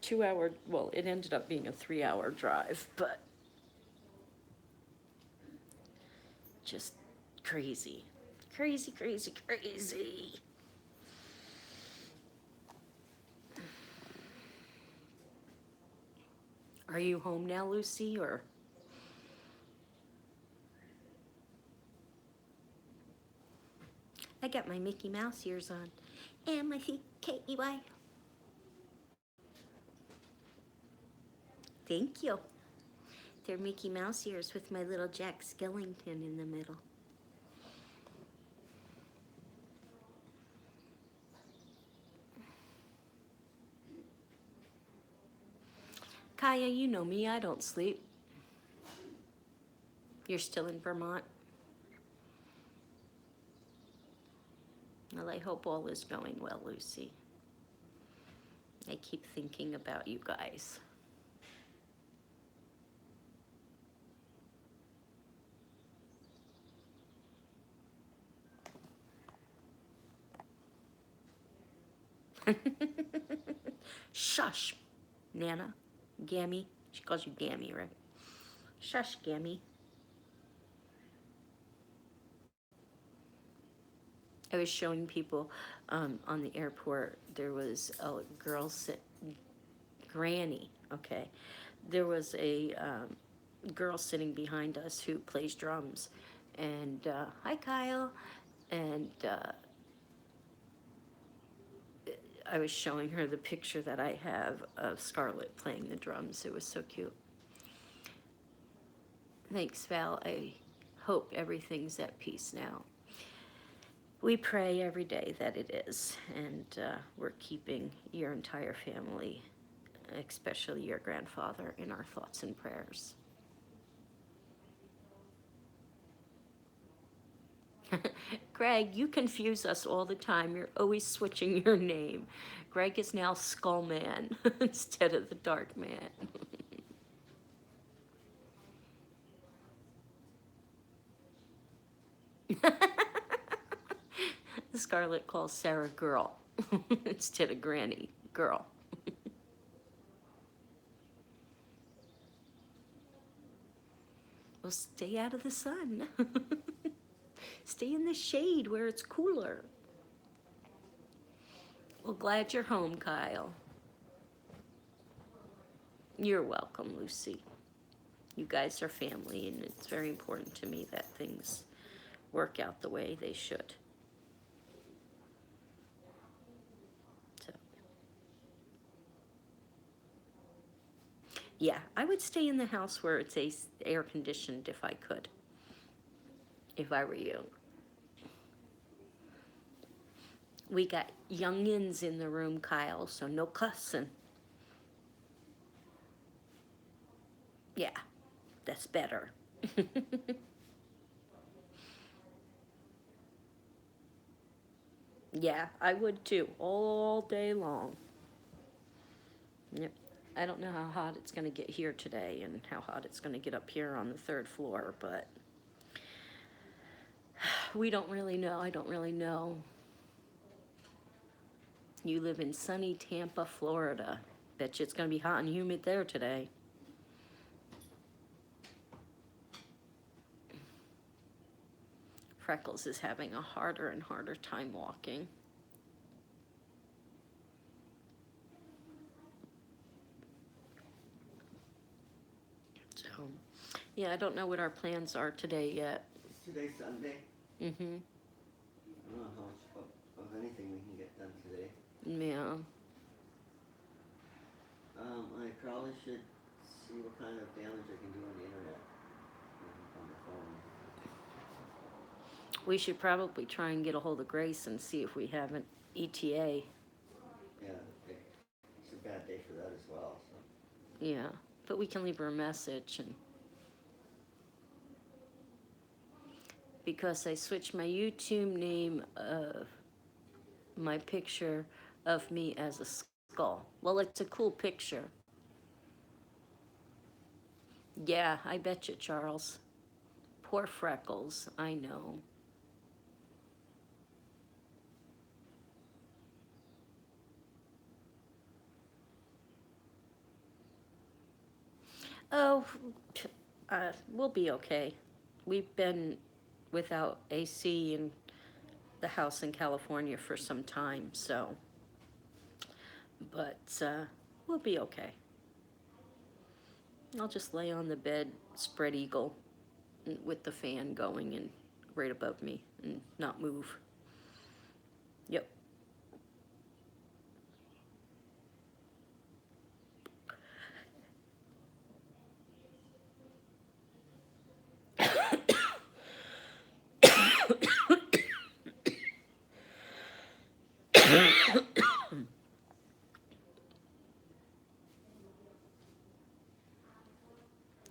2 hour, well, it ended up being a 3 hour drive, but just crazy. Crazy, crazy, crazy. Are you home now, Lucy, or? I got my Mickey Mouse ears on. M-I-C-K-E-Y. Thank you. They're Mickey Mouse ears with my little Jack Skellington in the middle. Kaya, you know me, I don't sleep. You're still in Vermont? Well, I hope all is going well, Lucy. I keep thinking about you guys. Shush, Nana. Gammy. She calls you Gammy, right? Shush, Gammy. I was showing people on the airport, there was a girl Granny, okay. There was a girl sitting behind us who plays drums. And, hi, Kyle. And I was showing her the picture that I have of Scarlett playing the drums. It was so cute. Thanks, Val. I hope everything's at peace now. We pray every day that it is, and we're keeping your entire family, especially your grandfather, in our thoughts and prayers. Greg, you confuse us all the time. You're always switching your name. Greg is now Skullman instead of the Dark Man. Scarlett calls Sarah girl instead of Granny girl. Well, stay out of the sun. Stay in the shade where it's cooler. Well, glad you're home, Kyle. You're welcome, Lucy. You guys are family, and it's very important to me that things work out the way they should. So, yeah, I would stay in the house where it's air conditioned if I could, if I were you. We got youngins in the room, Kyle, so no cussing. Yeah, that's better. Yeah, I would too, all day long. Yep. I don't know how hot it's going to get here today and how hot it's going to get up here on the 3rd floor, but we don't really know. I don't really know. You live in sunny Tampa, Florida. Bet you it's going to be hot and humid there today. Freckles is having a harder and harder time walking. So, yeah, I don't know what our plans are today yet. Today's Sunday. Mm-hmm. I don't know how much of anything we can get done today. Yeah. I probably should see what kind of damage I can do on the internet. On the phone. We should probably try and get a hold of Grace and see if we have an ETA. Yeah, it's a bad day for that as well. So. Yeah, but we can leave her a message. And because I switched my YouTube name of my picture of me as a skull. Well, it's a cool picture. Yeah, I bet you, Charles. Poor Freckles, I know. Oh, we'll be okay. We've been without AC in the house in California for some time, so. But we'll be okay. I'll just lay on the bed, spread eagle, with the fan going and right above me and not move. Yep.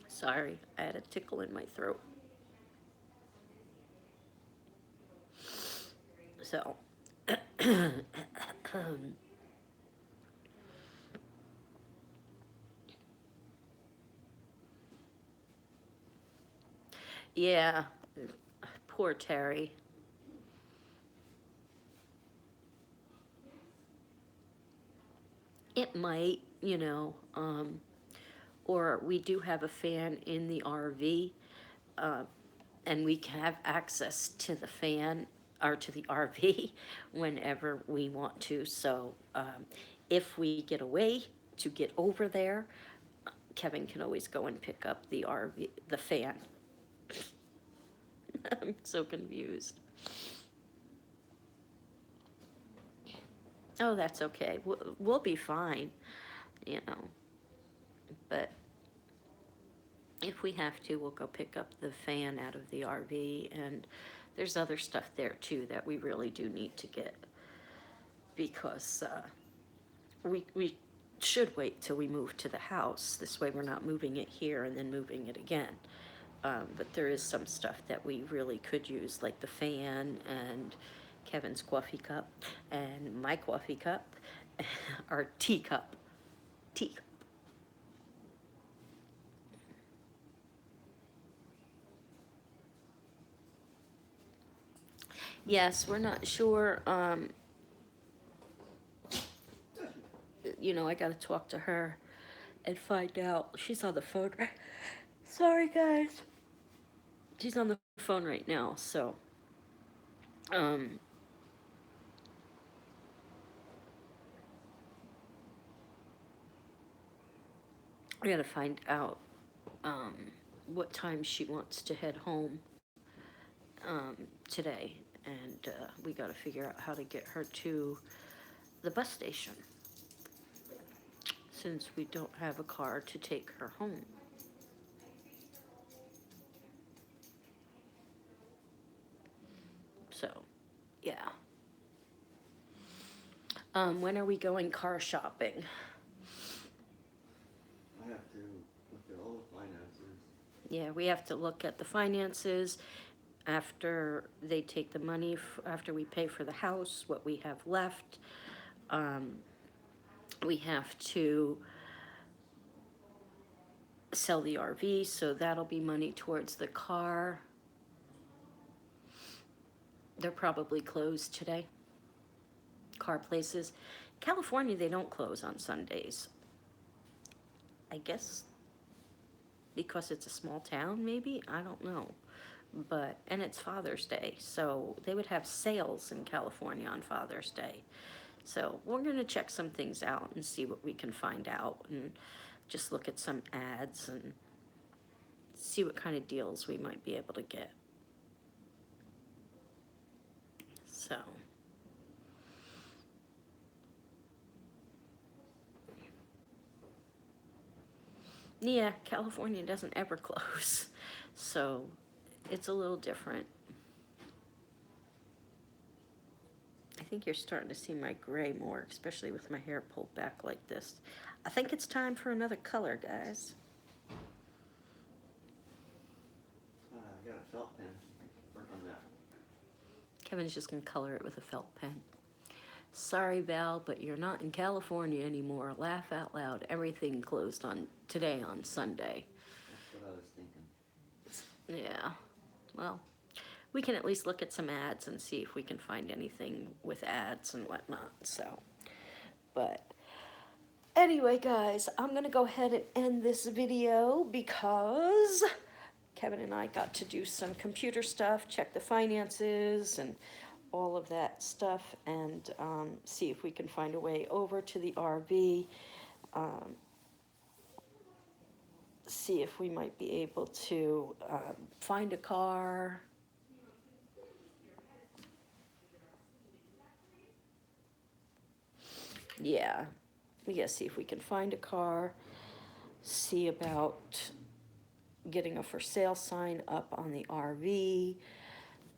Sorry, I had a tickle in my throat. So, yeah, poor Terry. It might, or we do have a fan in the RV, and we can have access to the fan or to the RV whenever we want to. So if we get away to get over there, Kevin can always go and pick up the RV, the fan. I'm so confused. Oh, that's okay. We'll be fine, But if we have to, we'll go pick up the fan out of the RV. And there's other stuff there, too, that we really do need to get. Because we should wait till we move to the house. This way we're not moving it here and then moving it again. But there is some stuff that we really could use, like the fan and Kevin's coffee cup and my coffee cup, our teacup. Yes, we're not sure. I got to talk to her and find out. She's on the phone. Sorry, guys. She's on the phone right now, so I gotta find out what time she wants to head home today, and we gotta figure out how to get her to the bus station since we don't have a car to take her home. So, yeah. When are we going car shopping? I have to look at all the finances. Yeah, we have to look at the finances after they take the money, after we pay for the house, what we have left. We have to sell the RV, so that'll be money towards the car. They're probably closed today. Car places. California, they don't close on Sundays. I guess because it's a small town, maybe? I don't know. But, and it's Father's Day, so they would have sales in California on Father's Day. So we're gonna check some things out and see what we can find out and just look at some ads and see what kind of deals we might be able to get. So. Yeah, California doesn't ever close, so it's a little different. I think you're starting to see my gray more, especially with my hair pulled back like this. I think it's time for another color, guys. I got a felt pen. Work on that. Kevin's just gonna color it with a felt pen. Sorry, Val, but you're not in California anymore. Laugh out loud. Everything closed on today on Sunday. That's what I was thinking. Yeah, well, we can at least look at some ads and see if we can find anything with ads and whatnot, so. But anyway, guys, I'm gonna go ahead and end this video because Kevin and I got to do some computer stuff, check the finances and all of that stuff, and see if we can find a way over to the RV. See if we might be able to find a car. Yeah, we gotta see if we can find a car, see about getting a for sale sign up on the RV,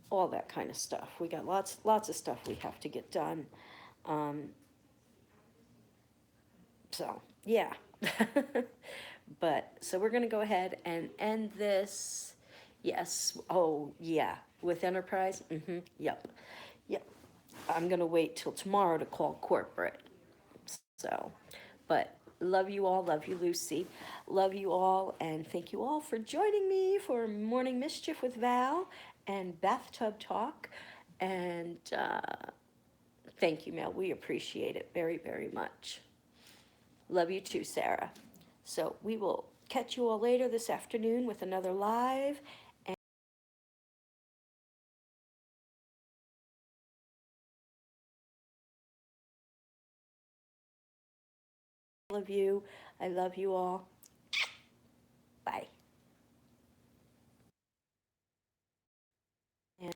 all that kind of stuff. We got lots of stuff we have to get done. So, yeah. But, so we're gonna go ahead and end this. Yes, oh, yeah, with Enterprise, yep, yep. I'm gonna wait till tomorrow to call corporate. So, but love you all, love you, Lucy. Love you all, and thank you all for joining me for Morning Mischief with Val and Bathtub Talk. And thank you, Mel. We appreciate it very, very much. Love you too, Sarah. So we will catch you all later this afternoon with another live. All of you, I love you all.